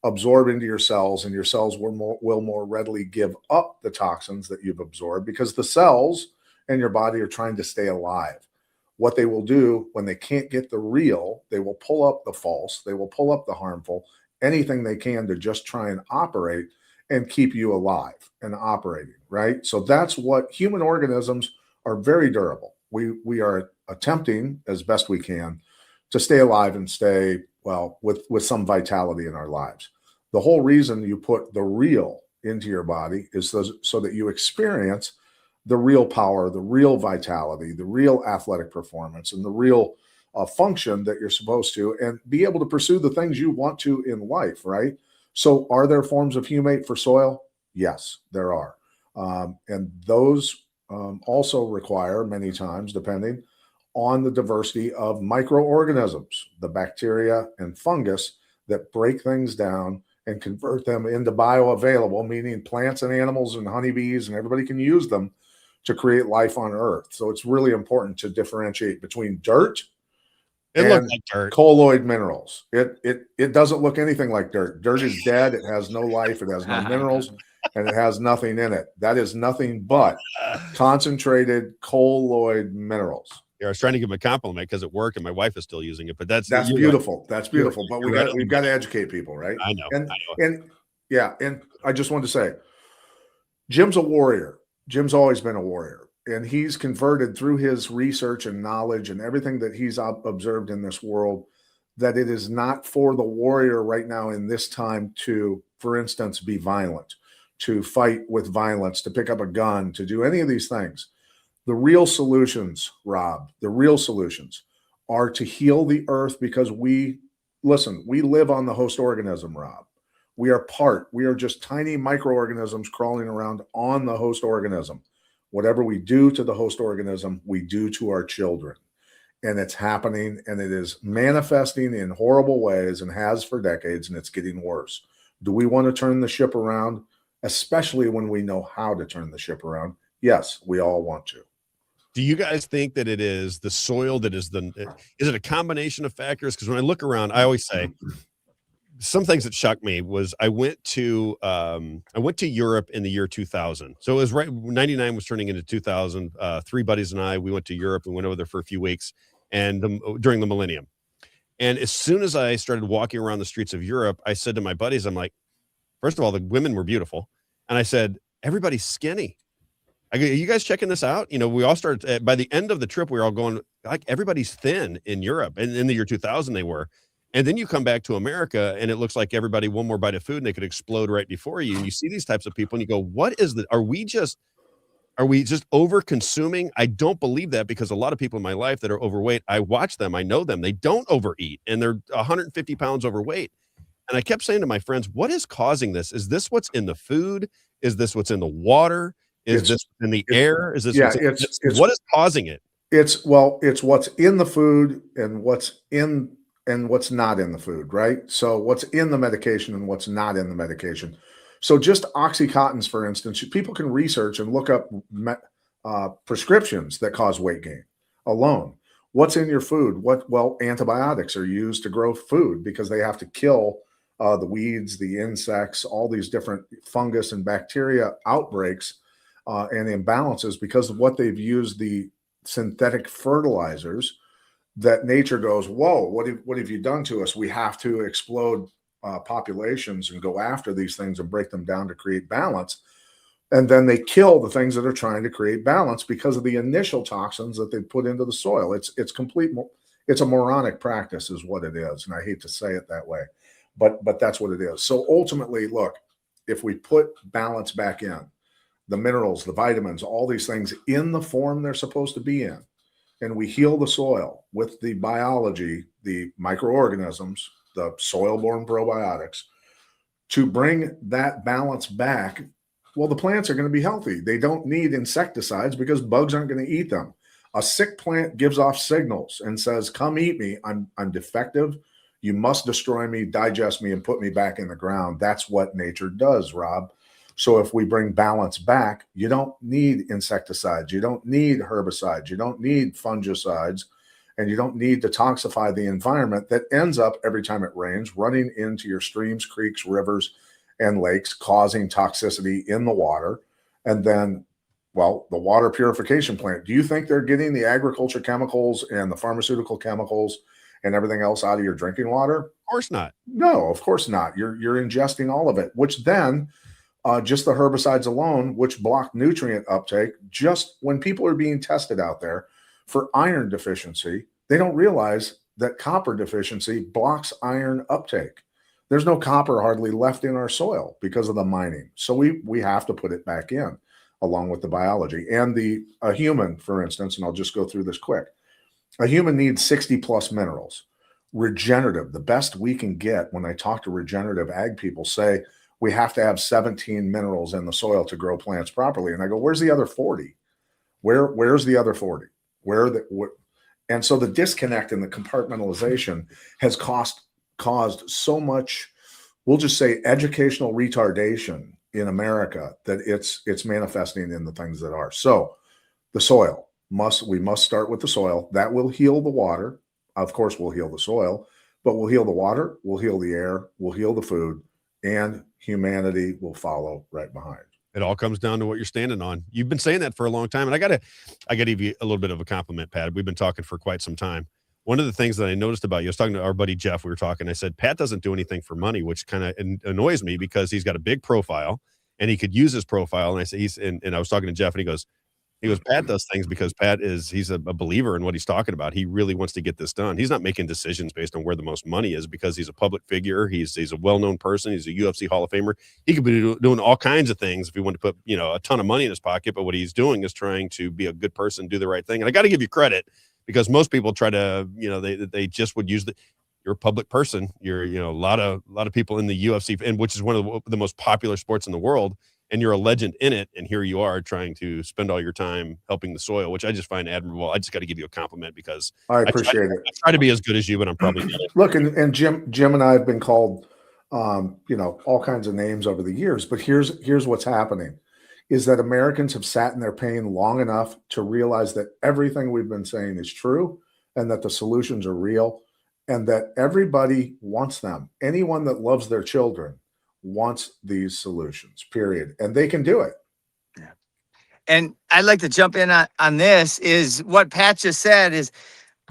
absorb into your cells, and your cells will more readily give up the toxins that you've absorbed, because the cells in your body are trying to stay alive. What they will do when they can't get the real, they will pull up the false, they will pull up the harmful, anything they can to just try and operate and keep you alive and operating, right? So that's what human organisms are, very durable. We are attempting as best we can to stay alive and stay, well, with some vitality in our lives. The whole reason you put the real into your body is so that you experience the real power, the real vitality, the real athletic performance, and the real function that you're supposed to, and be able to pursue the things you want to in life, right? So are there forms of humate for soil? Yes, there are. And those also require, many times, depending on the diversity of microorganisms, the bacteria and fungus that break things down and convert them into bioavailable, meaning plants and animals and honeybees and everybody can use them to create life on Earth. So it's really important to differentiate between dirt and colloid minerals. It doesn't look anything like dirt. Dirt is dead. It has no life. It has no minerals, and it has nothing in it. That is nothing but concentrated colloid minerals. Yeah, I was trying to give him a compliment because it worked, and my wife is still using it. But that's beautiful. Right. That's beautiful. But we've got to educate people, right? I know. And yeah, and I just wanted to say, Jim's a warrior. Jim's always been a warrior, and he's converted through his research and knowledge and everything that he's observed in this world, that it is not for the warrior right now in this time to, for instance, be violent, to fight with violence, to pick up a gun, to do any of these things. The real solutions, Rob, the real solutions are to heal the earth, because we live on the host organism, Rob. We are just tiny microorganisms crawling around on the host organism. Whatever we do to the host organism, we do to our children. And it's happening, and it is manifesting in horrible ways, and has for decades, and it's getting worse. Do we want to turn the ship around, especially when we know how to turn the ship around? Yes, we all want to. Do you guys think that it is the soil that is is it a combination of factors? Because when I look around, I always say some things that shocked me was I went to Europe in the year 2000. So it was right 99 was turning into 2000. Three buddies and we went to Europe and went over there for a few weeks, and during the millennium. And as soon as I started walking around the streets of Europe, I said to my buddies, I'm like, first of all, the women were beautiful, and I said, everybody's skinny. I go, are you guys checking this out? We all started by the end of the trip, we were all going like, everybody's thin in Europe, and in the year 2000 they were. And then you come back to America and it looks like everybody one more bite of food and they could explode right before you. And you see these types of people and you go, what is are we just over consuming? I don't believe that, because a lot of people in my life that are overweight, I watch them, I know them, they don't overeat, and they're 150 pounds overweight. And I kept saying to my friends, what is causing this? Is this what's in the food? Is this what's in the water? Is this in the air? Is this what is causing it? It's what's in the food and what's not in the food, right? So what's in the medication and what's not in the medication. So just Oxycontins, for instance, people can research and look up prescriptions that cause weight gain alone. What's in your food? Antibiotics are used to grow food because they have to kill the weeds, the insects, all these different fungus and bacteria outbreaks and imbalances, because of what they've used, the synthetic fertilizers that nature goes, whoa, what have you done to us? We have to explode populations and go after these things and break them down to create balance. And then they kill the things that are trying to create balance because of the initial toxins that they put into the soil. It's a moronic practice is what it is. And I hate to say it that way, but that's what it is. So ultimately, look, if we put balance back in, the minerals, the vitamins, all these things in the form they're supposed to be in, and we heal the soil with the biology, the microorganisms, the soil-borne probiotics, to bring that balance back, well, the plants are going to be healthy. They don't need insecticides because bugs aren't going to eat them. A sick plant gives off signals and says, come eat me. I'm defective. You must destroy me, digest me, and put me back in the ground. That's what nature does, Rob. So if we bring balance back, you don't need insecticides, you don't need herbicides, you don't need fungicides, and you don't need to toxify the environment that ends up every time it rains running into your streams, creeks, rivers, and lakes, causing toxicity in the water. And then, the water purification plant, do you think they're getting the agriculture chemicals and the pharmaceutical chemicals and everything else out of your drinking water? Of course not. No, of course not. You're ingesting all of it, which then just the herbicides alone, which block nutrient uptake. Just when people are being tested out there for iron deficiency, they don't realize that copper deficiency blocks iron uptake. There's no copper hardly left in our soil because of the mining. So we have to put it back in along with the biology. And a human, for instance, and I'll just go through this quick. A human needs 60 plus minerals. Regenerative, the best we can get, when I talk to regenerative ag people, say, we have to have 17 minerals in the soil to grow plants properly. And I go, where's the other 40? Where's the other 40? And so the disconnect and the compartmentalization has caused so much, we'll just say, educational retardation in America that it's manifesting in the things that are. So the soil, we must start with the soil. That will heal the water. Of course, we'll heal the soil, but we'll heal the water, we'll heal the air, we'll heal the food, and humanity will follow right behind. It all comes down to what you're standing on. You've been saying that for a long time, and I gotta give you a little bit of a compliment, Pat. We've been talking for quite some time. One of the things that I noticed about you, I was talking to our buddy Jeff. We were talking. I said, Pat doesn't do anything for money, which kind of annoys me because he's got a big profile and he could use his profile. And I said, and I was talking to Jeff, and he goes, Pat does things because he's a believer in what he's talking about. He really wants to get this done. He's not making decisions based on where the most money is because he's a public figure. He's a well-known person. He's a UFC Hall of Famer. He could be doing all kinds of things if he wanted to put, a ton of money in his pocket. But what he's doing is trying to be a good person, do the right thing. And I got to give you credit because most people try to, they just would use you're a public person. You're, a lot of people in the UFC, and which is one of the most popular sports in the world. And you're a legend in it, and here you are trying to spend all your time helping the soil, which I just find admirable. I just got to give you a compliment because I appreciate it. I try to be as good as you, but I'm probably not. Look, and Jim and I have been called, all kinds of names over the years. But here's what's happening, is that Americans have sat in their pain long enough to realize that everything we've been saying is true, and that the solutions are real, and that everybody wants them. Anyone that loves their children wants these solutions, period. And they can do it. Yeah. And I'd like to jump in on this is what Pat just said is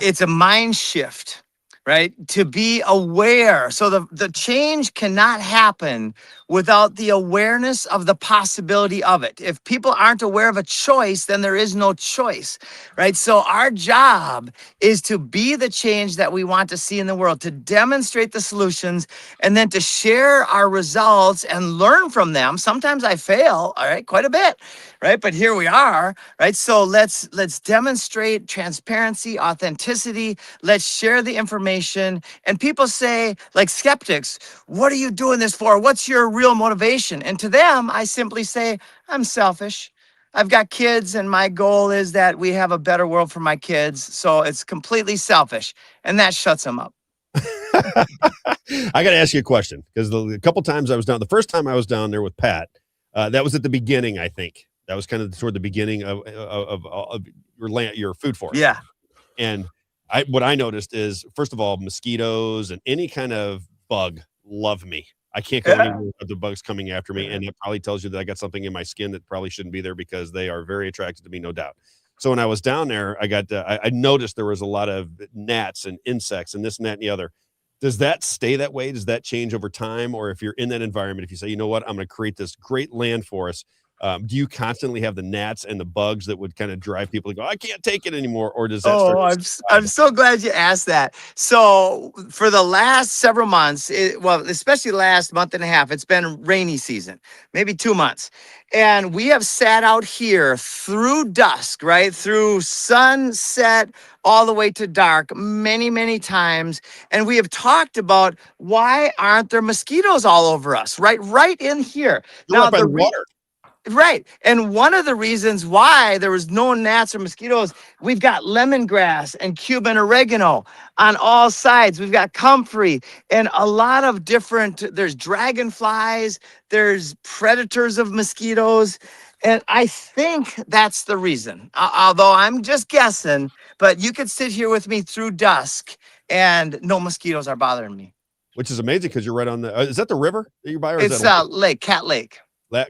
it's a mind shift, right? To be aware. So the change cannot happen without the awareness of the possibility of it. If people aren't aware of a choice, then there is no choice, right? So our job is to be the change that we want to see in the world, to demonstrate the solutions, and then to share our results and learn from them. Sometimes I fail, all right, quite a bit, right? But here we are, right? So let's demonstrate transparency, authenticity. Let's share the information. And people say, like skeptics, what are you doing this for? What's your real motivation? And to them, I simply say, I'm selfish. I've got kids, and my goal is that we have a better world for my kids. So it's completely selfish. And that shuts them up. I got to ask you a question because a couple times I was down, the first time I was down there with Pat, that was at the beginning, I think. That was kind of toward the beginning of your food forest. Yeah. And what I noticed is, first of all, mosquitoes and any kind of bug love me. I can't go anywhere without the bugs coming after me. And it probably tells you that I got something in my skin that probably shouldn't be there because they are very attracted to me, no doubt. So when I was down there, I noticed there was a lot of gnats and insects and this and that and the other. Does that stay that way? Does that change over time? Or if you're in that environment, if you say, you know what, I'm going to create this great land for us, do you constantly have the gnats and the bugs that would kind of drive people to go, I can't take it anymore? Or does that I'm so glad you asked that. So for the last several months, especially the last month and a half, it's been rainy season, maybe 2 months. And we have sat out here through dusk, right? Through sunset all the way to dark many, many times. And we have talked about why aren't there mosquitoes all over us, right? Right in here. You're now, by the water. Right. And one of the reasons why there was no gnats or mosquitoes, we've got lemongrass and Cuban oregano on all sides. We've got comfrey and a lot of there's dragonflies, there's predators of mosquitoes. And I think that's the reason, although I'm just guessing, but you could sit here with me through dusk and no mosquitoes are bothering me. Which is amazing because you're right on the, is that the river that you're by? Or it's Lake, Cat Lake.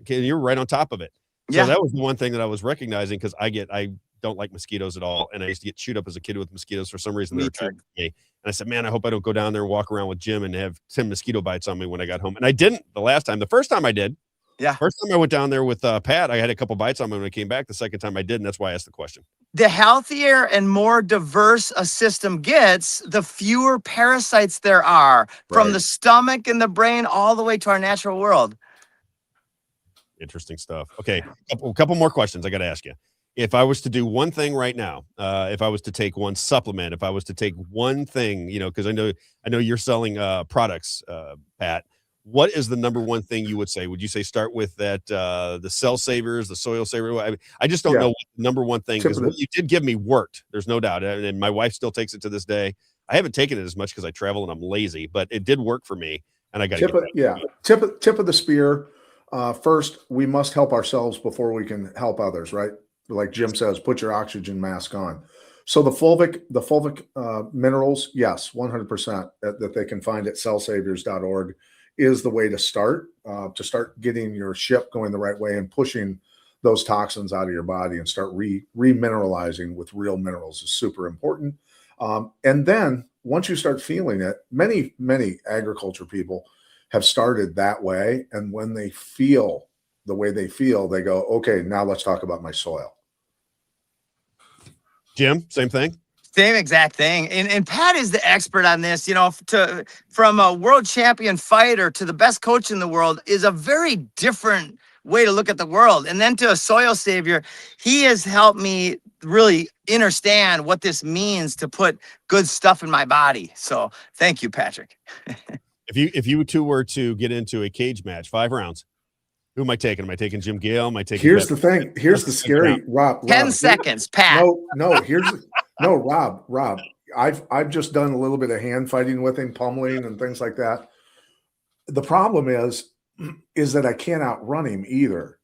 You're right on top of it. So yeah. That was the one thing that I was recognizing because I don't like mosquitoes at all. And I used to get chewed up as a kid with mosquitoes for some reason. They were attracted to me. And I said, man, I hope I don't go down there and walk around with Jim and have 10 mosquito bites on me when I got home. And I didn't the first time I did. Yeah. First time I went down there with Pat, I had a couple bites on me when I came back. The second time I did. And that's why I asked the question. The healthier and more diverse a system gets, the fewer parasites there are from the stomach and the brain all the way to our natural world. Interesting stuff. Okay, a couple more questions I got to ask you. If I was to do one thing right now, if I was to take one supplement, if I was to take one thing, because I know you're selling products, Pat. What is the number one thing you would say? Would you say start with that the cell savers, the soil saver? I just don't know what the number one thing is. What you did give me worked. There's no doubt, and my wife still takes it to this day. I haven't taken it as much because I travel and I'm lazy, but it did work for me, and I got to get tip of the spear. First, we must help ourselves before we can help others, right? Like Jim says, put your oxygen mask on. So the fulvic minerals, yes, 100% that they can find at cellsavers.org is the way to start getting your ship going the right way and pushing those toxins out of your body and start remineralizing with real minerals is super important. And then once you start feeling it, many agriculture people have started that way. And when they feel the way they feel, they go, okay, now let's talk about my soil. Jim, same thing. Same exact thing. And Pat is the expert on this. You know, from a world champion fighter to the best coach in the world is a very different way to look at the world. And then to a soil savior, he has helped me really understand what this means to put good stuff in my body. So thank you, Patrick. If you two were to get into a cage match, 5 rounds, who am I taking? Am I taking Jim Gale? Am I taking? Here's the thing. Here's the scary Rob. 10 seconds, Pat. No, Rob. I've just done a little bit of hand fighting with him, pummeling and things like that. The problem is that I can't outrun him either.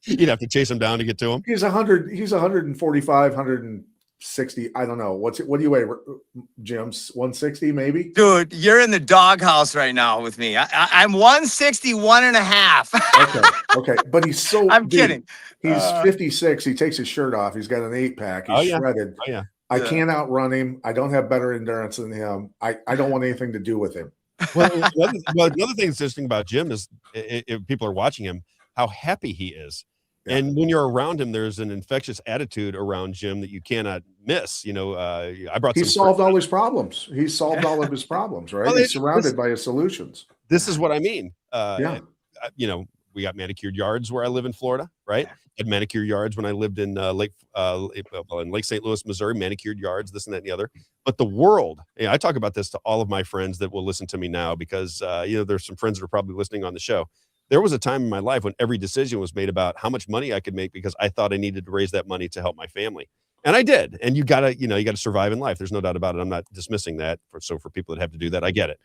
You'd have to chase him down to get to him. He's 145, 160. I don't know. What do you weigh, Jim? 160 maybe? Dude, you're in the doghouse right now with me. I'm 161 and a half. Okay. But he's so I'm kidding. He's 56. He takes his shirt off. He's got an 8-pack. He's shredded. Oh, yeah. I can't outrun him. I don't have better endurance than him. I don't want anything to do with him. Well, the other thing that's interesting about Jim is if people are watching him, how happy he is. Yeah. And when you're around him, there's an infectious attitude around Jim that you cannot miss. You know, he solved all his problems. He solved all of his problems, right? Well, he's surrounded by his solutions. This is what I mean. You know, we got manicured yards where I live in Florida, right? Had manicured yards when I lived in Lake St. Louis, Missouri, manicured yards, this and that and the other. But the world, I talk about this to all of my friends that will listen to me now because, there's some friends that are probably listening on the show. There was a time in my life when every decision was made about how much money I could make because I thought I needed to raise that money to help my family. And I did. And you gotta survive in life. There's no doubt about it. I'm not dismissing that. For people that have to do that, I get it.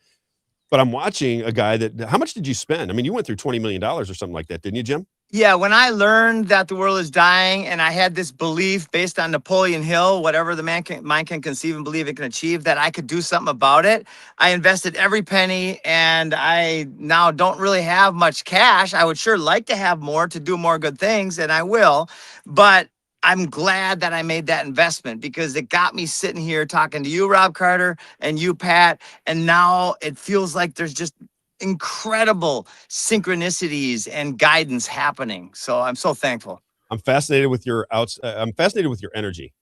But I'm watching a guy how much did you spend? I mean, you went through $20 million or something like that, didn't you, Jim? Yeah, when I learned that the world is dying and I had this belief based on Napoleon Hill, whatever the mind can conceive and believe it can achieve, that I could do something about it, I invested every penny and I now don't really have much cash. I would sure like to have more to do more good things, and I will, but I'm glad that I made that investment because it got me sitting here talking to you, Rob Carter, and you, Pat, and now it feels like there's just incredible synchronicities and guidance happening. So I'm so thankful. I'm fascinated with your energy.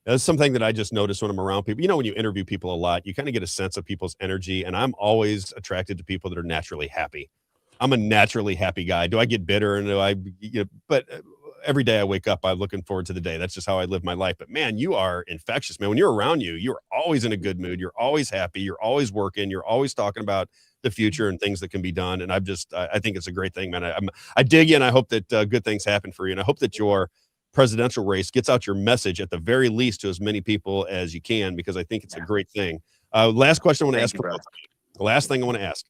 That's something that I just noticed when I'm around people. You know, when you interview people a lot, you kind of get a sense of people's energy, and I'm always attracted to people that are naturally happy. I'm a naturally happy guy. Do I get bitter and but every day I wake up, I'm looking forward to the day. That's just how I live my life. But man, you are infectious, man. When you're around you're always in a good mood. You're always happy. You're always working. You're always talking about the future and things that can be done. And I think it's a great thing, man. I dig you, and I hope that good things happen for you. And I hope that your presidential race gets out your message at the very least to as many people as you can, because I think it's a great thing. Last question I want to ask. The last thing I want to ask,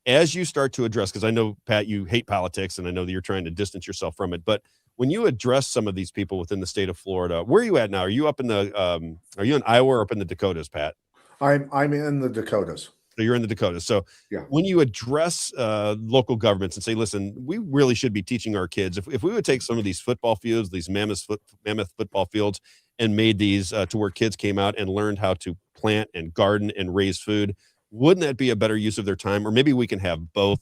as you start to address, because I know, Pat, you hate politics, and I know that you're trying to distance yourself from it, but when you address some of these people within the state of Florida, where are you at now? Are you up in are you in Iowa or up in the Dakotas, Pat? I'm in the Dakotas. So you're in the Dakotas. So when you address local governments and say, listen, we really should be teaching our kids, if we would take some of these football fields, these mammoth football fields, and made these to where kids came out and learned how to plant and garden and raise food, wouldn't that be a better use of their time? Or maybe we can have both.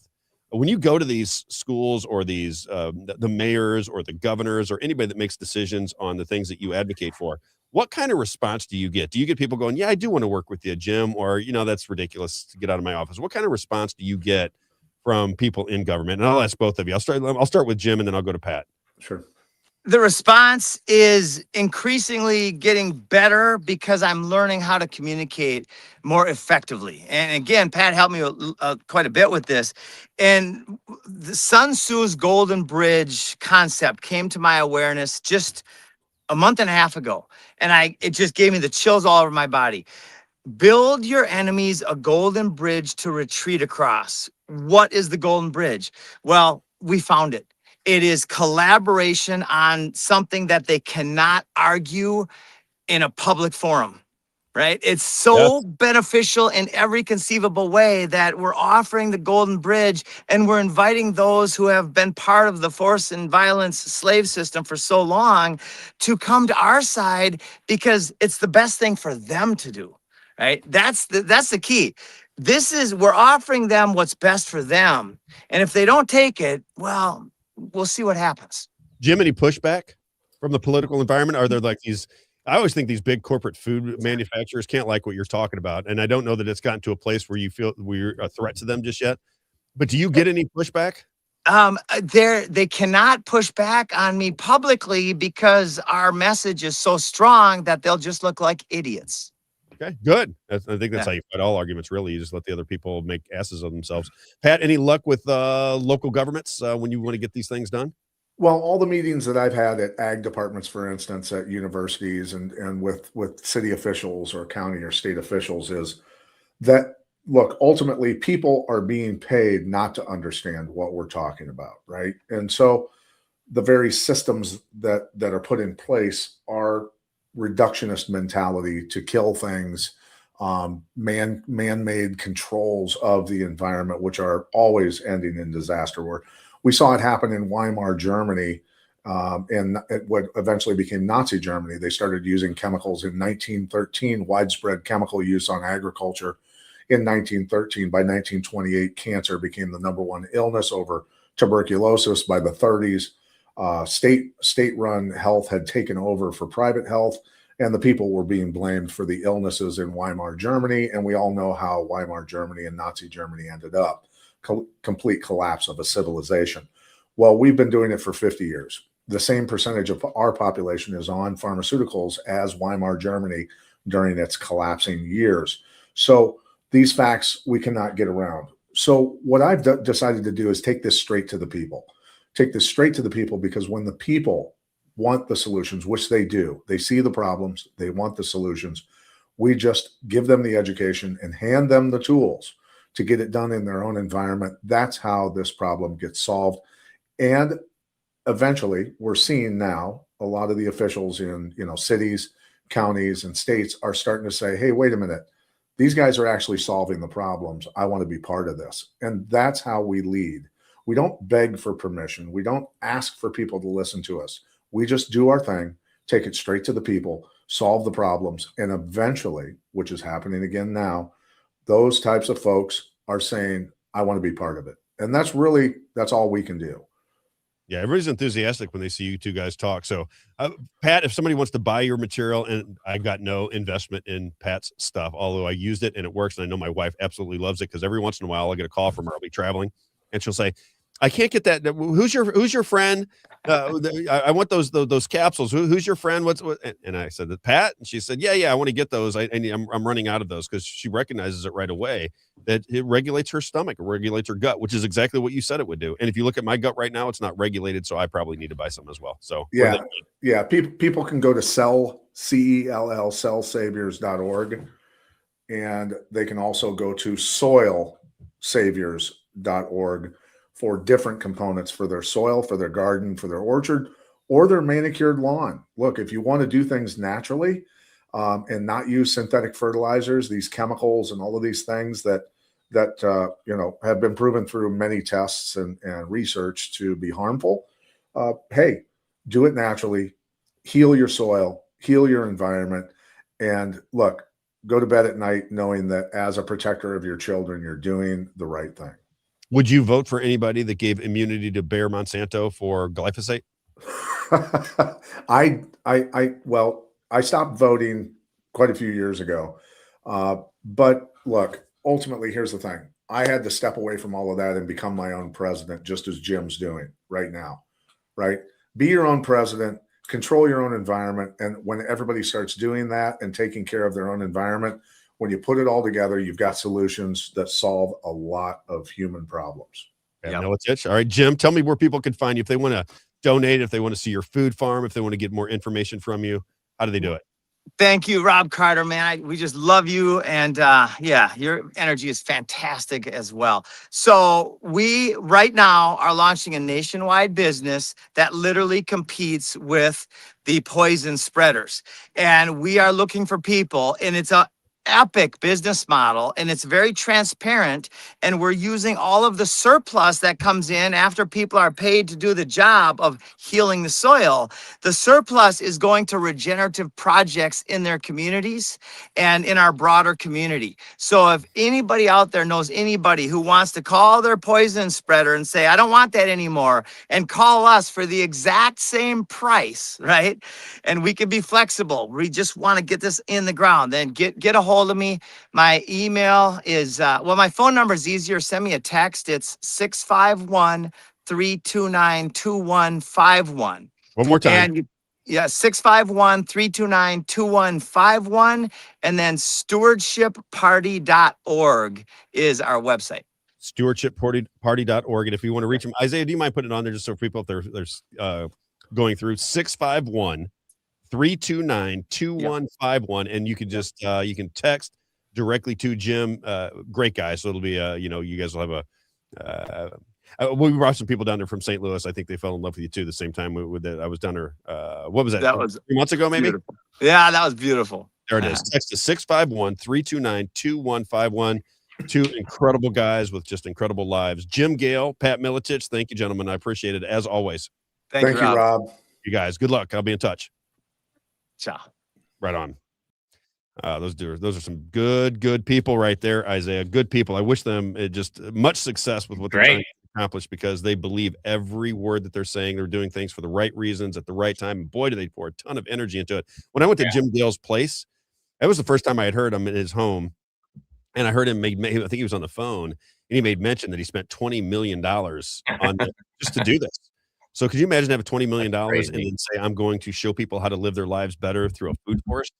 When you go to these schools or these the mayors or the governors or anybody that makes decisions on the things that you advocate for, what kind of response do you get? Do you get people going, yeah, I do want to work with you, Jim, or, that's ridiculous to get out of my office? What kind of response do you get from people in government? And I'll ask both of you. I'll start with Jim, and then I'll go to Pat. Sure. The response is increasingly getting better because I'm learning how to communicate more effectively. And again, Pat helped me quite a bit with this. And the Sun Tzu's Golden Bridge concept came to my awareness just a month and a half ago. And it just gave me the chills all over my body. Build your enemies a golden bridge to retreat across. What is the golden bridge? Well, we found it. It is collaboration on something that they cannot argue in a public forum. right? It's so beneficial in every conceivable way that we're offering the Golden Bridge, and we're inviting those who have been part of the force and violence slave system for so long to come to our side, because it's the best thing for them to do, right? That's the key. We're offering them what's best for them. And if they don't take it, well, we'll see what happens. Jim, any pushback from the political environment? Are there like these, I always think these big corporate food manufacturers can't like what you're talking about. And I don't know that it's gotten to a place where you feel we're a threat to them just yet, but do you get any pushback? They cannot push back on me publicly because our message is so strong that they'll just look like idiots. Okay, good. I think that's how you fight all arguments, really. You just let the other people make asses of themselves. Pat, any luck with local governments when you want to get these things done? Well, all the meetings that I've had at ag departments, for instance, at universities and with city officials or county or state officials is that, look, ultimately people are being paid not to understand what we're talking about, right? And so the very systems that are put in place are reductionist mentality to kill things, man-made controls of the environment, which are always ending in disaster. We saw it happen in Weimar, Germany, and what eventually became Nazi Germany. They started using chemicals in 1913, widespread chemical use on agriculture in 1913. By 1928, cancer became the #1 illness over tuberculosis. By the 30s, state-run health had taken over for private health, and the people were being blamed for the illnesses in Weimar, Germany. And we all know how Weimar Germany and Nazi Germany ended up. Complete collapse of a civilization. Well, we've been doing it for 50 years. The same percentage of our population is on pharmaceuticals as Weimar Germany during its collapsing years. So these facts we cannot get around. So what I've decided to do is take this straight to the people. Take this straight to the people, because when the people want the solutions, which they do, they see the problems, they want the solutions, we just give them the education and hand them the tools to get it done in their own environment. That's how this problem gets solved. And eventually, we're seeing now a lot of the officials in cities, counties, and states are starting to say, hey, wait a minute, these guys are actually solving the problems. I want to be part of this. And that's how we lead. We don't beg for permission. We don't ask for people to listen to us. We just do our thing, take it straight to the people, solve the problems, and eventually, which is happening again now, those types of folks are saying, I want to be part of it. And that's all we can do. Yeah, everybody's enthusiastic when they see you two guys talk. So, Pat, if somebody wants to buy your material, and I got no investment in Pat's stuff, although I used it and it works, and I know my wife absolutely loves it, because every once in a while I'll get a call from her. I'll be traveling, and she'll say, I can't get that. Who's your friend? I want those capsules. Who's your friend? What? And I said, Pat. And she said, yeah, I want to get those. I'm running out of those, because she recognizes it right away that it regulates her stomach, it regulates her gut, which is exactly what you said it would do. And if you look at my gut right now, it's not regulated, so I probably need to buy some as well. So yeah. People can go to cellsaviors.org, and they can also go to soilsaviors.org for different components for their soil, for their garden, for their orchard, or their manicured lawn. Look, if you want to do things naturally and not use synthetic fertilizers, these chemicals and all of these things that have been proven through many tests and research to be harmful, hey, do it naturally, heal your soil, heal your environment, and look, go to bed at night knowing that as a protector of your children, you're doing the right thing. Would you vote for anybody that gave immunity to Bayer Monsanto for glyphosate? I stopped voting quite a few years ago. But look, ultimately, here's the thing. I had to step away from all of that and become my own president, just as Jim's doing right now, right? Be your own president, control your own environment. And when everybody starts doing that and taking care of their own environment, when you put it all together, you've got solutions that solve a lot of human problems. Yeah, Miletich. All right, Jim, tell me where people can find you if they want to donate, if they want to see your food farm, if they want to get more information from you. How do they do it? Thank you, Rob Carter, man. We just love you. And your energy is fantastic as well. So we right now are launching a nationwide business that literally competes with the poison spreaders. And we are looking for people, and it's epic business model, and it's very transparent, and we're using all of the surplus that comes in after people are paid to do the job of healing the soil. The surplus is going to regenerative projects in their communities and in our broader community. So if anybody out there knows anybody who wants to call their poison spreader and say, I don't want that anymore, and call us for the exact same price, right? And we can be flexible. We just want to get this in the ground. Then get a hold of me. My email is, well, my phone number is easier. Send me a text. It's 651-329-2151. One more time. And yeah, 651-329-2151. And then stewardshipparty.org is our website. Stewardshipparty.org. And if you want to reach them, Isaiah, do you mind putting it on there just so people, if they're going through 651-329-2151, and you can just you can text directly to Jim. Great guy. So it'll be you guys will have we brought some people down there from St. Louis. I think they fell in love with you too. The same time with that, I was down there. What was that? That was 3 months ago, maybe. Beautiful. Yeah, that was beautiful. There it is. Text to 651-329-2151. Two incredible guys with just incredible lives. Jim Gale, Pat Miletich. Thank you, gentlemen. I appreciate it as always. Thank you, Rob. You guys, good luck. I'll be in touch. Ciao. Right on. Those are some good people right there, Isaiah. Good people. I wish them just much success with what they're trying to accomplish, because they believe every word that they're saying. They're doing things for the right reasons at the right time. And boy, do they pour a ton of energy into it. When I went to Jim Gale's place, that was the first time I had heard him in his home. And I heard him I think he was on the phone, and he made mention that he spent $20 million on just to do this. So could you imagine having $20 million and then say, I'm going to show people how to live their lives better through a food forest?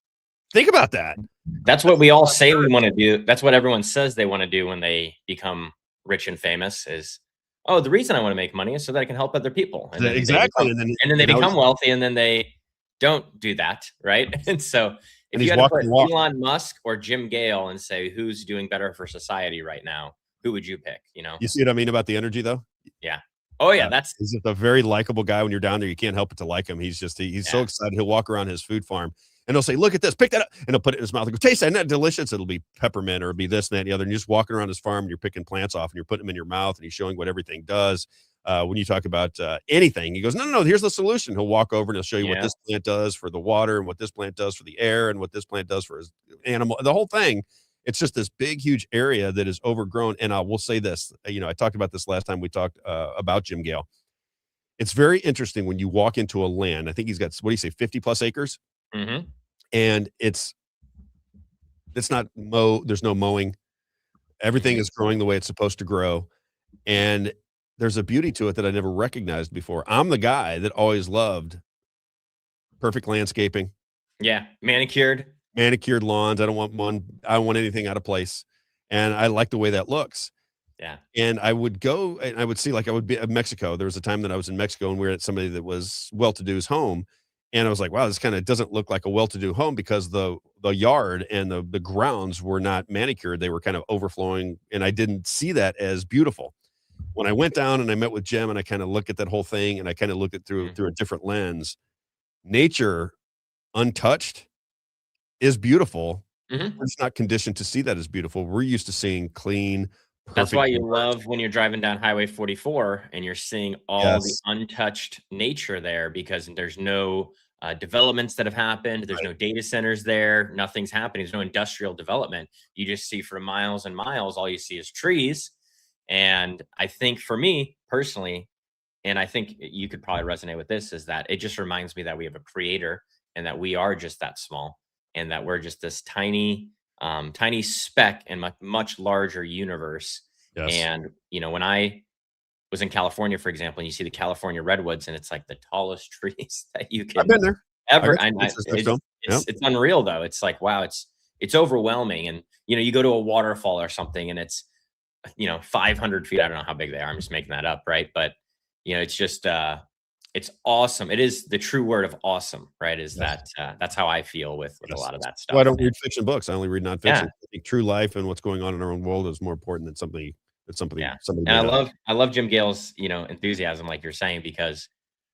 Think about that. That's what we all say we want to do. That's what everyone says they want to do when they become rich and famous is, oh, the reason I want to make money is so that I can help other people. And then exactly. And then they become wealthy, and then they don't do that. Right. And so if you had to put Elon Musk or Jim Gale and say, who's doing better for society right now, who would you pick? You see what I mean about the energy though? Yeah. Oh yeah. He's just a very likable guy. When you're down there, you can't help but to like him. He's so excited. He'll walk around his food farm and he'll say, look at this, pick that up. And he'll put it in his mouth and go, taste that, isn't that delicious? It'll be peppermint or it'll be this and that and the other. And you're just walking around his farm and you're picking plants off and you're putting them in your mouth and he's showing what everything does. When you talk about anything, he goes, no, here's the solution. He'll walk over and he'll show you what this plant does for the water and what this plant does for the air and what this plant does for his animal, the whole thing. It's just this big, huge area that is overgrown. And I will say this, I talked about this last time we talked about Jim Gale. It's very interesting when you walk into a land. I think he's got, 50 plus acres. Mm-hmm. And it's not there's no mowing. Everything is growing the way it's supposed to grow. And there's a beauty to it that I never recognized before. I'm the guy that always loved perfect landscaping. Yeah. Manicured lawns. I don't want anything out of place. And I like the way that looks. Yeah. And I would go and I would see, like I would be in Mexico. There was a time that I was in Mexico and we were at somebody that was well-to-do's home. And I was like, wow, this kind of doesn't look like a well-to-do home because the yard and the grounds were not manicured. They were kind of overflowing. And I didn't see that as beautiful. When I went down and I met with Jim and I kind of look at that whole thing and I kind of looked at through a different lens, nature untouched is beautiful. Mm-hmm. We're just not conditioned to see that as beautiful. We're used to seeing clean, perfect. That's why you love when you're driving down Highway 44 and you're seeing all the untouched nature there, because there's no developments that have happened. There's no data centers there. Nothing's happening. There's no industrial development. You just see for miles and miles, all you see is trees. And I think for me personally, and I think you could probably resonate with this, is that it just reminds me that we have a creator and that we are just that small and that we're just this tiny speck in a much larger universe. Yes. And, when I was in California, for example, and you see the California redwoods and it's like the tallest trees that you can I've been there. ever. It's unreal though. It's like, wow, it's overwhelming. And, you go to a waterfall or something and it's, 500 feet. I don't know how big they are. I'm just making that up. Right. But, it's just, it's awesome. It is the true word of awesome, right? That's how I feel with a lot of that stuff. Well, I don't read fiction books. I only read nonfiction. Yeah. I think true life and what's going on in our own world is more important than something. Yeah. And I love Jim Gale's, enthusiasm, like you're saying, because,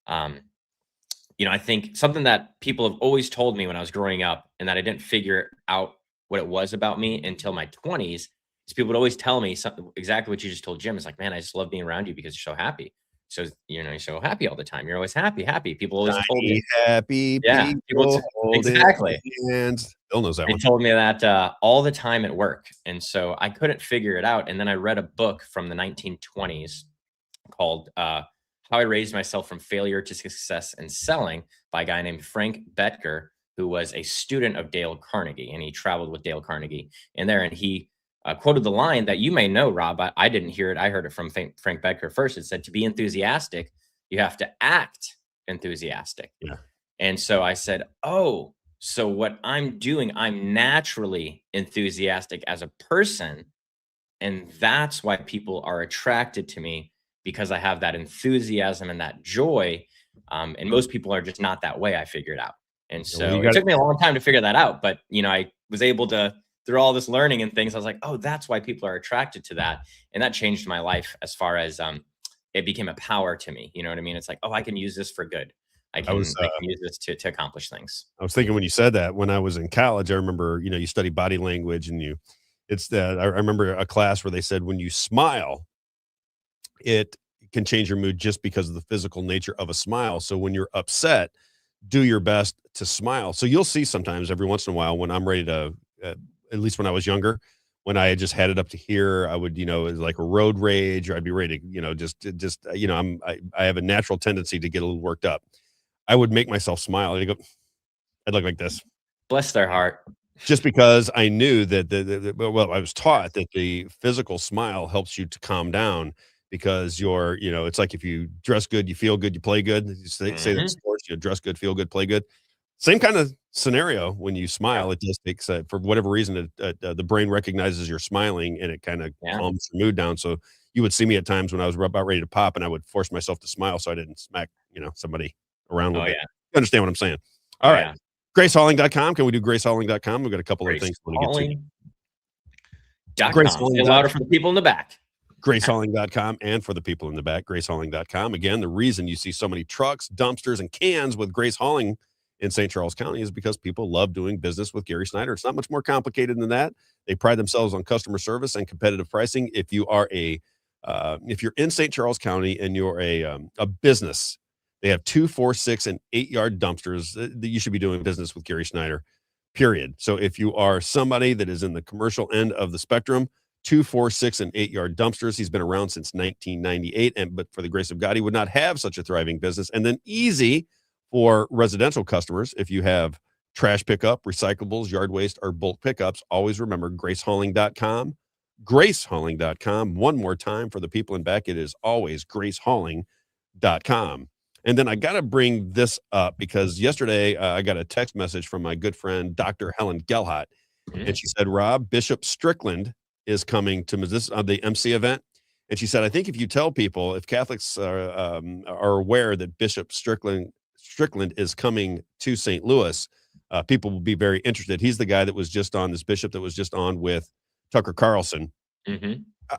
I think something that people have always told me when I was growing up and that I didn't figure out what it was about me until my 20s. Is people would always tell me something, exactly what you just told Jim. It's like, man, I just love being around you because you're so happy. So, you're so happy all the time. You're always happy. People always told me. Happy Yeah, people exactly. Hands. Bill knows that They one. told me that all the time at work. And so I couldn't figure it out. And then I read a book from the 1920s called How I Raised Myself from Failure to Success in Selling by a guy named Frank Bettger, who was a student of Dale Carnegie, and he traveled with Dale Carnegie in there. And he quoted the line that you may know, Rob. I didn't hear it. I heard it from Frank Bettger first. It said, to be enthusiastic, you have to act enthusiastic. Yeah. And so I said, oh, so what I'm doing, I'm naturally enthusiastic as a person. And that's why people are attracted to me, because I have that enthusiasm and that joy. And most people are just not that way, I figured out. And so it took me a long time to figure that out. But, I was able to, through all this learning and things, I was like, oh, that's why people are attracted to that. And that changed my life as far as it became a power to me. You know what I mean? It's like, oh, I can use this for good. I can use this to accomplish things. I was thinking when you said that, when I was in college, I remember, you study body language and I remember a class where they said, when you smile, it can change your mood just because of the physical nature of a smile. So when you're upset, do your best to smile. So you'll see sometimes every once in a while when I'm ready to, at least when I was younger, when I had just had it up to here, I would, it was like a road rage, or I'd be ready to, I have a natural tendency to get a little worked up. I would make myself smile. I'd look like this. Bless their heart. Just because I knew that I was taught that the physical smile helps you to calm down, because it's like if you dress good, you feel good, you play good. You say that in sports, dress good, feel good, play good. Same kind of scenario when you smile. It just takes, for whatever reason, the brain recognizes you're smiling, and it kind of calms your mood down. So you would see me at times when I was about ready to pop, and I would force myself to smile so I didn't smack, somebody around a little bit. You understand what I'm saying? All right. GraceHauling.com. Can we do GraceHauling.com? We've got a couple of things we want to get to. GraceHauling.com. Louder for the people in the back. GraceHauling.com, and for the people in the back, GraceHauling.com. Again, the reason you see so many trucks, dumpsters, and cans with Grace Hauling in St. Charles County is because people love doing business with Gary Snyder. It's not much more complicated than that. They pride themselves on customer service and competitive pricing. If you are if you're in St. Charles County and you're a business, they have 2, 4, 6, and 8-yard dumpsters that you should be doing business with Gary Snyder, period. So if you are somebody that is in the commercial end of the spectrum, 2, 4, 6, and 8-yard dumpsters. He's been around since 1998, but for the grace of God, he would not have such a thriving business. And then easy for residential customers. If you have trash pickup, recyclables, yard waste, or bulk pickups, always remember GraceHauling.com. GraceHauling.com. One more time for the people in back, it is always GraceHauling.com. And then I got to bring this up because yesterday I got a text message from my good friend, Dr. Helen Gelhart. And she said, Rob, Bishop Strickland is coming to the MC event. And she said, I think if you tell people, if Catholics are aware that Bishop Strickland is coming to St. Louis, people will be very interested. He's the guy that was just on, this bishop that was just on with Tucker Carlson.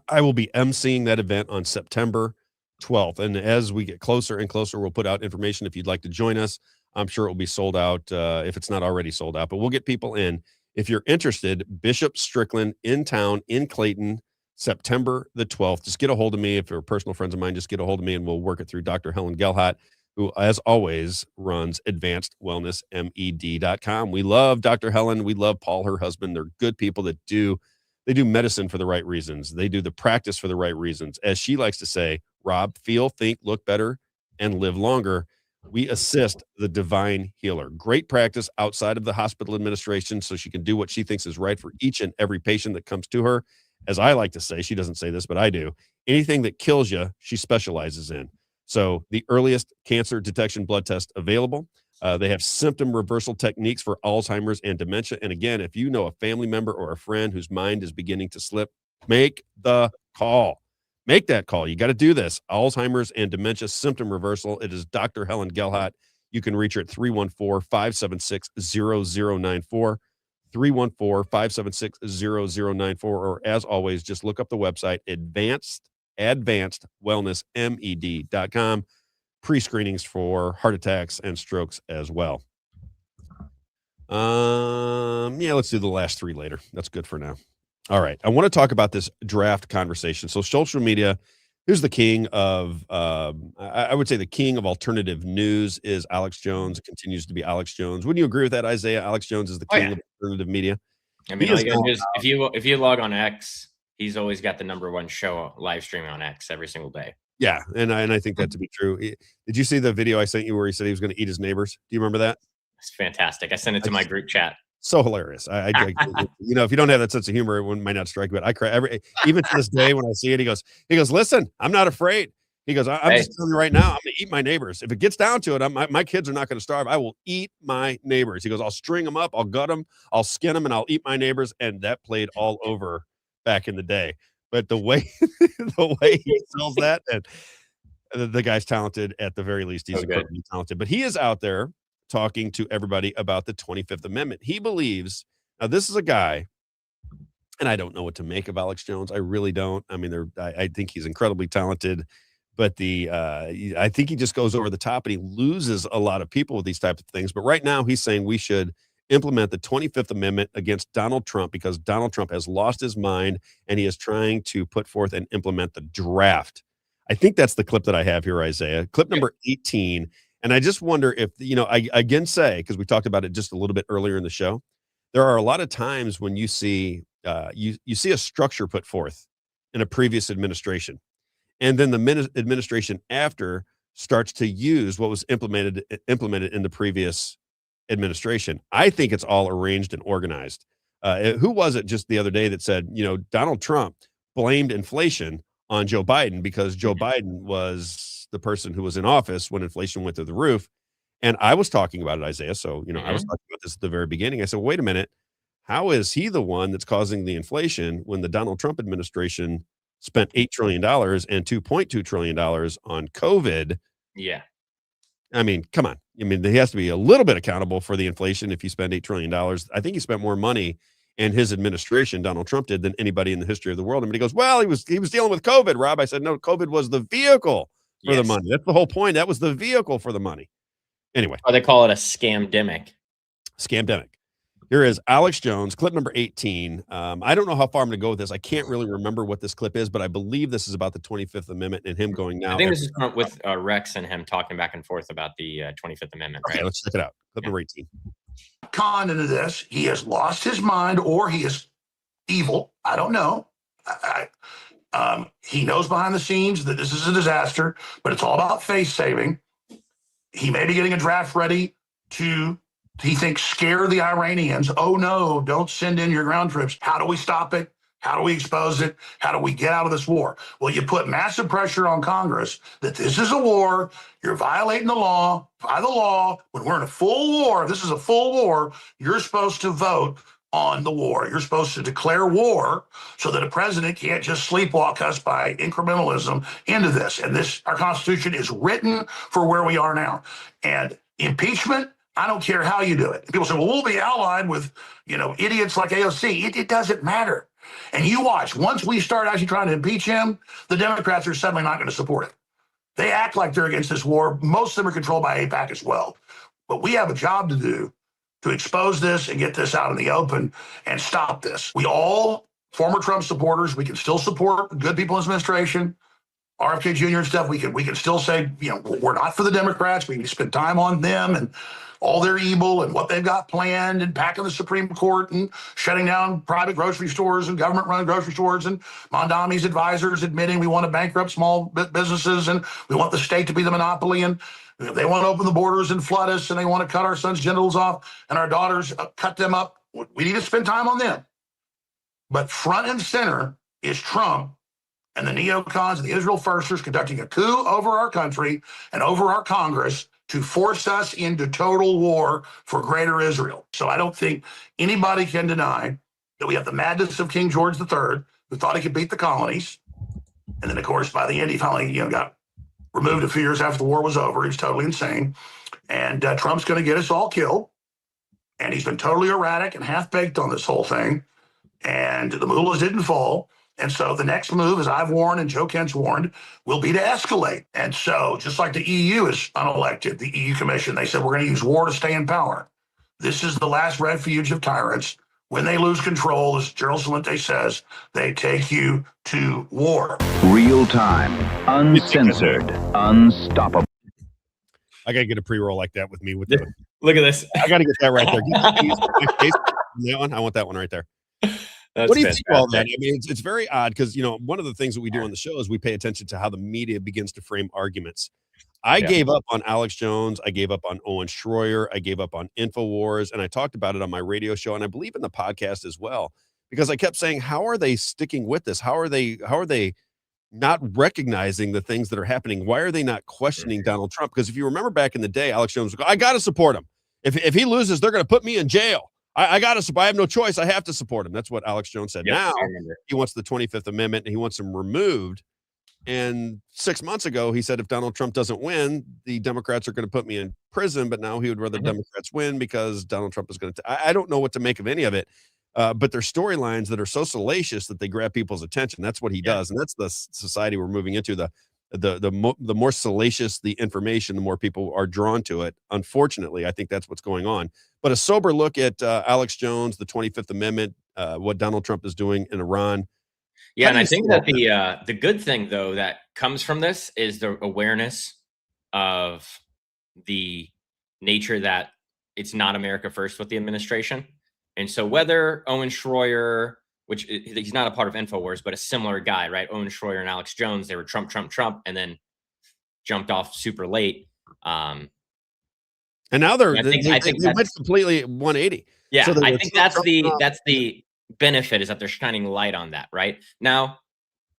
I will be emceeing that event on September 12th. And as we get closer and closer, we'll put out information if you'd like to join us. I'm sure it will be sold out if it's not already sold out, but we'll get people in. If you're interested, Bishop Strickland in town in Clayton, September the 12th. Just get a hold of me. If you're personal friends of mine, just get a hold of me and we'll work it through Dr. Helen Gelhart, who, as always, runs advancedwellnessmed.com. We love Dr. Helen. We love Paul, her husband. They're good people that do medicine for the right reasons. They do the practice for the right reasons. As she likes to say, Rob, feel, think, look better, and live longer. We assist the divine healer. Great practice outside of the hospital administration so she can do what she thinks is right for each and every patient that comes to her. As I like to say, she doesn't say this, but I do. Anything that kills you, she specializes in. So the earliest cancer detection blood test available. They have symptom reversal techniques for Alzheimer's and dementia. And again, if you know a family member or a friend whose mind is beginning to slip, make the call. Make that call. You got to do this. Alzheimer's and dementia symptom reversal. It is Dr. Helen Gelhart. You can reach her at 314-576-0094, 314-576-0094, or as always, just look up the website, advancedwellnessmed.com. Pre-screenings for heart attacks and strokes as well. Yeah, let's do the last three later. That's good for now. All right. I want to talk about this draft conversation. So social media, here's the king of, I would say the king of alternative news is Alex Jones, continues to be Alex Jones. Wouldn't you agree with that, Isaiah? Alex Jones is the king of alternative media. I mean, if you log on X, he's always got the #1 show live streaming on X every single day. Yeah, and I think that to be true. Did you see the video I sent you where he said he was going to eat his neighbors? Do you remember that? It's fantastic. I sent it to my group chat. So hilarious. I you know, if you don't have that sense of humor, it might not strike you. But I cry even to this day when I see it. He goes, listen, I'm not afraid. He goes, I'm just telling you right now, I'm going to eat my neighbors. If it gets down to it, my kids are not going to starve. I will eat my neighbors. He goes, I'll string them up, I'll gut them, I'll skin them, and I'll eat my neighbors. And that played all over back in the day. But the way he sells that, and the guy's talented at the very least. He's incredibly talented. But he is out there talking to everybody about the 25th Amendment. He believes, now this is a guy, and I don't know what to make of Alex Jones. I really don't. I mean, I think he's incredibly talented, but I think he just goes over the top and he loses a lot of people with these types of things. But right now he's saying we should implement the 25th Amendment against Donald Trump because Donald Trump has lost his mind and he is trying to put forth and implement the draft. I think that's the clip that I have here, Isaiah. Clip number 18. And I just wonder if, I again say, because we talked about it just a little bit earlier in the show, there are a lot of times when you see you see a structure put forth in a previous administration, and then the administration after starts to use what was implemented in the previous administration. I think it's all arranged and organized. Who was it just the other day that said, Donald Trump blamed inflation on Joe Biden because Joe Biden was the person who was in office when inflation went through the roof. And I was talking about it, Isaiah. So, I was talking about this at the very beginning. I said, wait a minute. How is he the one that's causing the inflation when the Donald Trump administration spent $8 trillion and $2.2 trillion on COVID? Yeah. I mean, come on. I mean, he has to be a little bit accountable for the inflation if you spend $8 trillion. I think he spent more money in his administration, Donald Trump did, than anybody in the history of the world. And he goes, well, he was dealing with COVID, Rob. I said, no, COVID was the vehicle for the money. That's the whole point. That was the vehicle for the money. Anyway. Or they call it a scamdemic. Scamdemic. Here is Alex Jones, clip number 18. I don't know how far I'm going to go with this. I can't really remember what this clip is, but I believe this is about the 25th Amendment and him going now. I think this is with Rex and him talking back and forth about the 25th Amendment. Okay, right? Let's check it out. Clip number 18. Conned into this. He has lost his mind or he is evil. I don't know. He knows behind the scenes that this is a disaster, but it's all about face saving. He may be getting a draft ready to, he thinks, scare the Iranians. Oh no, don't send in your ground troops. How do we stop it? How do we expose it? How do we get out of this war? Well, you put massive pressure on Congress that this is a war. You're violating the law. By the law, when we're in a full war, if this is a full war, you're supposed to vote on the war. You're supposed to declare war so that a president can't just sleepwalk us by incrementalism into this. And this, our Constitution is written for where we are now. And impeachment, I don't care how you do it. People say, well, we'll be allied with, idiots like AOC. It doesn't matter. And you watch, once we start actually trying to impeach him, the Democrats are suddenly not going to support it. They act like they're against this war. Most of them are controlled by AIPAC as well. But we have a job to do to expose this and get this out in the open and stop this. We all, former Trump supporters, we can still support good people in this administration, RFK Jr. and stuff. We can still say, we're not for the Democrats. We can spend time on them and all their evil and what they've got planned and packing the Supreme Court and shutting down private grocery stores and government-run grocery stores and Mondami's advisors admitting we want to bankrupt small businesses and we want the state to be the monopoly and they want to open the borders and flood us and they want to cut our sons' genitals off and our daughters, cut them up. We need to spend time on them. But front and center is Trump and the neocons and the Israel firsters conducting a coup over our country and over our Congress to force us into total war for greater Israel. So I don't think anybody can deny that we have the madness of King George III, who thought he could beat the colonies. And then, of course, by the end, he finally got removed a few years after the war was over. He's totally insane. And Trump's going to get us all killed. And he's been totally erratic and half-baked on this whole thing. And the mullahs didn't fall. And so the next move, as I've warned and Joe Kent's warned, will be to escalate. And so just like the EU is unelected, the EU Commission, they said we're going to use war to stay in power. This is the last refuge of tyrants. When they lose control, as Gerald Celente says, they take you to war. Real time, uncensored, unstoppable. I gotta get a pre-roll like that with me. With the look at this. I gotta get that right there. That one. I want that one right there. That's what do you think of all that? fantastic. I mean, it's very odd because one of the things that we do on the show is we pay attention to how the media begins to frame arguments. I gave up on Alex Jones. I gave up on Owen Schroyer. I gave up on InfoWars, and I talked about it on my radio show, and I believe in the podcast as well, because I kept saying, how are they sticking with this? How are they not recognizing the things that are happening? Why are they not questioning Donald Trump? Because if you remember back in the day, Alex Jones would go, I got to support him. If he loses, they're going to put me in jail. I got to support. I have no choice. I have to support him. That's what Alex Jones said. Yep, Now I remember. he wants the 25th Amendment, and he wants him removed. And 6 months ago, he said, if Donald Trump doesn't win, the Democrats are going to put me in prison. But now he would rather Democrats win because Donald Trump is going to. I don't know what to make of any of it. But they're storylines that are so salacious that they grab people's attention. That's what he does, and that's the society we're moving into. The more salacious the information, the more people are drawn to it. Unfortunately, I think that's what's going on. But a sober look at Alex Jones, the 25th Amendment, what Donald Trump is doing in Iran. Yeah, and I think that the good thing though that comes from this is the awareness of the nature that it's not America first with the administration. And so whether Owen Schroyer, which he's not a part of InfoWars, but a similar guy, right? Owen Schroyer and Alex Jones, they were Trump, and then jumped off super late. And now they went completely 180. Yeah, So I think that's the benefit, is that they're shining light on that, right? Now,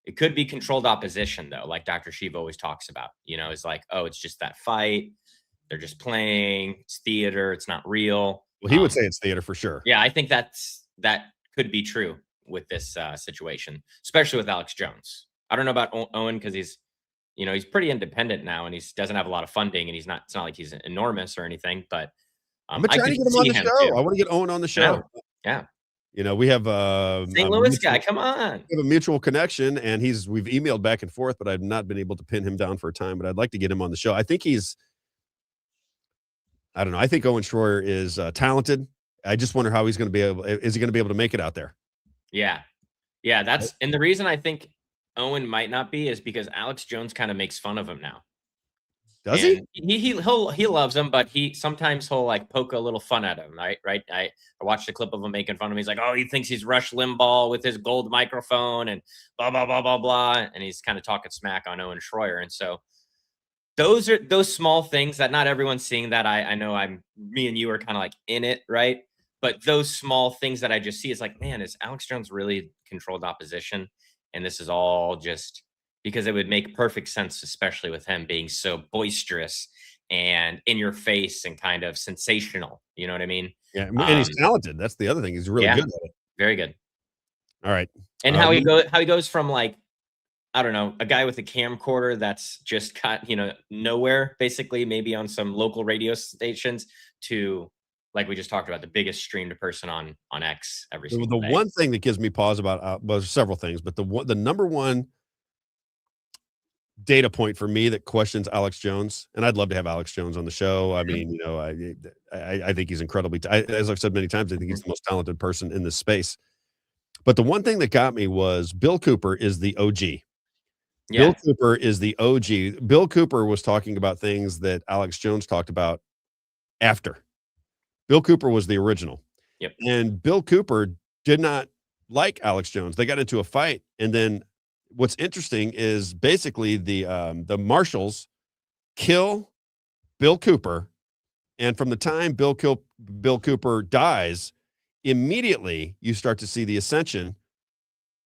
it could be controlled opposition, though, like Dr. Shiva always talks about. It's like, oh, it's just that fight. They're just playing. It's theater. It's not real. Well, he would say it's theater for sure. Yeah, I think that could be true with this situation, especially with Alex Jones. I don't know about Owen because he's pretty independent now, and he doesn't have a lot of funding, and it's not like he's enormous or anything. But I'm trying to get him on the show. Too. I want to get Owen on the show. Yeah. We have St. Louis guy. Come on. We have a mutual connection, and we've emailed back and forth, but I've not been able to pin him down for a time. But I'd like to get him on the show. I think I don't know. I think Owen Schroyer is talented. I just wonder how he's going to be able. Is he going to be able to make it out there? Yeah. And the reason I think Owen might not be is because Alex Jones kind of makes fun of him now. Does he? He loves him, but sometimes he'll like poke a little fun at him, right? I watched a clip of him making fun of him. He's like, oh, he thinks he's Rush Limbaugh with his gold microphone and blah blah blah blah blah, and he's kind of talking smack on Owen Schroyer. And so those are those small things that not everyone's seeing. That I know me and you are kind of like in it, right? But those small things that I just see is like, man, is Alex Jones really controlled opposition? And this is all just because it would make perfect sense, especially with him being so boisterous and in your face and kind of sensational. You know what I mean? Yeah, and he's talented. That's the other thing. He's really good at it. Very good. All right. And how he goes from like, I don't know, a guy with a camcorder that's just got, nowhere, basically, maybe on some local radio stations, to, like we just talked about, the biggest streamed person on X every single day. The one thing that gives me pause about was several things, but the number one data point for me that questions Alex Jones, and I'd love to have Alex Jones on the show. I mean, I think he's incredibly, as I've said many times, I think he's the most talented person in this space. But the one thing that got me was Bill Cooper is the OG. Yeah. Bill Cooper is the OG. Bill Cooper was talking about things that Alex Jones talked about after. Bill Cooper was the original. Yep. And Bill Cooper did not like Alex Jones. They got into a fight, and then what's interesting is basically the marshals kill Bill Cooper, and from the time Bill Cooper dies, immediately you start to see the ascension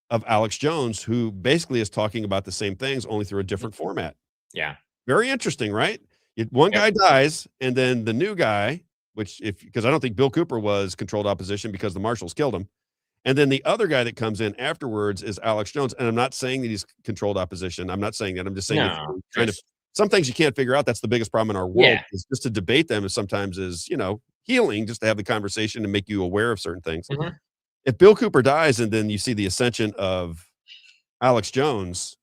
of Alex Jones, who basically is talking about the same things, only through a different format. Yeah. Very interesting, right? One guy dies, and then the new guy, because I don't think Bill Cooper was controlled opposition because the marshals killed him. And then the other guy that comes in afterwards is Alex Jones. And I'm not saying that he's controlled opposition. I'm not saying that. I'm just saying some things you can't figure out. That's the biggest problem in our world. Is just to debate them sometimes is, healing, just to have the conversation and make you aware of certain things. Mm-hmm. If Bill Cooper dies and then you see the ascension of Alex Jones,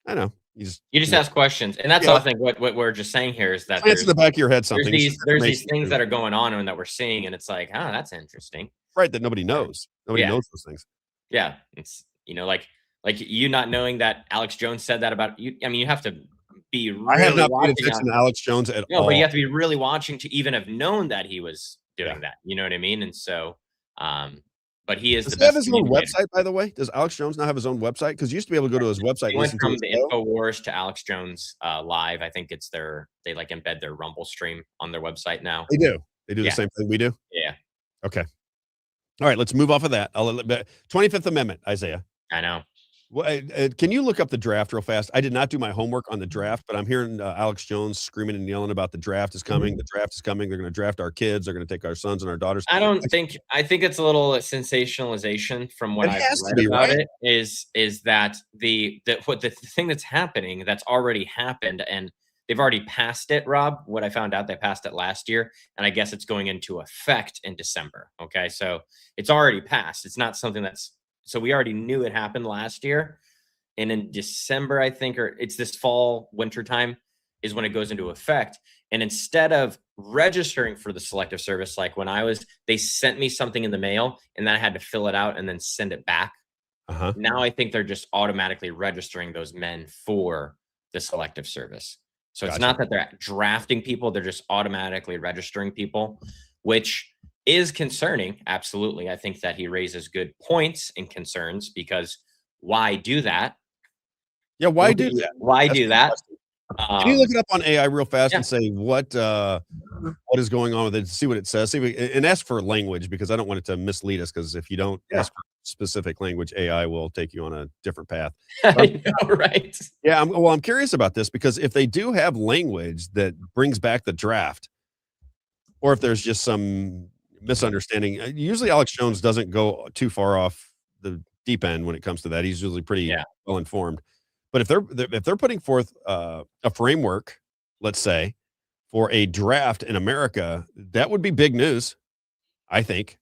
I know You just ask questions, and that's all I think. What we're just saying here is that it's in the back of your head something. There's these things that are going on and that we're seeing, and it's like, oh, that's interesting. Right, that nobody knows. Nobody knows those things. Yeah, it's like you not knowing that Alex Jones said that about you. I mean, you have to be really I have not paid watching attention to Alex Jones at all. but you have to be really watching to even have known that he was doing that. You know what I mean? And so, but he is Does the he have best his own communicator. website, by the way? Does Alex Jones now have his own website? Because you used to be able to go to his website. He went from the InfoWars to Alex Jones Live. I think it's they like embed their Rumble stream on their website now. They do. They do the same thing we do. Yeah. Okay. All right. Let's move off of that. 25th Amendment, Isaiah. I know. Well, can you look up the draft real fast? I did not do my homework on the draft, but I'm hearing Alex Jones screaming and yelling about the draft is coming. The draft is coming. They're going to draft our kids. They're going to take our sons and our daughters. I think it's a little sensationalization from what I've read about it is that the thing that's happening that's already happened, and they've already passed it, Rob. What I found out, they passed it last year, and I guess it's going into effect in December. Okay. So it's already passed. It's not something so we already knew it happened last year. And in December, I think, or it's this fall, winter time is when it goes into effect. And instead of registering for the Selective Service, like when they sent me something in the mail and then I had to fill it out and then send it back. Now I think they're just automatically registering those men for the Selective Service. So it's not that they're drafting people. They're just automatically registering people, which is concerning. Absolutely. I think that he raises good points and concerns, because why do that? Yeah. Why do that? Why do that? Can you look it up on AI real fast and say what is going on with it? See what it says. And ask for language, because I don't want it to mislead us. Because if you don't ask for specific language, AI will take you on a different path. I know, right? Yeah. I'm curious about this, because if they do have language that brings back the draft, or if there's just some misunderstanding, usually Alex Jones doesn't go too far off the deep end when it comes to that. He's usually pretty well informed. But if they're putting forth a framework, let's say, for a draft in America, that would be big news, I think.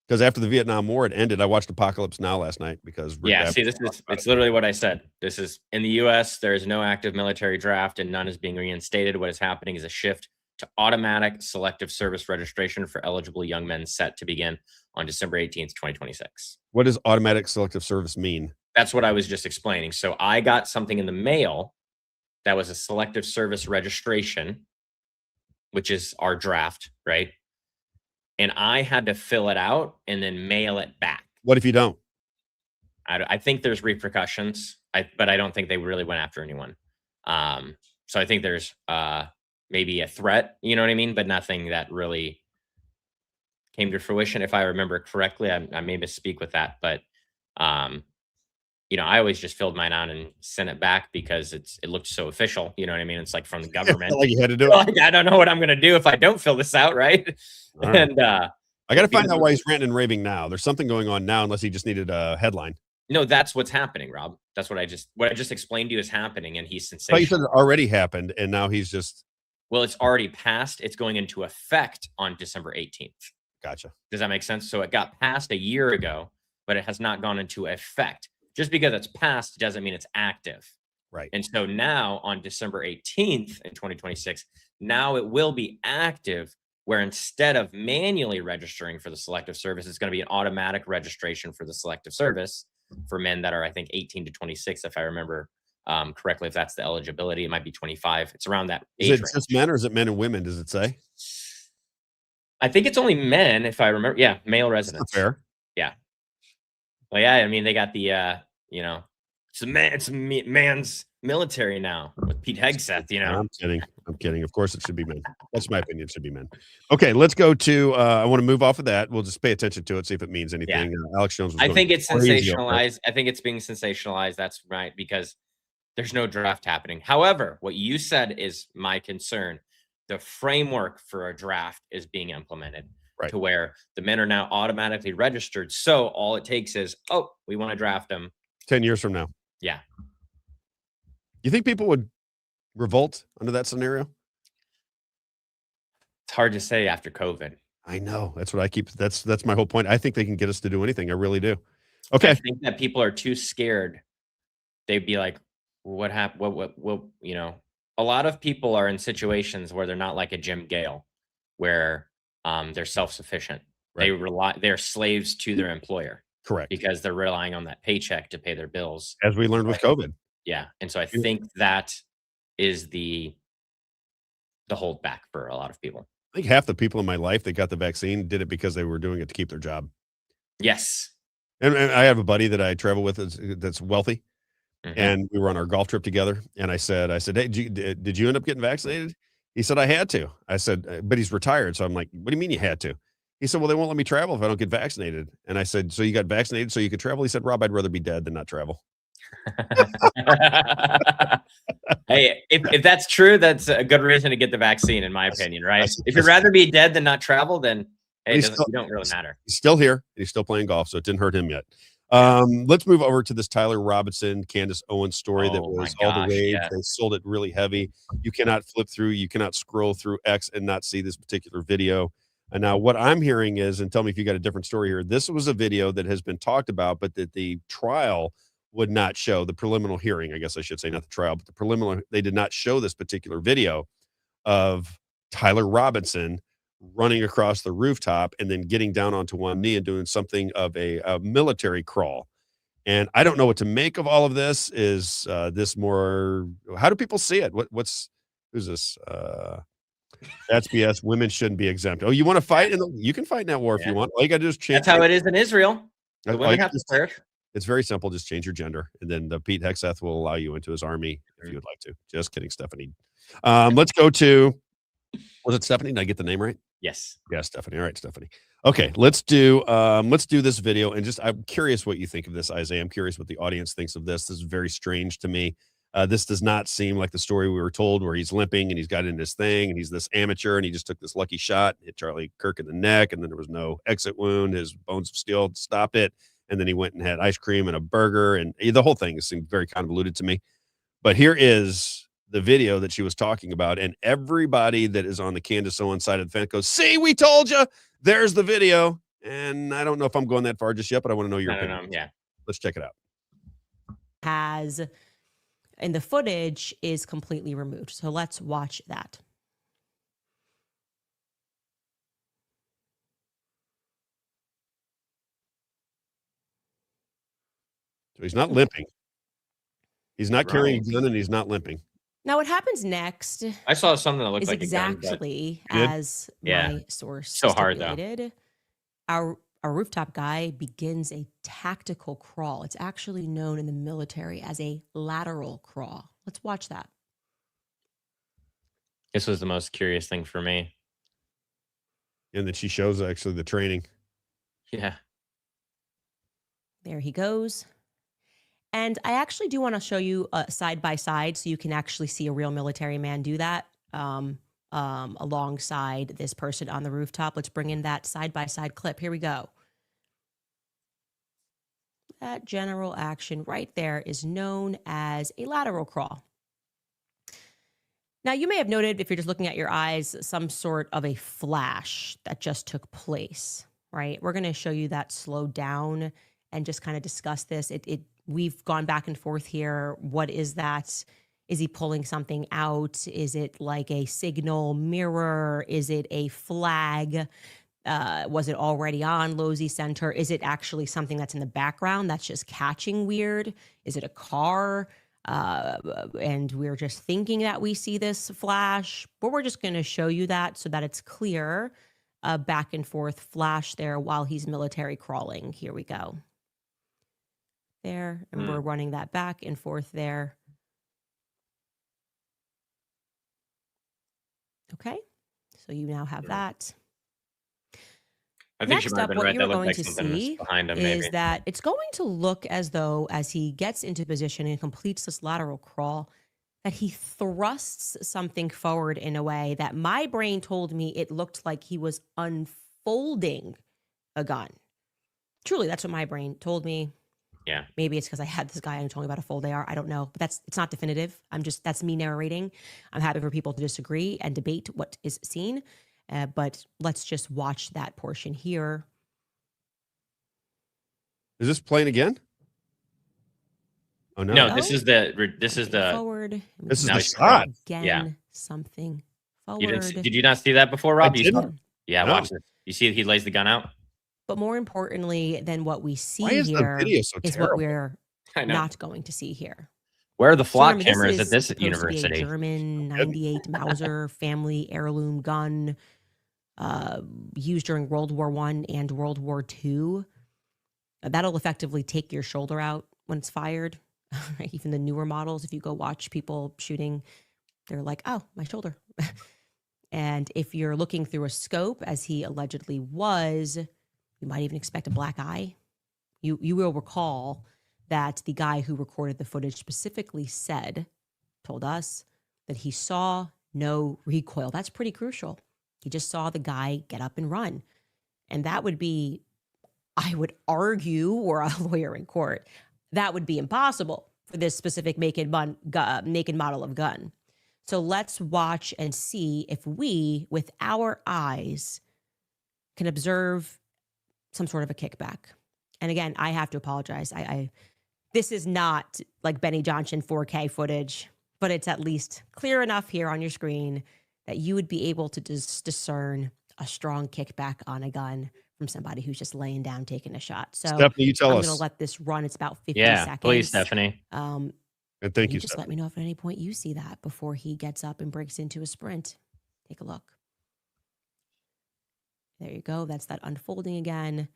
Because after the Vietnam War, it ended. I watched Apocalypse Now last night because it's literally what I said. This is in the U.S. There is no active military draft, and none is being reinstated. What is happening is a shift to automatic Selective Service registration for eligible young men, set to begin on December 18th, 2026. What does automatic Selective Service mean? That's what I was just explaining. So I got something in the mail that was a Selective Service registration, which is our draft, right? And I had to fill it out and then mail it back. What if you don't? I think there's repercussions, but I don't think they really went after anyone. So I think there's maybe a threat, you know what I mean? But nothing that really came to fruition, if I remember correctly. I may misspeak with that, but I always just filled mine out and sent it back because it looked so official. You know what I mean? It's like from the government. Like you had to do it. Like, I don't know what I'm going to do if I don't fill this out, right? Right. And I got to find out why he's ranting and raving now. There's something going on now, unless he just needed a headline. No, that's what's happening, Rob. That's what I just explained to you is happening, and he's sensational. But you said it already happened, and now he's just. Well, it's already passed. It's going into effect on December 18th. Gotcha. Does that make sense? So it got passed a year ago, but it has not gone into effect. Just because it's passed doesn't mean it's active. Right. And so now on December 18th in 2026, now it will be active, where instead of manually registering for the Selective Service, it's going to be an automatic registration for the Selective Service for men that are, I think, 18 to 26, if I remember correctly. If that's the eligibility, it might be 25. It's around that age range. Is it just men, or is it men and women? Does it say? I think it's only men, if I remember. Yeah, male residents. That's fair. Yeah. Well, yeah. I mean, they got the it's a man's military now with Pete Hegseth. I'm kidding. Of course, it should be men. That's my opinion. It should be men. Okay, let's go to. I want to move off of that. We'll just pay attention to it, see if it means anything. Yeah. Alex Jones. I think it's sensationalized. I think it's being sensationalized. That's right, because there's no draft happening. However, what you said is my concern. The framework for a draft is being implemented to where the men are now automatically registered. So all it takes is, we want to draft them 10 years from now. Yeah. You think people would revolt under that scenario? It's hard to say after COVID. I know. That's what I keep. That's my whole point. I think they can get us to do anything. I really do. Okay. I think that people are too scared. They'd be like, what happened? What, a lot of people are in situations where they're not like a Jim Gale, where they're self-sufficient. Right. They're slaves to their employer. Correct. Because they're relying on that paycheck to pay their bills. As we learned with COVID. Yeah. And so I think that is the holdback for a lot of people. I think half the people in my life that got the vaccine did it because they were doing it to keep their job. Yes. And I have a buddy that I travel with that's wealthy, Mhm. and we were on our golf trip together. And I said, "Hey, did you end up getting vaccinated?" He said, "I had to." I said, "But he's retired." So I'm like, "What do you mean you had to?" He said, "Well, they won't let me travel if I don't get vaccinated." And I said, "So you got vaccinated so you could travel?" He said, "Rob, I'd rather be dead than not travel." Hey, if that's true, that's a good reason to get the vaccine, in my opinion, right? If you'd rather be dead than not travel, then hey, you don't really matter. He's still here. He's still playing golf, so it didn't hurt him yet. Let's move over to this Tyler Robinson, Candace Owens story that Oh my was all the gosh, rage. yes. They sold it really heavy. You cannot flip through, you cannot scroll through X and not see this particular video. And now what I'm hearing is, and tell me if you got a different story here, this was a video that has been talked about, but that the trial would not show, the preliminary hearing, I guess I should say, not the trial, but the preliminary, they did not show this particular video of Tyler Robinson running across the rooftop and then getting down onto one knee and doing something of a military crawl. And I don't know what to make of all of this. Is this more, how do people see it? Who's this? That's BS. Women shouldn't be exempt. Oh, you want to fight? You can fight in that war if you want. All you got to do is change. That's how it is in Israel. The women have to serve. It's very simple. Just change your gender. And then Pete Hegseth will allow you into his army if you would like to. Just kidding, Stephanie. Let's go to, was it Stephanie? Did I get the name right? Yes. Yeah, Stephanie. All right, Stephanie. Okay, let's do this video. And just, I'm curious what you think of this, Isaiah. I'm curious what the audience thinks of this. This is very strange to me. This does not seem like the story we were told where he's limping and he's got in this thing and he's this amateur and he just took this lucky shot, hit Charlie Kirk in the neck, and then there was no exit wound. His bones of steel stopped it. And then he went and had ice cream and a burger, and the whole thing seemed very convoluted to me. But here is the video that she was talking about, and everybody that is on the Candace Owens side of the fence goes, "See, we told you. There's the video." And I don't know if I'm going that far just yet, but I want to know your opinion. Yeah. Let's check it out. And the footage is completely removed. So let's watch that. So he's not limping. He's not carrying a gun, and he's not limping. Now, what happens next? I saw something that looked is like exactly a gun, as my source so hard stipulated. Our rooftop guy begins a tactical crawl. It's actually known in the military as a lateral crawl. Let's watch that. This was the most curious thing for me. And then she shows actually the training. Yeah. There he goes. And I actually do want to show you side by side so you can actually see a real military man do that alongside this person on the rooftop. Let's bring in that side by side clip. Here we go. That general action right there is known as a lateral crawl. Now, you may have noted, if you're just looking at your eyes, some sort of a flash that just took place, right? We're going to show you that slowed down and just kind of discuss this. We've gone back and forth here. What is that? Is he pulling something out? Is it like a signal mirror? Is it a flag? Was it already on Losey Center? Is it actually something that's in the background that's just catching weird? Is it a car? And we're just thinking that we see this flash, but we're just going to show you that so that it's clear. Back and forth flash there while he's military crawling. Here we go. There, and we're running that back and forth there. Okay, so you now have that. I think Next she might have up, been what right. you're That looked going like to something was see behind him, is maybe. that it's going to look as though, as he gets into position and completes this lateral crawl, that he thrusts something forward in a way that my brain told me it looked like he was unfolding a gun. Truly, that's what my brain told me. Yeah. Maybe it's because I had this guy and told me about a fold AR. I don't know, but it's not definitive. That's me narrating. I'm happy for people to disagree and debate what is seen. But let's just watch that portion here. Is this playing again? Oh no! No, this is the forward. This is now the he's shot. Again, Yeah. something You forward. did you not see that before, Rob? I You didn't. Yeah, No. watch this. You see he lays the gun out? But more importantly than what we see Why is the here video so is what terrible? we're I know. not going to see here. Where are the So flock remember, cameras at this supposed to be a university? German 98 Mauser family heirloom gun used during World War I and World War II. That'll effectively take your shoulder out when it's fired. Even the newer models, if you go watch people shooting, they're like, oh, my shoulder. And if you're looking through a scope, as he allegedly was, you might even expect a black eye. You will recall that the guy who recorded the footage specifically told us that he saw no recoil. That's pretty crucial. He just saw the guy get up and run. And that would be, I would argue, or a lawyer in court, that would be impossible for this specific make and model of gun. So let's watch and see if we, with our eyes, can observe some sort of a kickback. And again, I have to apologize. This is not like Benny Johnson 4K footage, but it's at least clear enough here on your screen that you would be able to discern a strong kickback on a gun from somebody who's just laying down taking a shot. So Stephanie, you tell I'm us. going to let this run. It's about 50 Yeah, seconds. please, Stephanie. And thank you, Just Stephanie. let me know if at any point you see that before he gets up and breaks into a sprint. Take a look. There you go. That's that unfolding again.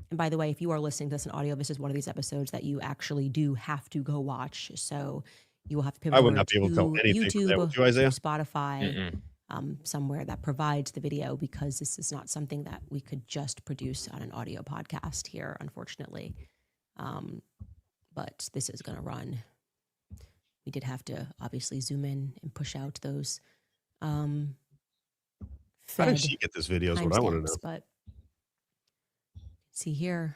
And by the way, if you are listening to this in audio, this is one of these episodes that you actually do have to go watch. So you will have to pivot I would over not be able to tell anything from YouTube, that, would you, Isaiah? Spotify, somewhere that provides the video, because this is not something that we could just produce on an audio podcast here, unfortunately. But this is going to run. We did have to obviously zoom in and push out those. How did she get this video is what I want to know. But see here,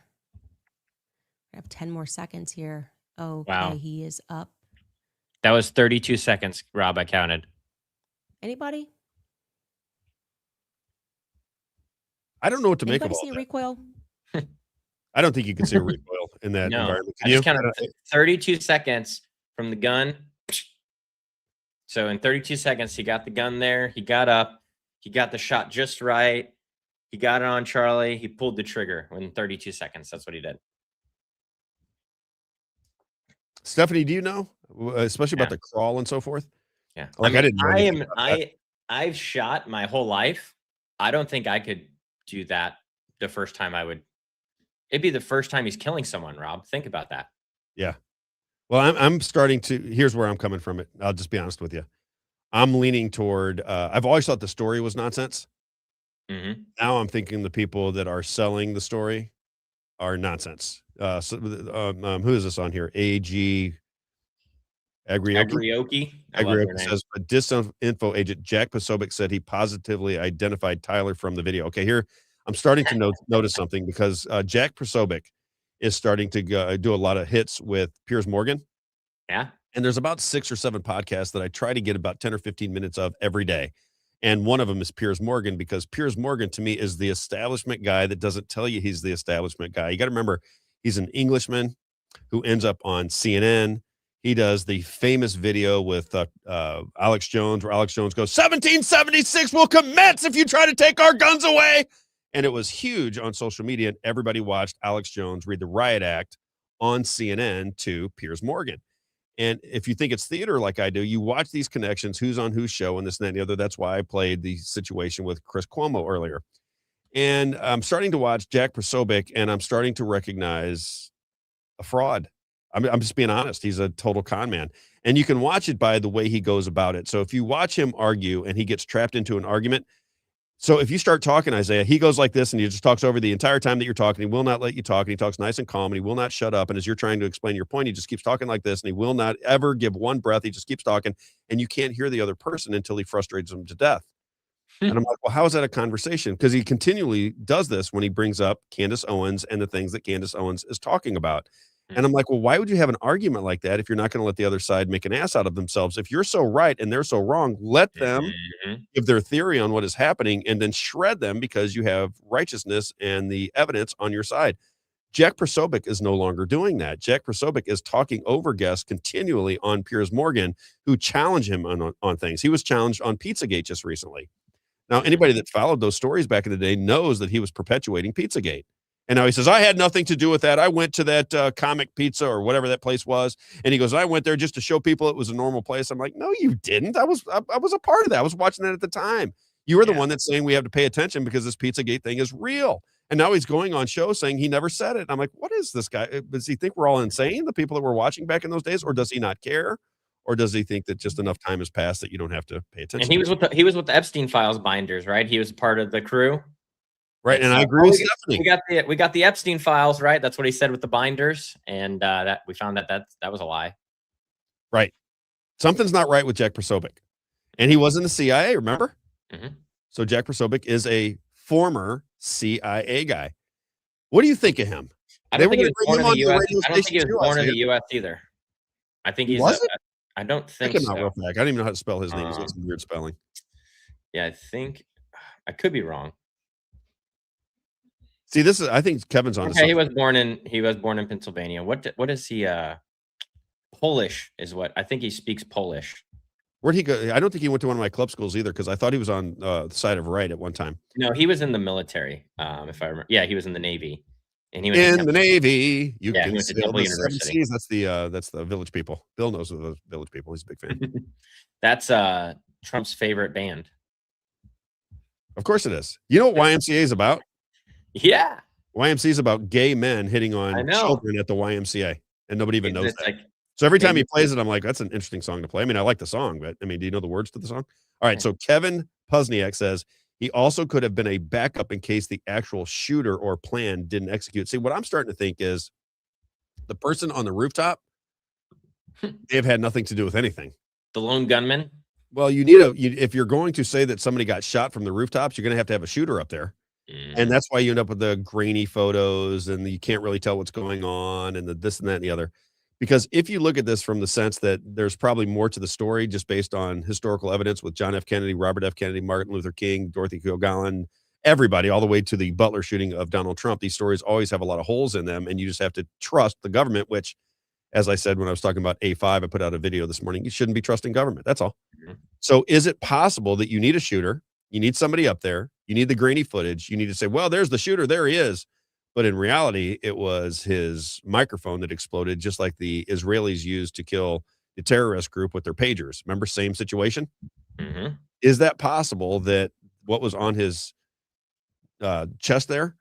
I have 10 more seconds here. Okay, Wow. he is up. That was 32 seconds, Rob, I counted. Anybody? I don't know what to make of Anybody all see a that. recoil? I don't think you can see a recoil in that No, environment. I Can just you? counted 32 seconds from the gun. So in 32 seconds, he got the gun there. He got up. He got the shot just right. He got it on Charlie. He pulled the trigger in 32 seconds. That's what he did. Stephanie, do you know, especially about the crawl and so forth? Yeah, Like I didn't know anything about that. I've shot my whole life. I don't think I could do that the first time I would. It'd be the first time he's killing someone, Rob. Think about that. Yeah. Well, I'm starting to. Here's where I'm coming from. It. I'll just be honest with you. I'm leaning toward. I've always thought the story was nonsense. Now I'm thinking the people that are selling the story are nonsense. Who is this on here? AG Agrioki. I love her Agrioki name. says a disinfo agent Jack Posobiec said he positively identified Tyler from the video. Okay, here I'm starting to notice something because Jack Posobiec is starting to do a lot of hits with Piers Morgan. Yeah. And there's about 6 or 7 podcasts that I try to get about 10 or 15 minutes of every day. And one of them is Piers Morgan, because Piers Morgan to me is the establishment guy that doesn't tell you he's the establishment guy. You got to remember, he's an Englishman who ends up on CNN. He does the famous video with Alex Jones, where Alex Jones goes, 1776 will commence if you try to take our guns away. And it was huge on social media, and everybody watched Alex Jones read the riot act on CNN to Piers Morgan. And if you think it's theater like I do, you watch these connections, who's on whose show, and this and that and the other. That's why I played the situation with Chris Cuomo earlier. And I'm starting to watch Jack Posobiec, and I'm starting to recognize a fraud. I'm just being honest. He's a total con man. And you can watch it by the way he goes about it. So if you watch him argue and he gets trapped into an argument, so if you start talking, Isaiah, he goes like this and he just talks over the entire time that you're talking. He will not let you talk. And he talks nice and calm, and he will not shut up. And as you're trying to explain your point, he just keeps talking like this, and he will not ever give one breath. He just keeps talking, and you can't hear the other person until he frustrates them to death. And I'm like, well, how is that a conversation? Because he continually does this when he brings up Candace Owens and the things that Candace Owens is talking about. And I'm like, well, why would you have an argument like that if you're not going to let the other side make an ass out of themselves? If you're so right and they're so wrong, let them give their theory on what is happening and then shred them because you have righteousness and the evidence on your side. Jack Prosobic is no longer doing that. Jack Prosobic is talking over guests continually on Piers Morgan, who challenge him on things. He was challenged on Pizzagate just recently. Now, anybody that followed those stories back in the day knows that he was perpetuating Pizzagate. And now he says, I had nothing to do with that. I went to that Comic Pizza or whatever that place was. And he goes, I went there just to show people it was a normal place. I'm like, no, you didn't. I was a part of that. I was watching that at the time. You were the one that's saying we have to pay attention because this Pizzagate thing is real. And now he's going on show saying he never said it. I'm like, what is this guy? Does he think we're all insane, the people that were watching back in those days? Or does he not care? Or does he think that just enough time has passed that you don't have to pay attention? And he was with the Epstein Files binders, right? He was part of the crew. Right, and I agree with Stephanie. We got the Epstein Files, right? That's what he said with the binders, and that we found that was a lie. Right, something's not right with Jack Prosobic, and he was in the CIA. Remember? So Jack Prosobic is a former CIA guy. What do you think of him? I don't think he was born in the U.S. I don't think he was born in the U.S. either. I think he's. I don't think so. I don't even know how to spell his name. He's got some weird spelling. Yeah, I think I could be wrong. See, I think Kevin's on. Okay, he was born in Pennsylvania. What is he? Polish is what I think he speaks Polish. Where'd he go? I don't think he went to one of my club schools either, because I thought he was on the side of right at one time. No, he was in the military. If I remember, yeah, he was in the Navy, and he went in the Navy. He went to Temple University. That's the Village People. Bill knows the Village People. He's a big fan. That's Trump's favorite band. Of course it is. You know what YMCA is about? Yeah. YMCA is about gay men hitting on children at the YMCA, and nobody even knows that. So every time he plays it, I'm like, that's an interesting song to play. I mean, I like the song, but I mean, do you know the words to the song? All right. So Kevin Puzniak says he also could have been a backup in case the actual shooter or plan didn't execute. See, what I'm starting to think is the person on the rooftop, they've had nothing to do with anything. The lone gunman? Well, if you're going to say that somebody got shot from the rooftops, you're going to have a shooter up there. And that's why you end up with the grainy photos and you can't really tell what's going on and the this and that and the other. Because if you look at this from the sense that there's probably more to the story just based on historical evidence with John F. Kennedy, Robert F. Kennedy, Martin Luther King, Dorothy Kilgallen, everybody, all the way to the Butler shooting of Donald Trump, these stories always have a lot of holes in them. And you just have to trust the government, which, as I said when I was talking about A5, I put out a video this morning, you shouldn't be trusting government. That's all. So is it possible that you need a shooter? You need somebody up there. You need the grainy footage. You need to say, well, there's the shooter. There he is. But in reality, it was his microphone that exploded, just like the Israelis used to kill the terrorist group with their pagers. Remember, same situation? Is that possible that what was on his chest there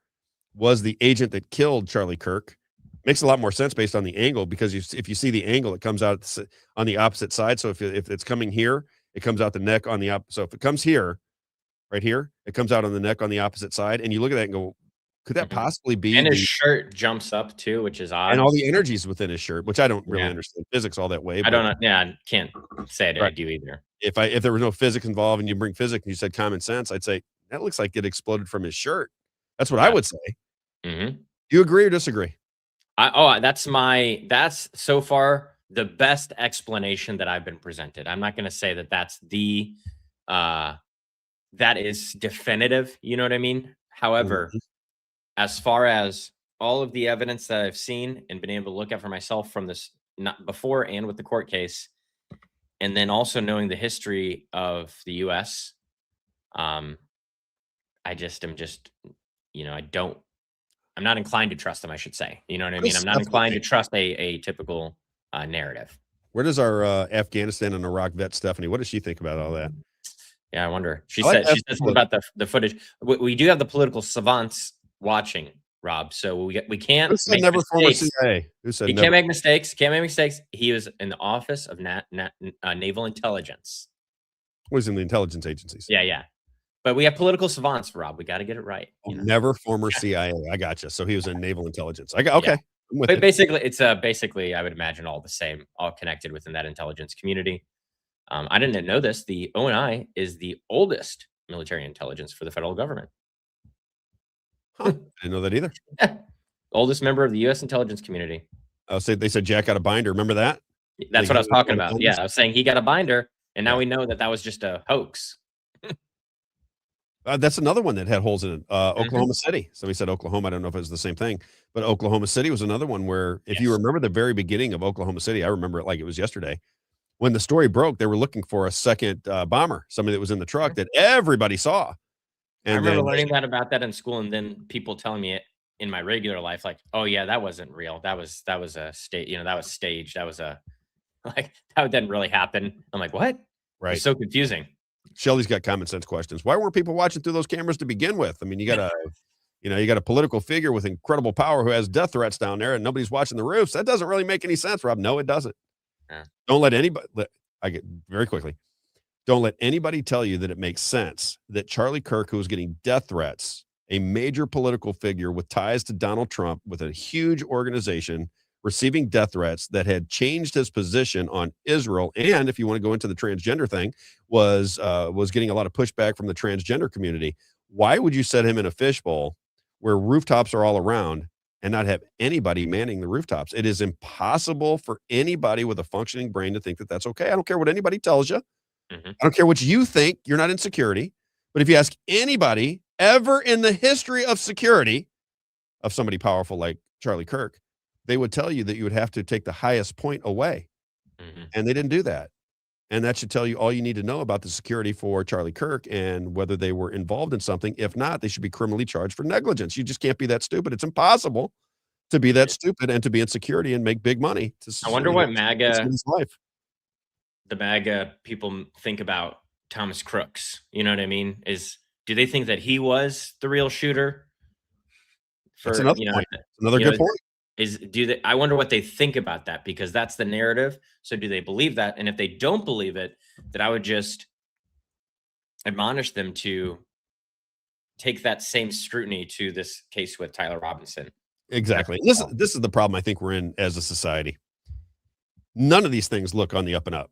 was the agent that killed Charlie Kirk? Makes a lot more sense based on the angle, because if you see the angle, it comes out on the opposite side. So if it's coming here, it comes out the neck on the opposite. So if it comes here, right here, it comes out on the neck on the opposite side. And you look at that and go, could that possibly be? And his shirt jumps up too, which is odd. And all the energies within his shirt, which I don't really understand physics all that way. I don't know. Yeah, I can't say that I do either. If there was no physics involved and you bring physics and you said common sense, I'd say that looks like it exploded from his shirt. That's what I would say. Do you agree or disagree? That's so far the best explanation that I've been presented. I'm not going to say that that's that is definitive. You know what I mean? However, as far as all of the evidence that I've seen and been able to look at for myself from this, not before and with the court case, and then also knowing the history of the U.S., I'm not inclined to trust them, I should say. You know what I mean? I'm not inclined to trust a typical narrative. Where does our Afghanistan and Iraq vet Stephanie, what does she think about all that? Yeah, I wonder. She said something about the footage. We do have the political savants watching, Rob. So we can't. Who said never former CIA? Who said he can't make mistakes? Can't make mistakes. He was in the Office of Naval Intelligence. Was in the intelligence agencies. Yeah. But we have political savants, Rob. We got to get it right. Never former CIA. I got you. So he was in naval intelligence. Okay. Yeah. But basically, it's basically, I would imagine, all the same, all connected within that intelligence community. I didn't know this. The ONI is the oldest military intelligence for the federal government. Huh. I didn't know that either. Oldest member of the U.S. intelligence community. They said Jack got a binder. Remember that? That's what I was talking about. Yeah, I was saying he got a binder, and now we know that was just a hoax. That's another one that had holes in it. Oklahoma City. So we said Oklahoma. I don't know if it was the same thing, but Oklahoma City was another one where, if you remember the very beginning of Oklahoma City, I remember it like it was yesterday. When the story broke, they were looking for a second bomber, somebody that was in the truck that everybody saw. And I remember learning about that in school, and then people telling me it in my regular life, like, "Oh yeah, that wasn't real. That was a state. That was staged. That was that didn't really happen." I'm like, "What?" Right. It's so confusing. Shelly's got common sense questions. Why weren't people watching through those cameras to begin with? I mean, you got a political figure with incredible power who has death threats down there, and nobody's watching the roofs. That doesn't really make any sense, Rob. No, it doesn't. Yeah. Don't let anybody. I get very quickly. Don't let anybody tell you that it makes sense that Charlie Kirk, who was getting death threats, a major political figure with ties to Donald Trump, with a huge organization, receiving death threats, that had changed his position on Israel, and if you want to go into the transgender thing, was getting a lot of pushback from the transgender community. Why would you set him in a fishbowl where rooftops are all around and not have anybody manning the rooftops? It is impossible for anybody with a functioning brain to think that that's okay. I don't care what anybody tells you. I don't care what you think. You're not in security. But if you ask anybody ever in the history of security of somebody powerful like Charlie Kirk, they would tell you that you would have to take the highest point away. And they didn't do that. And that should tell you all you need to know about the security for Charlie Kirk and whether they were involved in something. If not, they should be criminally charged for negligence. You just can't be that stupid. It's impossible to be that stupid and to be in security and make big money. I wonder what the MAGA people think about Thomas Crooks. You know what I mean? Do they think that he was the real shooter? That's another point. Another good point. I wonder what they think about that, because that's the narrative. So do they believe that? And if they don't believe it, then I would just admonish them to take that same scrutiny to this case with Tyler Robinson. Exactly. This is the problem I think we're in as a society. None of these things look on the up and up.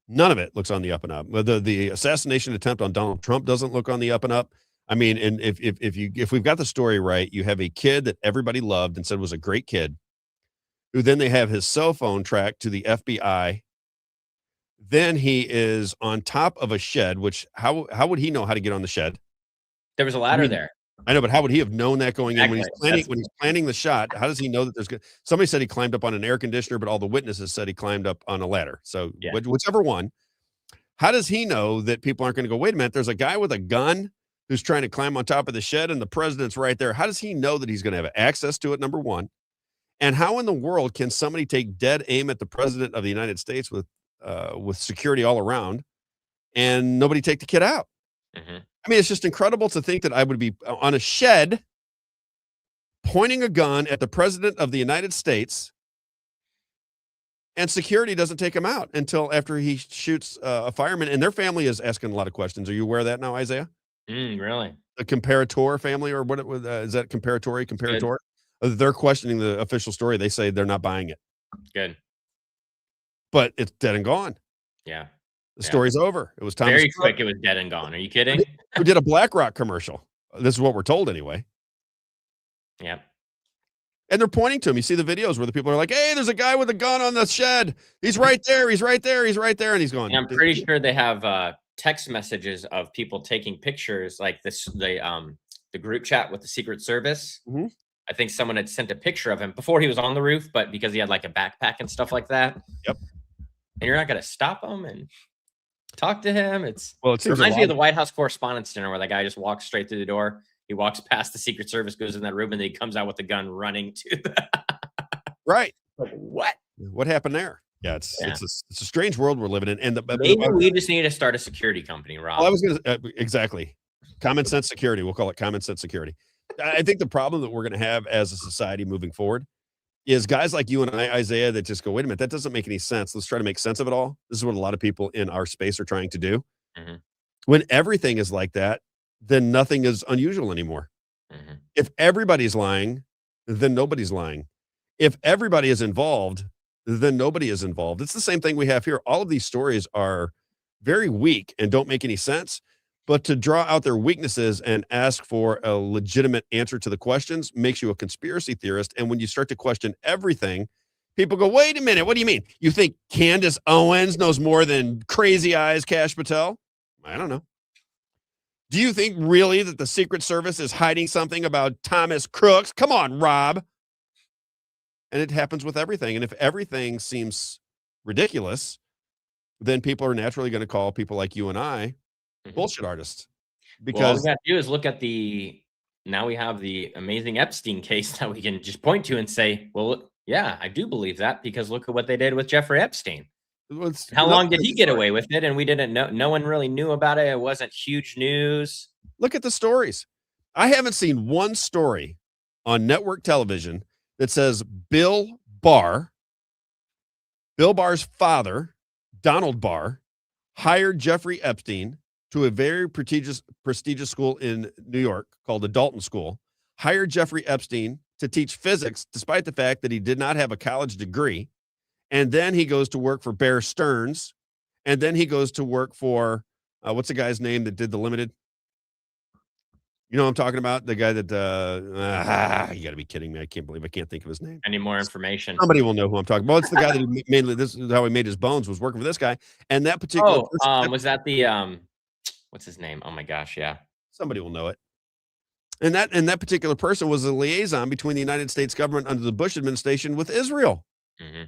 None of it looks on the up and up. The assassination attempt on Donald Trump doesn't look on the up and up. I mean, and if we've got the story right, you have a kid that everybody loved and said was a great kid, who then they have his cell phone tracked to the FBI. Then he is on top of a shed, which how would he know how to get on the shed? There was a ladder there. I know, but how would he have known that going in when he's planning the shot? How does he know that there's good? Somebody said he climbed up on an air conditioner, but all the witnesses said he climbed up on a ladder. So whichever one, how does he know that people aren't going to go, wait a minute, there's a guy with a gun who's trying to climb on top of the shed and the president's right there? How does he know that he's going to have access to it? Number one. And how in the world can somebody take dead aim at the president of the United States with security all around and nobody take the kid out? I mean, it's just incredible to think that I would be on a shed pointing a gun at the president of the United States and security doesn't take him out until after he shoots a fireman, and their family is asking a lot of questions. Are you aware of that now, Isaiah? Really? The Comparator family, or what is that? Comparator? They're questioning the official story. They say they're not buying it. Good. But it's dead and gone. Yeah. The story's over. It was Thomas very Cook. quick. It was dead and gone. Are you kidding? Who did a BlackRock commercial? This is what we're told anyway. Yeah. And they're pointing to him. You see the videos where the people are like, "Hey, there's a guy with a gun on the shed. He's right there. He's right there. He's right there." And he's going. And I'm pretty sure they have text messages of people taking pictures, like the group chat with the Secret Service. I think someone had sent a picture of him before he was on the roof, but because he had like a backpack and stuff like that. Yep. And you're not going to stop him and talk to him. It reminds reminds me of the White House Correspondents' Dinner, where that guy just walks straight through the door. He walks past the Secret Service, goes in that room, and then he comes out with the gun running to the right. Like, what happened there? Yeah, it's a strange world we're living in. And maybe we just need to start a security company, Rob. Well, I was going to exactly common sense security. We'll call it common sense security. I think the problem that we're going to have as a society moving forward is guys like you and I, Isaiah, that just go, wait a minute, that doesn't make any sense. Let's try to make sense of it all. This is what a lot of people in our space are trying to do. When everything is like that, then nothing is unusual anymore. If everybody's lying, then nobody's lying. If everybody is involved, then nobody is involved. It's the same thing we have here. All of these stories are very weak and don't make any sense. But to draw out their weaknesses and ask for a legitimate answer to the questions makes you a conspiracy theorist. And when you start to question everything, People go, wait a minute. What do you mean? You think Candace Owens knows more than Crazy Eyes Cash Patel? I don't know. Do you think really that the Secret Service is hiding something about Thomas Crooks? Come on, Rob. And it happens with everything. And if everything seems ridiculous, then people are naturally going to call people like you and I bullshit artists. Well, all Because we got to do is look at now we have the amazing Epstein case that we can just point to and say, well, yeah, I do believe that because look at what they did with Jeffrey Epstein. How long did he get away with it? And we didn't know. No one really knew about it. It wasn't huge news. Look at the stories. I haven't seen one story on network television that says Bill Barr's father, Donald Barr, hired Jeffrey Epstein to a very prestigious school in New York called the Dalton School, hired Jeffrey Epstein to teach physics, despite the fact that he did not have a college degree. And then he goes to work for Bear Stearns. And then he goes to work for, what's the guy's name that did The Limited? You know what I'm talking about? The guy that, you got to be kidding me. I can't believe I can't think of his name. Any more information? Somebody will know who I'm talking about. It's the guy that mainly, this is how he made his bones, was working for this guy. And that particular person, was that the, what's his name? Oh my gosh. Yeah. Somebody will know it. And that particular person was a liaison between the United States government under the Bush administration with Israel. Mm-hmm.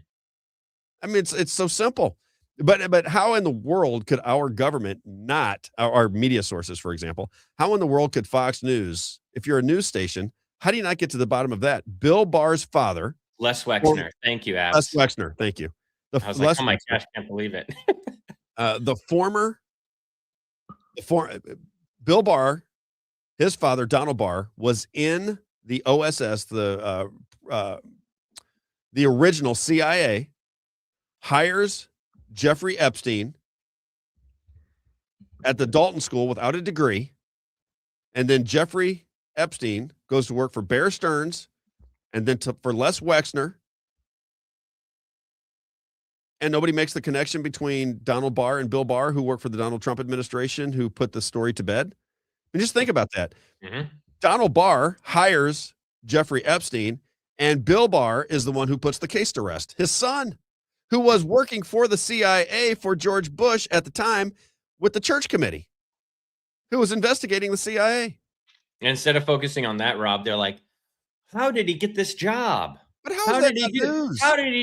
I mean, it's so simple. But how in the world could our government not, our media sources, for example, how in the world could Fox News, if you're a news station, how do you not get to the bottom of that? Bill Barr's father. Les Wexner. Thank you, Abs. Les Wexner. Thank you. I was like, oh my gosh, I can't believe it. Bill Barr, his father, Donald Barr, was in the OSS, the original CIA, hires Jeffrey Epstein at the Dalton School without a degree. And then Jeffrey Epstein goes to work for Bear Stearns and then for Les Wexner. And nobody makes the connection between Donald Barr and Bill Barr, who worked for the Donald Trump administration, who put the story to bed. I mean, just think about that. Mm-hmm. Donald Barr hires Jeffrey Epstein, and Bill Barr is the one who puts the case to rest. His son, who was working for the CIA for George Bush at the time with the Church Committee, who was investigating the CIA. Instead of focusing on that, Rob, they're like, how did he get this job? But how did he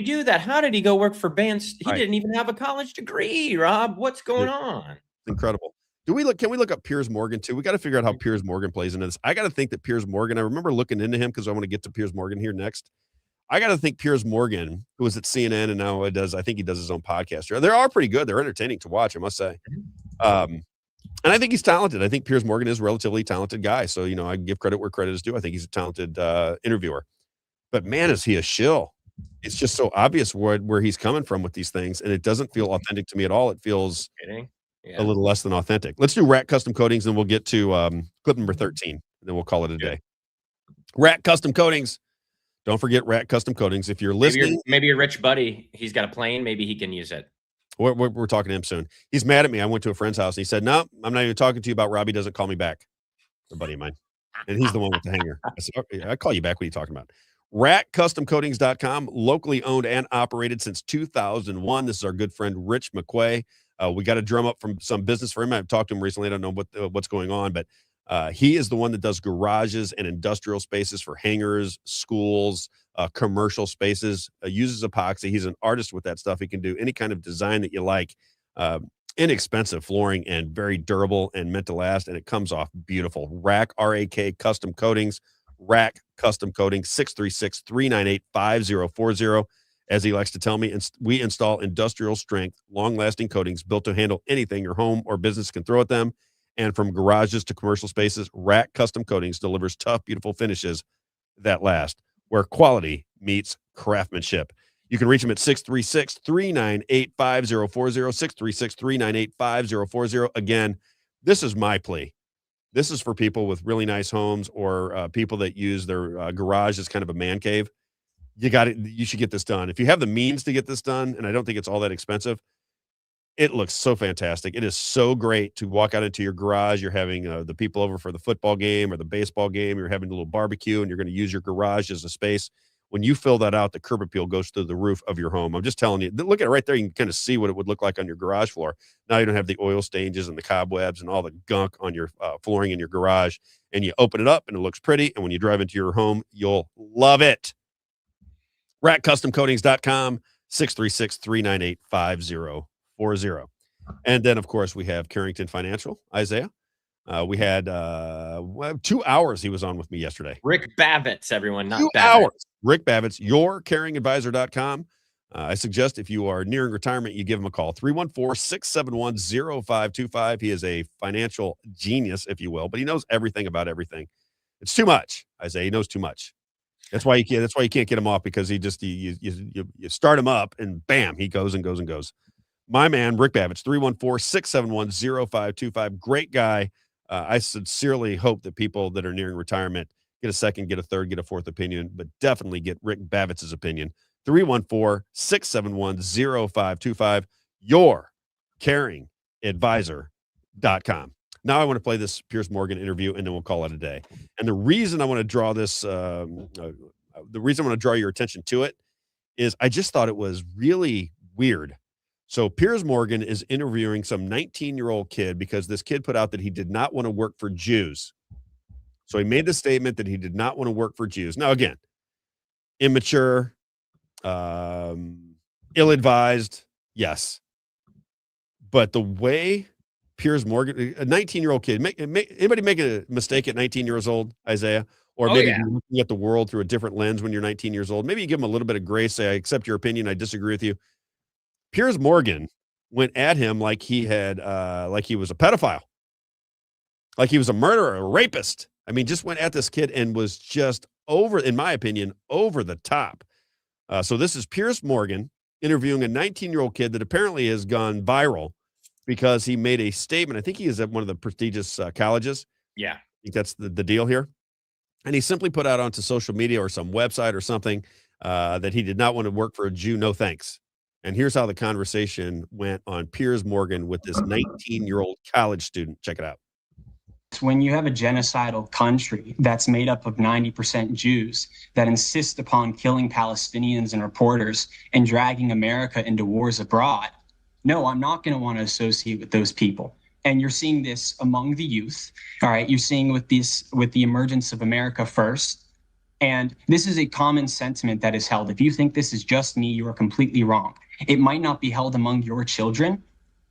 do that? How did he go work for bands? He didn't even have a college degree, Rob. What's going on? Incredible. Can we look up Piers Morgan too? We got to figure out how Piers Morgan plays into this. I got to think that Piers Morgan, I remember looking into him because I want to get to Piers Morgan here next. I got to think Piers Morgan, who was at CNN and now I think he does his own podcast. They are pretty good. They're entertaining to watch, I must say. And I think he's talented. I think Piers Morgan is a relatively talented guy. So, I give credit where credit is due. I think he's a talented interviewer. But man, is he a shill. It's just so obvious where he's coming from with these things. And it doesn't feel authentic to me at all. It feels a little less than authentic. Let's do Rat Custom Coatings and we'll get to clip number 13. And then we'll call it a day. Rat Custom Coatings. Don't forget Rat Custom Coatings. If you're listening, maybe your rich buddy, he's got a plane. Maybe he can use it. We're talking to him soon. He's mad at me. I went to a friend's house and he said, no, I'm not even talking to you about Robbie doesn't call me back. A buddy of mine. And he's the one with the hanger. I said, okay, I call you back. What are you talking about? RatCustomCoatings.com, locally owned and operated since 2001. This is our good friend, Rich McQuay. We got to drum up from some business for him. I've talked to him recently. I don't know what's going on, but he is the one that does garages and industrial spaces for hangars, schools, commercial spaces, uses epoxy. He's an artist with that stuff. He can do any kind of design that you like. Inexpensive flooring and very durable and meant to last. And it comes off beautiful. Rack, R-A-K, Custom Coatings. Rack Custom Coatings, 636-398-5040. As he likes to tell me, we install industrial strength, long-lasting coatings built to handle anything your home or business can throw at them. And from garages to commercial spaces, Rack Custom Coatings delivers tough, beautiful finishes that last, where quality meets craftsmanship. You can reach them at 636-398-5040, 636-398-5040. Again, this is my plea. This is for people with really nice homes or people that use their garage as kind of a man cave. You should get this done. If you have the means to get this done, and I don't think it's all that expensive, it looks so fantastic. It is so great to walk out into your garage. You're having the people over for the football game or the baseball game. You're having a little barbecue, and you're going to use your garage as a space When you fill that out, the curb appeal goes through the roof of your home. I'm just telling you, look at it right there. You can kind of see what it would look like on your garage floor. Now you don't have the oil stains and the cobwebs and all the gunk on your flooring in your garage. And you open it up and it looks pretty. And when you drive into your home, you'll love it. RackCustomCoatings.com, 636-398-5040. And then, of course, we have Carrington Financial, Isaiah. We had 2 hours he was on with me yesterday. Rick Babbitt's, everyone, not 2 Babbitt. hours. Rick Babbitt's, yourcaringadvisor.com. I suggest if you are nearing retirement, you give him a call, 314-671-0525. He is a financial genius, if you will, but he knows everything about everything. It's too much, Isaiah. He knows too much. That's why you can't get him off, because you start him up and bam, he goes and goes and goes. My man, Rick Babbitt, 314-671-0525. Great guy. I sincerely hope that people that are nearing retirement get a second, get a third, get a fourth opinion, but definitely get Rick Babbitt's opinion. 314-671-0525. yourcaringadvisor.com. Now I want to play this Piers Morgan interview, and then we'll call it a day. And the reason I want to draw this, the reason I want to draw your attention to it is I just thought it was really weird. So Piers Morgan is interviewing some 19-year-old kid because this kid put out that he did not want to work for Jews. So he made the statement that he did not want to work for Jews. Now, again, immature, ill-advised, yes. But the way Piers Morgan, a 19-year-old kid, anybody make a mistake at 19 years old, Isaiah? Or maybe you're looking at the world through a different lens when you're 19 years old. Maybe you give him a little bit of grace, say, I accept your opinion, I disagree with you. Piers Morgan went at him like he had, like he was a pedophile, like he was a murderer, a rapist. I mean, just went at this kid and was just in my opinion, over the top. So this is Piers Morgan interviewing a 19-year-old kid that apparently has gone viral because he made a statement. I think he is at one of the prestigious colleges. Yeah. I think that's the deal here. And he simply put out onto social media or some website or something that he did not want to work for a Jew. No thanks. And here's how the conversation went on Piers Morgan with this 19-year-old college student. Check it out. When you have a genocidal country that's made up of 90% Jews that insist upon killing Palestinians and reporters and dragging America into wars abroad, no, I'm not going to want to associate with those people. And you're seeing this among the youth. All right. You're seeing with the emergence of America First. And this is a common sentiment that is held. If you think this is just me, you are completely wrong. It might not be held among your children,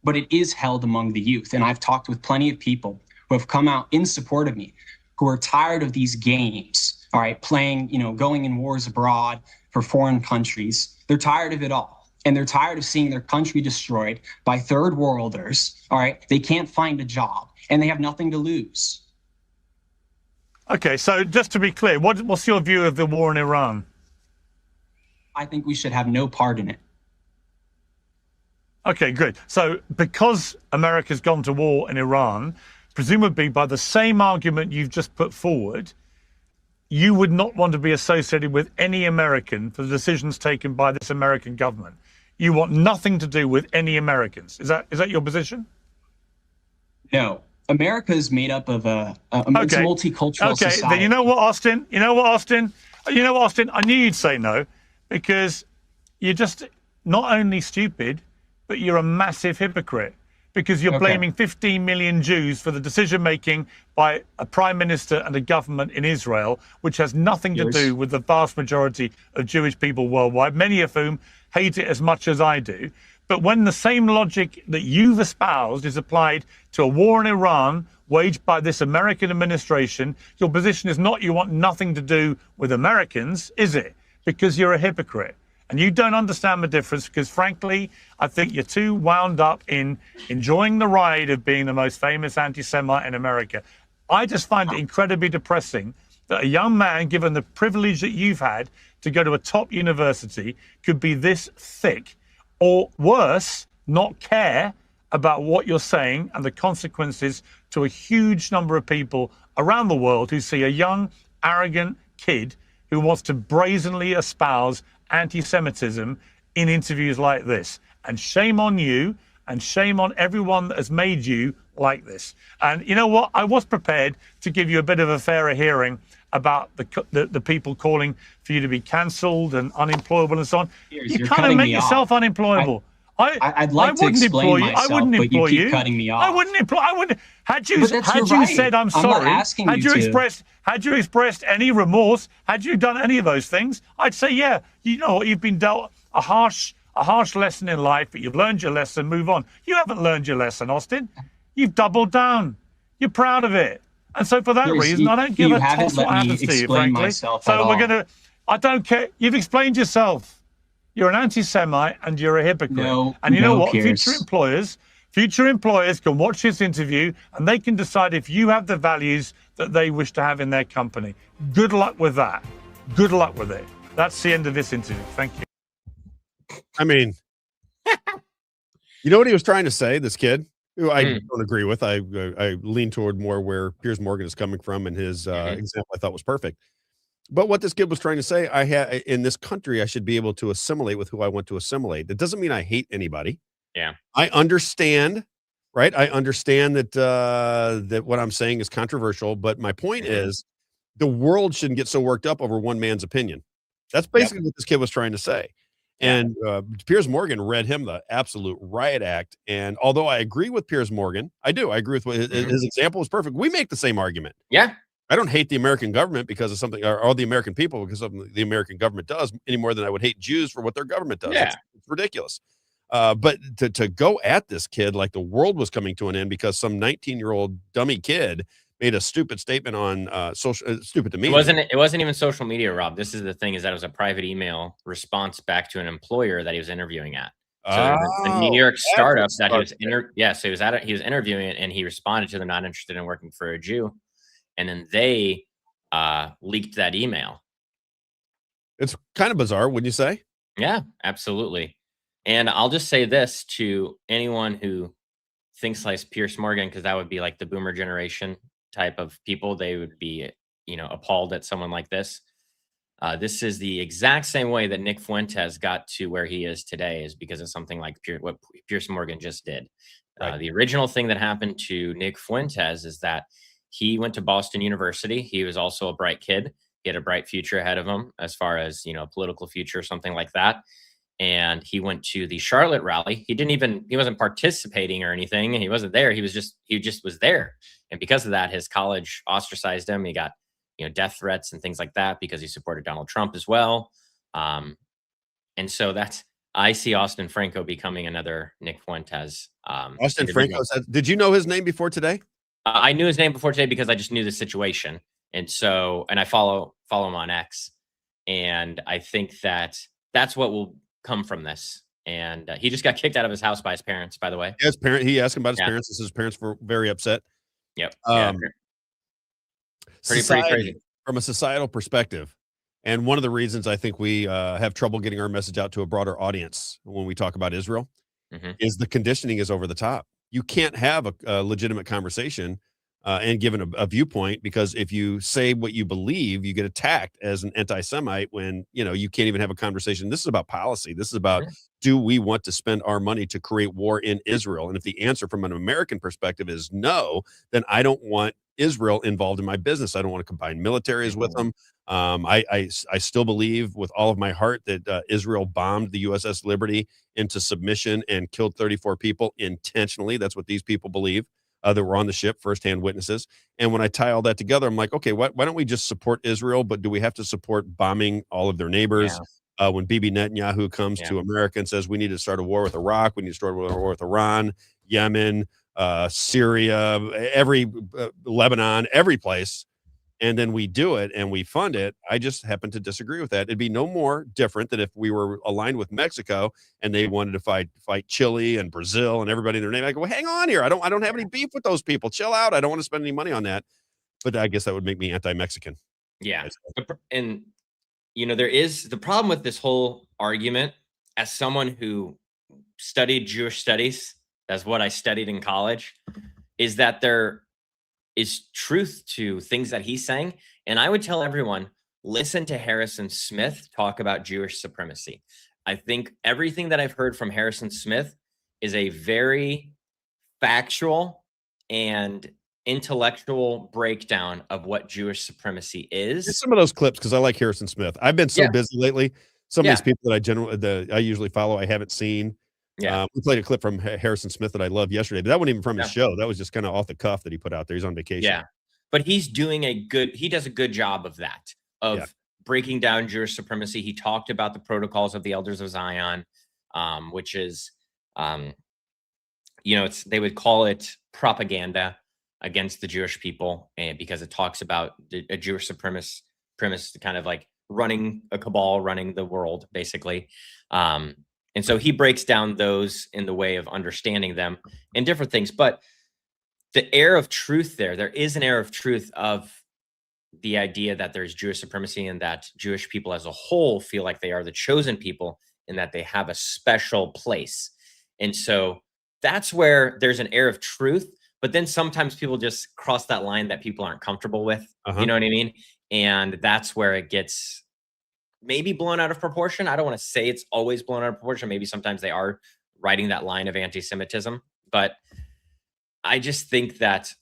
but it is held among the youth. And I've talked with plenty of people who have come out in support of me, who are tired of these games, all right, playing, going in wars abroad for foreign countries. They're tired of it all. And they're tired of seeing their country destroyed by third worlders, all right? They can't find a job and they have nothing to lose. Okay, so just to be clear, what's your view of the war in Iran? I think we should have no part in it. Okay, good. So because America's gone to war in Iran, presumably by the same argument you've just put forward, you would not want to be associated with any American for the decisions taken by this American government. You want nothing to do with any Americans. Is that your position? No. America is made up of it's a multicultural society. Okay, then you know what, Austin? I knew you'd say no, because you're just not only stupid, but you're a massive hypocrite, because you're blaming 15 million Jews for the decision-making by a prime minister and a government in Israel, which has nothing to do with the vast majority of Jewish people worldwide, many of whom hate it as much as I do. But when the same logic that you've espoused is applied to a war in Iran waged by this American administration, your position is not you want nothing to do with Americans, is it? Because you're a hypocrite. And you don't understand the difference because, frankly, I think you're too wound up in enjoying the ride of being the most famous anti-Semite in America. I just find it incredibly depressing that a young man, given the privilege that you've had to go to a top university, could be this thick, or worse, not care about what you're saying and the consequences to a huge number of people around the world who see a young, arrogant kid who wants to brazenly espouse anti-Semitism in interviews like this. And shame on you, and shame on everyone that has made you like this. And you know what? I was prepared to give you a bit of a fairer hearing about the people calling for you to be cancelled and unemployable and so on. You're kind of cutting make me yourself off. unemployable. I'd like to wouldn't explain employ you. myself, I wouldn't but employ you keep cutting me off. I wouldn't employ. I wouldn't. Had you But that's had your you right. said I'm I'm not sorry, asking had you you to. expressed any remorse, had you done any of those things, I'd say, yeah, you know what, you've been dealt a harsh lesson in life, but you've learned your lesson. Move on. You haven't learned your lesson, Austin. You've doubled down. You're proud of it. And so for that reason, I don't give a toss what happens to you, frankly. So we're going to, I don't care. You've explained yourself. You're an anti-Semite and you're a hypocrite. And you know what? Future employers can watch this interview and they can decide if you have the values that they wish to have in their company. Good luck with that. Good luck with it. That's the end of this interview. Thank you. I mean, you know what he was trying to say, this kid? Who I don't agree with. I lean toward more where Piers Morgan is coming from, and his example I thought was perfect. But what this kid was trying to say, in this country, I should be able to assimilate with who I want to assimilate. That doesn't mean I hate anybody. Yeah, I understand, right? I understand that that what I'm saying is controversial, but my point is, the world shouldn't get so worked up over one man's opinion. That's basically what this kid was trying to say. And Piers Morgan read him the absolute riot act. And although I agree with Piers Morgan, I agree with what his example is perfect. We make the same argument. Yeah. I don't hate the American government because of something, or the American people because of something the American government does, any more than I would hate Jews for what their government does. Yeah. It's ridiculous. But to go at this kid like the world was coming to an end because some 19-year-old dummy kid made a stupid statement on stupid to me. It wasn't even social media, Rob. This is the thing, is that it was a private email response back to an employer that he was interviewing at. So a New York startup that he was he was interviewing it, and he responded to them not interested in working for a Jew, and then they leaked that email. It's kind of bizarre, wouldn't you say? Yeah, absolutely. And I'll just say this to anyone who thinks like Piers Morgan, because that would be like the boomer generation type of people. They would be, appalled at someone like this. This is the exact same way that Nick Fuentes got to where he is today, is because of something like what Piers Morgan just did. Right. The original thing that happened to Nick Fuentes is that he went to Boston University. He was also a bright kid. He had a bright future ahead of him as far as, a political future, something like that. And he went to the Charlotte rally. He wasn't participating or anything. He wasn't there. He just was there. And because of that, his college ostracized him. He got, death threats and things like that because he supported Donald Trump as well. And so I see Austin Franco becoming another Nick Fuentes. Austin Franco, did you know his name before today? I knew his name before today because I just knew the situation. And I follow him on X. And I think that's what will come from this. And he just got kicked out of his house by his parents, by the way. He asked him about his parents. His parents were very upset. Yep. Pretty crazy from a societal perspective. And one of the reasons I think we have trouble getting our message out to a broader audience when we talk about Israel is the conditioning is over the top. You can't have a legitimate conversation and given a viewpoint, because if you say what you believe, you get attacked as an anti-Semite when, you can't even have a conversation. This is about policy. This is about, do we want to spend our money to create war in Israel? And if the answer from an American perspective is no, then I don't want Israel involved in my business. I don't want to combine militaries with them. I still believe with all of my heart that Israel bombed the USS Liberty into submission and killed 34 people intentionally. That's what these people believe. That were on the ship, firsthand witnesses. And when I tie all that together, I'm like, okay, why don't we just support Israel? But do we have to support bombing all of their neighbors? Yeah. When Bibi Netanyahu comes to America and says we need to start a war with Iraq, we need to start a war with Iran, Yemen, Syria, Lebanon, every place. And then we do it and we fund it. I just happen to disagree with that. It'd be no more different than if we were aligned with Mexico and they wanted to fight Chile and Brazil and everybody in their name. I go, well, hang on here. I don't have any beef with those people. Chill out. I don't want to spend any money on that. But I guess that would make me anti-Mexican. Yeah. And, there is the problem with this whole argument, as someone who studied Jewish studies, that's what I studied in college, is that there is truth to things that he's saying. And I would tell everyone, listen to Harrison Smith talk about Jewish supremacy. I think everything that I've heard from Harrison Smith is a very factual and intellectual breakdown of what Jewish supremacy Get is. some of those clips because I like Harrison Smith. I've been so busy lately. Some of Yeah. these people that I usually follow, I haven't seen. Yeah. We played a clip from Harrison Smith that I love yesterday, but that wasn't even from his show. That was just kind of off the cuff that he put out there. He's on vacation. Yeah. But he does a good job of that, of breaking down Jewish supremacy. He talked about the protocols of the Elders of Zion, which is, they would call it propaganda against the Jewish people, and because it talks about a Jewish supremacist kind of like running a cabal, running the world, basically. And so he breaks down those in the way of understanding them and different things. But the air of truth there is an air of truth of the idea that there's Jewish supremacy and that Jewish people as a whole feel like they are the chosen people and that they have a special place. And so that's where there's an air of truth. But then sometimes people just cross that line that people aren't comfortable with. You know what I mean? And that's where it gets maybe blown out of proportion. I don't want to say it's always blown out of proportion. Maybe sometimes they are riding that line of anti-Semitism. But I just think that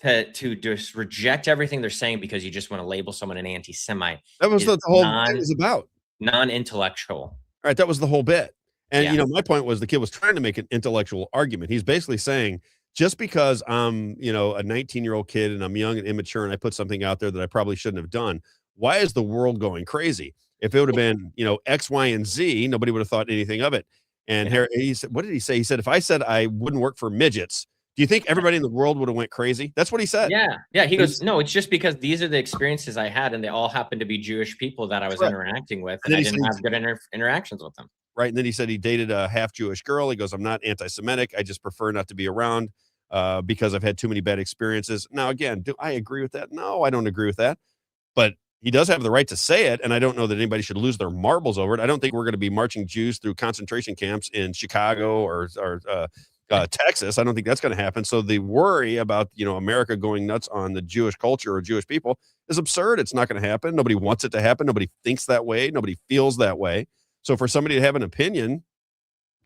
to just reject everything they're saying because you just want to label someone an anti-Semite. That was the whole thing was about. Non-intellectual. All right, that was the whole bit. And my point was the kid was trying to make an intellectual argument. He's basically saying, just because I'm, a 19-year-old kid and I'm young and immature and I put something out there that I probably shouldn't have done, why is the world going crazy? If it would have been, X, Y, and Z, nobody would have thought anything of it. And he said, what did he say? He said, if I said I wouldn't work for midgets, do you think everybody in the world would have went crazy? That's what he said. Yeah. He goes, no, it's just because these are the experiences I had and they all happened to be Jewish people that I was interacting with, and I didn't have good interactions with them. Right. And then he said he dated a half Jewish girl. He goes, I'm not anti-Semitic. I just prefer not to be around because I've had too many bad experiences. Now, again, do I agree with that? No, I don't agree with that. But he does have the right to say it. And I don't know that anybody should lose their marbles over it. I don't think we're going to be marching Jews through concentration camps in Chicago or Texas. I don't think that's going to happen. So the worry about, America going nuts on the Jewish culture or Jewish people is absurd. It's not going to happen. Nobody wants it to happen. Nobody thinks that way. Nobody feels that way. So for somebody to have an opinion,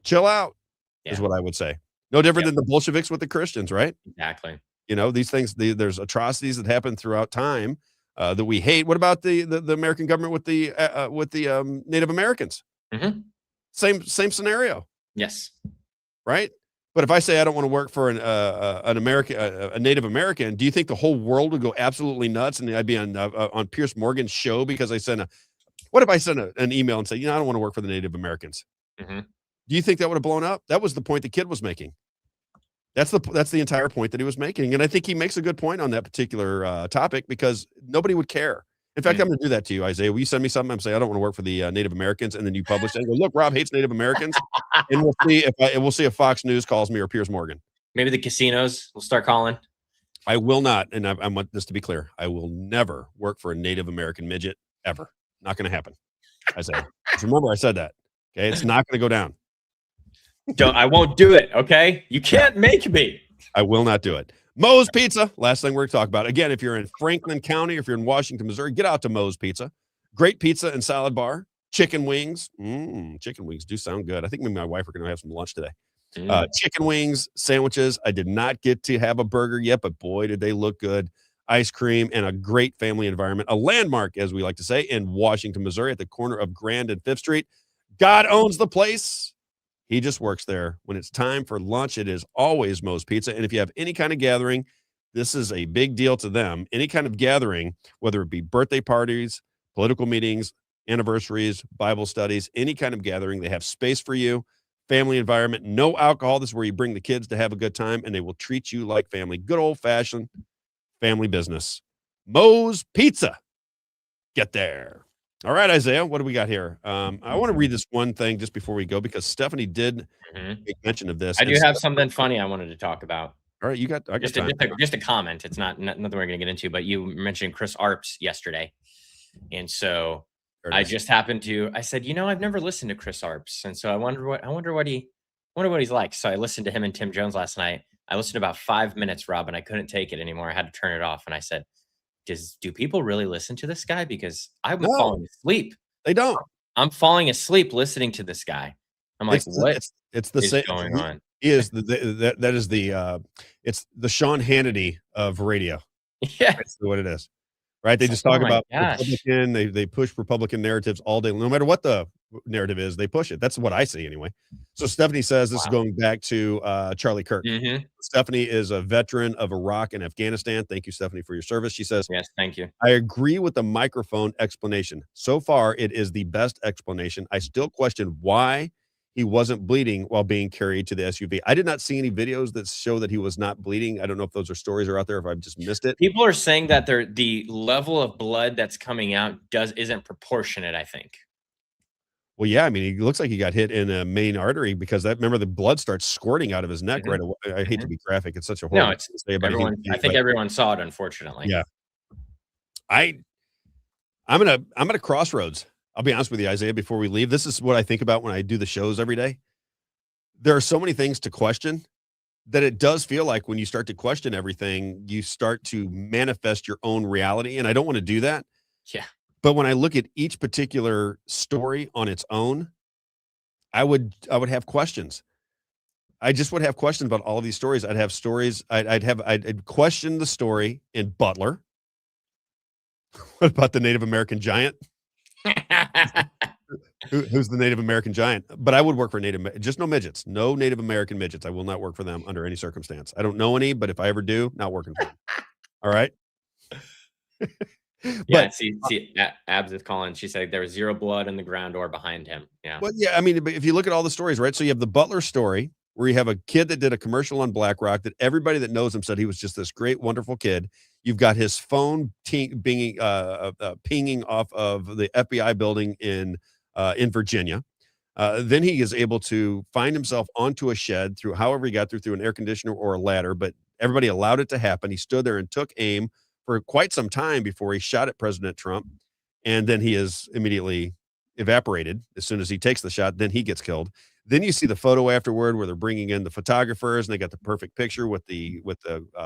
chill out is what I would say. No different than the Bolsheviks with the Christians, right? Exactly. These things, there's atrocities that happen throughout time that we hate. What about the American government with the Native Americans? Same scenario. Yes. Right. But if I say I don't want to work for an American, a Native American, do you think the whole world would go absolutely nuts and I'd be on Piers Morgan's show because I sent what if I sent an email and said, I don't want to work for the Native Americans? Do you think that would have blown up? That was the point the kid was making. That's the entire point that he was making. And I think he makes a good point on that particular topic because nobody would care. In fact, I'm going to do that to you, Isaiah. Will you send me something? I'm saying I don't want to work for the Native Americans, and then you publish it and go, look, Rob hates Native Americans, and we'll see if Fox News calls me or Piers Morgan. Maybe the casinos will start calling. I will not, and I want this to be clear. I will never work for a Native American midget ever. Not going to happen. Isaiah, just remember I said that. Okay, it's not going to go down. I won't do it. Okay, you can't make me. I will not do it. Moe's Pizza. Last thing we're going to talk about. Again, if you're in Franklin County, or if you're in Washington, Missouri, get out to Moe's Pizza. Great pizza and salad bar. Chicken wings. Chicken wings do sound good. I think me and my wife are going to have some lunch today. Chicken wings, sandwiches. I did not get to have a burger yet, but boy, did they look good. Ice cream and a great family environment. A landmark, as we like to say, in Washington, Missouri, at the corner of Grand and 5th Street. God owns the place. He just works there. When it's time for lunch, it is always Moe's Pizza. And if you have any kind of gathering, this is a big deal to them. Any kind of gathering, whether it be birthday parties, political meetings, anniversaries, Bible studies, any kind of gathering, they have space for you, family environment, no alcohol. This is where you bring the kids to have a good time, and they will treat you like family. Good old-fashioned family business. Moe's Pizza. Get there. All right, Isaiah, what do we got here? I want to read this one thing just before we go because Stephanie did make mention of this. I do have something funny I wanted to talk about. All right, I got time. Just a comment. It's nothing we're going to get into, but you mentioned Chris Arps yesterday. And so I just happened to, I said, I've never listened to Chris Arps. And so I wonder what he's like. So I listened to him and Tim Jones last night. I listened to about 5 minutes, Rob, and I couldn't take it anymore. I had to turn it off. And I said, do people really listen to this guy? Because I'm falling asleep. They don't. I'm falling asleep listening to this guy. I'm like, what? It's the same going on? He is that is the it's the Sean Hannity of radio. Yeah, that's what it is. Right? They just Oh talk my about gosh. Republican. They push Republican narratives all day, no matter what the narrative is. They push it. That's what I see anyway. So Stephanie says this is going back to Charlie Kirk. Mm-hmm. Stephanie is a veteran of Iraq and Afghanistan. Thank you, Stephanie, for your service. She says, Yes, thank you. I agree with the microphone explanation. So far, it is the best explanation. I still question why he wasn't bleeding while being carried to the SUV. I did not see any videos that show that he was not bleeding. I don't know if those are stories are out there, if I've just missed it. People are saying that the level of blood that's coming out isn't proportionate, I think. Well, yeah, I mean, he looks like he got hit in a main artery because remember the blood starts squirting out of his neck right away. I hate to be graphic. It's such a horrible No, thing to say about everyone. I think everyone saw it, unfortunately. Yeah. I'm at a crossroads. I'll be honest with you, Isaiah, before we leave. This is what I think about when I do the shows every day. There are so many things to question that it does feel like when you start to question everything, you start to manifest your own reality. And I don't want to do that. Yeah. But when I look at each particular story on its own, I would have questions. I just would have questions about all of these stories. I'd have stories. I'd question the story in Butler. What about the Native American giant? Who's the Native American giant? But I would work for just no midgets, no Native American midgets. I will not work for them under any circumstance. I don't know any, but if I ever do, not working for them. All right. Yeah, see, Abs is calling. She said there was zero blood in the ground or behind him. Yeah. Well, yeah, I mean, if you look at all the stories, right? So you have the Butler story where you have a kid that did a commercial on BlackRock that everybody that knows him said he was just this great, wonderful kid. You've got his phone pinging off of the FBI building in Virginia. Then he is able to find himself onto a shed through however he got through an air conditioner or a ladder, but everybody allowed it to happen. He stood there and took aim for quite some time before he shot at President Trump. And then he is immediately evaporated as soon as he takes the shot. Then he gets killed. Then you see the photo afterward where they're bringing in the photographers and they got the perfect picture with the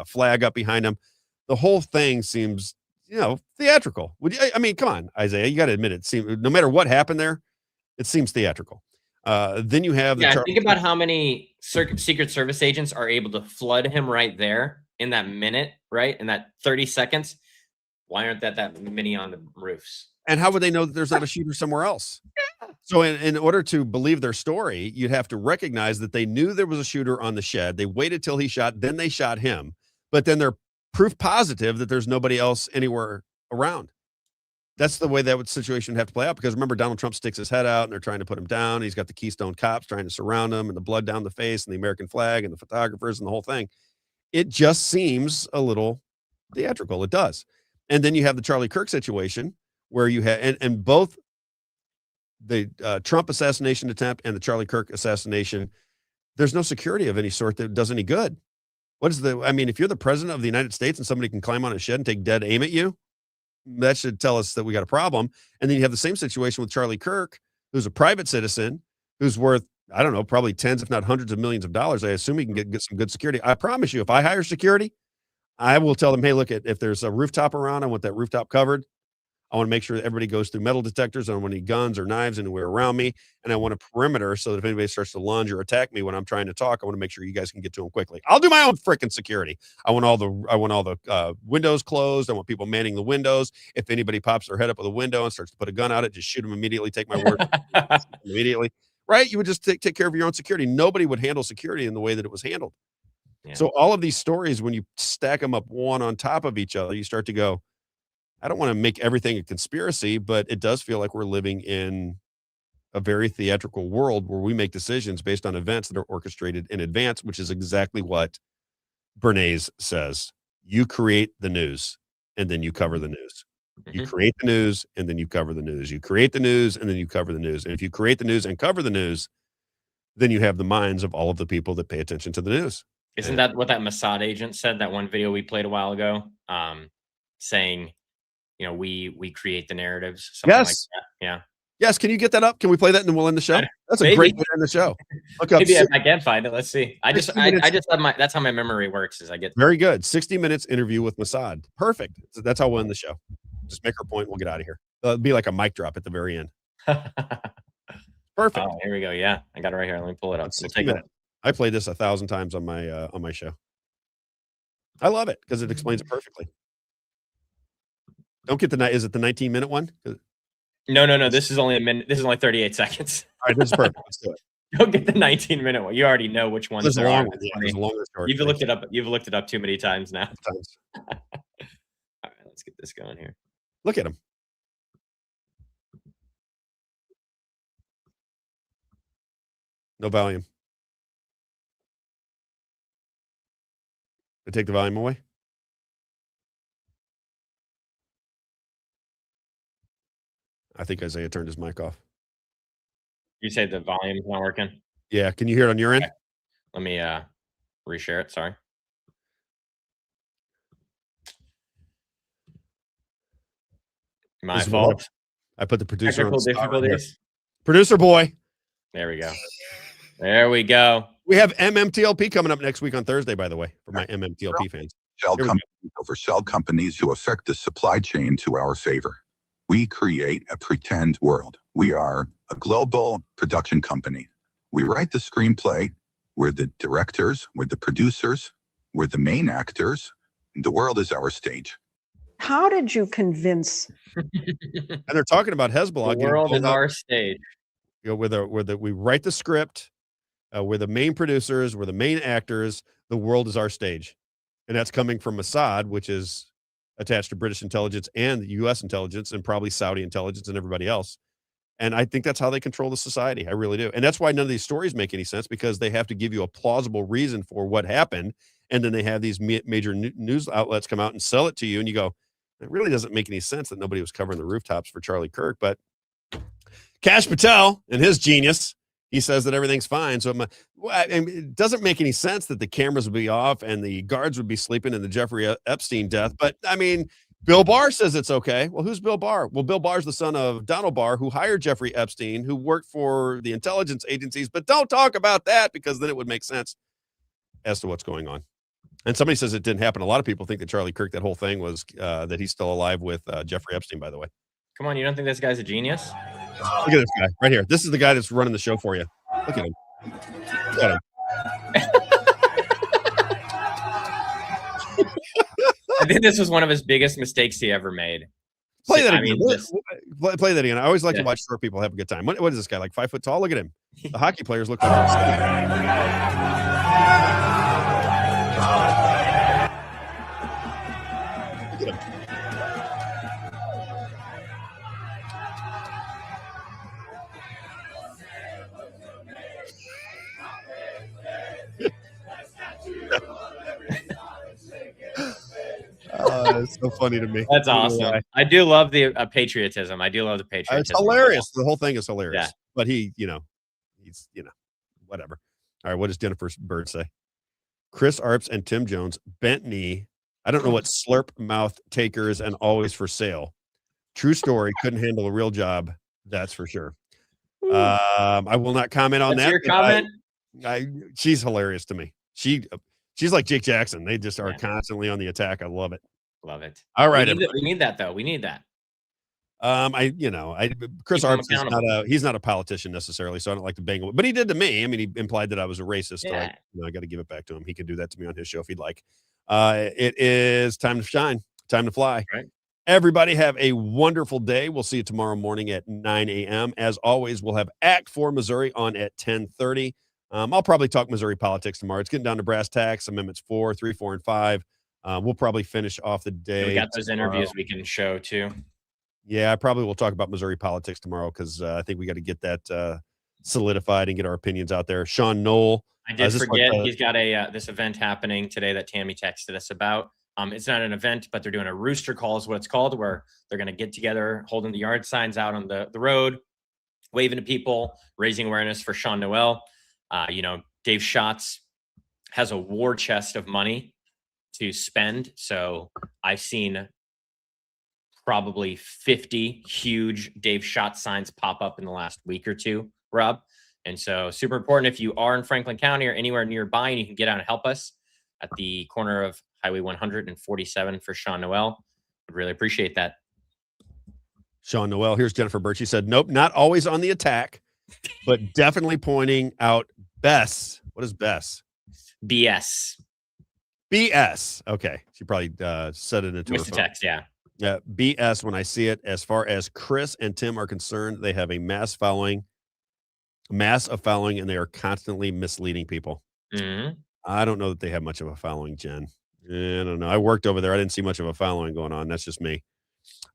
flag up behind him. The whole thing seems, theatrical. I mean, come on, Isaiah, you got to admit it. No matter what happened there, it seems theatrical. Then you have think about how many Secret Service agents are able to flood him right there in that minute, right? In that 30 seconds. Why aren't that many on the roofs? And how would they know that there's not a shooter somewhere else? So in order to believe their story, you'd have to recognize that they knew there was a shooter on the shed. They waited till he shot, then they shot him. But then they're proof positive that there's nobody else anywhere around. That's the way that situation would have to play out, because remember, Donald Trump sticks his head out and they're trying to put him down. He's got the Keystone cops trying to surround him and the blood down the face and the American flag and the photographers and the whole thing. It just seems a little theatrical. It does. And then you have the Charlie Kirk situation where you have, and both the Trump assassination attempt and the Charlie Kirk assassination, there's no security of any sort that does any good. If you're the president of the United States and somebody can climb on a shed and take dead aim at you, that should tell us that we got a problem. And then you have the same situation with Charlie Kirk, who's a private citizen, who's worth, I don't know, probably tens, if not hundreds of millions of dollars. I assume he can get some good security. I promise you, if I hire security, I will tell them, hey, look, if there's a rooftop around, I want that rooftop covered. I want to make sure that everybody goes through metal detectors. I don't want any guns or knives anywhere around me. And I want a perimeter so that if anybody starts to lunge or attack me when I'm trying to talk, I want to make sure you guys can get to them quickly. I'll do my own freaking security. I want all the windows closed. I want people manning the windows. If anybody pops their head up with a window and starts to put a gun out it, just shoot them immediately. Take my word. Immediately. Right? You would just take care of your own security. Nobody would handle security in the way that it was handled. Yeah. So all of these stories, when you stack them up one on top of each other, you start to go, I don't want to make everything a conspiracy, but it does feel like we're living in a very theatrical world where we make decisions based on events that are orchestrated in advance, which is exactly what Bernays says. You create the news and then you cover the news. Mm-hmm. You create the news and then you cover the news. You create the news and then you cover the news. And if you create the news and cover the news, then you have the minds of all of the people that pay attention to the news. Isn't that what that Mossad agent said? That one video we played a while ago, saying, we create the narratives. Something like that. Yeah. Yes. Can you get that up? Can we play that and then we'll end the show? That's a great way to end the show. Look up. Maybe I can find it. Let's see. I just have that's how my memory works. Is I get very good. 60 minutes interview with Mossad. Perfect. That's how we'll end the show. Just make our point. We'll get out of here. It'll be like a mic drop at the very end. Perfect. Oh, here we go. Yeah. I got it right here. Let me pull it up. I played this 1,000 times on my show. I love it because it explains it perfectly. Don't get the is it the 19-minute one? No. This is only a minute. This is only 38 seconds. All right, this is perfect. Let's do it. Don't get the 19-minute one. You already know which ones There's a there long are. one. Yeah, there's a longer story. You've looked it up. You've looked it up too many times now. All right, let's get this going here. Look at him. No volume. I take the volume away. I think Isaiah turned his mic off. You say the volume's not working? Yeah. Can you hear it on your end? Okay. Let me reshare it. Sorry. My fault. I put the producer Technical on difficulties. Producer boy. There we go. There we go. We have MMTLP coming up next week on Thursday, by the way, for my MMTLP fans. Shell companies over shell companies who affect the supply chain to our favor. We create a pretend world. We are a global production company. We write the screenplay. We're the directors. We're the producers. We're the main actors. The world is our stage. How did you convince? And they're talking about Hezbollah. The world is our stage. You know, we write the script. We're the main producers. We're the main actors. The world is our stage. And that's coming from Mossad, which is attached to British intelligence and the U.S. intelligence and probably Saudi intelligence and everybody else. And I think that's how they control the society. I really do. And that's why none of these stories make any sense, because they have to give you a plausible reason for what happened. And then they have these major news outlets come out and sell it to you. And you go, it really doesn't make any sense that nobody was covering the rooftops for Charlie Kirk. But Kash Patel and his genius, he says that everything's fine. So it doesn't make any sense that the cameras would be off and the guards would be sleeping in the Jeffrey Epstein death. But I mean, Bill Barr says it's okay. Well, who's Bill Barr? Well, Bill Barr's the son of Donald Barr, who hired Jeffrey Epstein, who worked for the intelligence agencies. But don't talk about that, because then it would make sense as to what's going on. And somebody says it didn't happen. A lot of people think that Charlie Kirk, that whole thing was that he's still alive with Jeffrey Epstein, by the way. Come on, you don't think this guy's a genius? Look at this guy right here. This is the guy that's running the show for you. Look at him. Look at him. I think this was one of his biggest mistakes he ever made. Play that again. Play that again. I always like to watch short people have a good time. What is this guy, like 5 foot tall? Look at him. The hockey players look like Look at him. It's so funny to me. That's awesome. I do love the patriotism. I do love the patriotism. It's hilarious. The whole thing is hilarious. Yeah. But he's, whatever. All right. What does Jennifer Bird say? Chris Arps and Tim Jones, bent knee. I don't know what slurp mouth takers and always for sale. True story. Couldn't handle a real job. That's for sure. I will not comment on that. Your comment? She's hilarious to me. She's like Jake Jackson. They just are constantly on the attack. I love it. Love it. All right. We need that though. We need that. Chris Arps is he's not a politician necessarily, so I don't like to bang him. But he did to me. I mean, he implied that I was a racist. Yeah. So I got to give it back to him. He can do that to me on his show if he'd like. It is time to shine, time to fly. Right. Everybody have a wonderful day. We'll see you tomorrow morning at 9 a.m. As always, we'll have Act 4 Missouri on at 10:30. I'll probably talk Missouri politics tomorrow. It's getting down to brass tacks, amendments 4, 3, 4, and 5. We'll probably finish off the day. We got those interviews we can show too. Yeah, I probably will talk about Missouri politics tomorrow, because I think we got to get that solidified and get our opinions out there. Sean Knoll. I did forget he's got this event happening today that Tammy texted us about. It's not an event, but they're doing a rooster call is what it's called, where they're going to get together, holding the yard signs out on the road, waving to people, raising awareness for Sean Noel. Dave Schatz has a war chest of money to spend. So I've seen probably 50 huge Dave Schatz signs pop up in the last week or two, Rob. And so super important, if you are in Franklin County or anywhere nearby and you can get out and help us at the corner of Highway 147 for Sean Noel. I'd really appreciate that. Sean Noel. Here's Jennifer Birch. She said, nope, not always on the attack, but definitely pointing out BS What is Bess? BS. BS. Okay. She probably said it into her Missed the phone. text, yeah. Yeah, BS when I see it. As far as Chris and Tim are concerned, they have a mass of following, and they are constantly misleading people. Mm-hmm. I don't know that they have much of a following, Jen. I don't know. I worked over there. I didn't see much of a following going on. That's just me.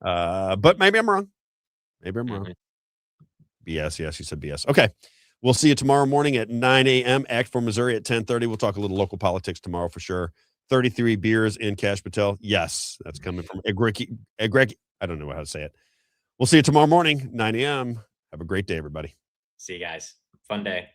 But maybe I'm wrong. Maybe I'm wrong. BS. Yes, you said BS. Okay. We'll see you tomorrow morning at 9 a.m. Act for Missouri at 10:30. We'll talk a little local politics tomorrow for sure. 33 beers in Cash Patel. Yes, that's coming from Egreg. I don't know how to say it. We'll see you tomorrow morning, 9 a.m. Have a great day, everybody. See you guys. Fun day.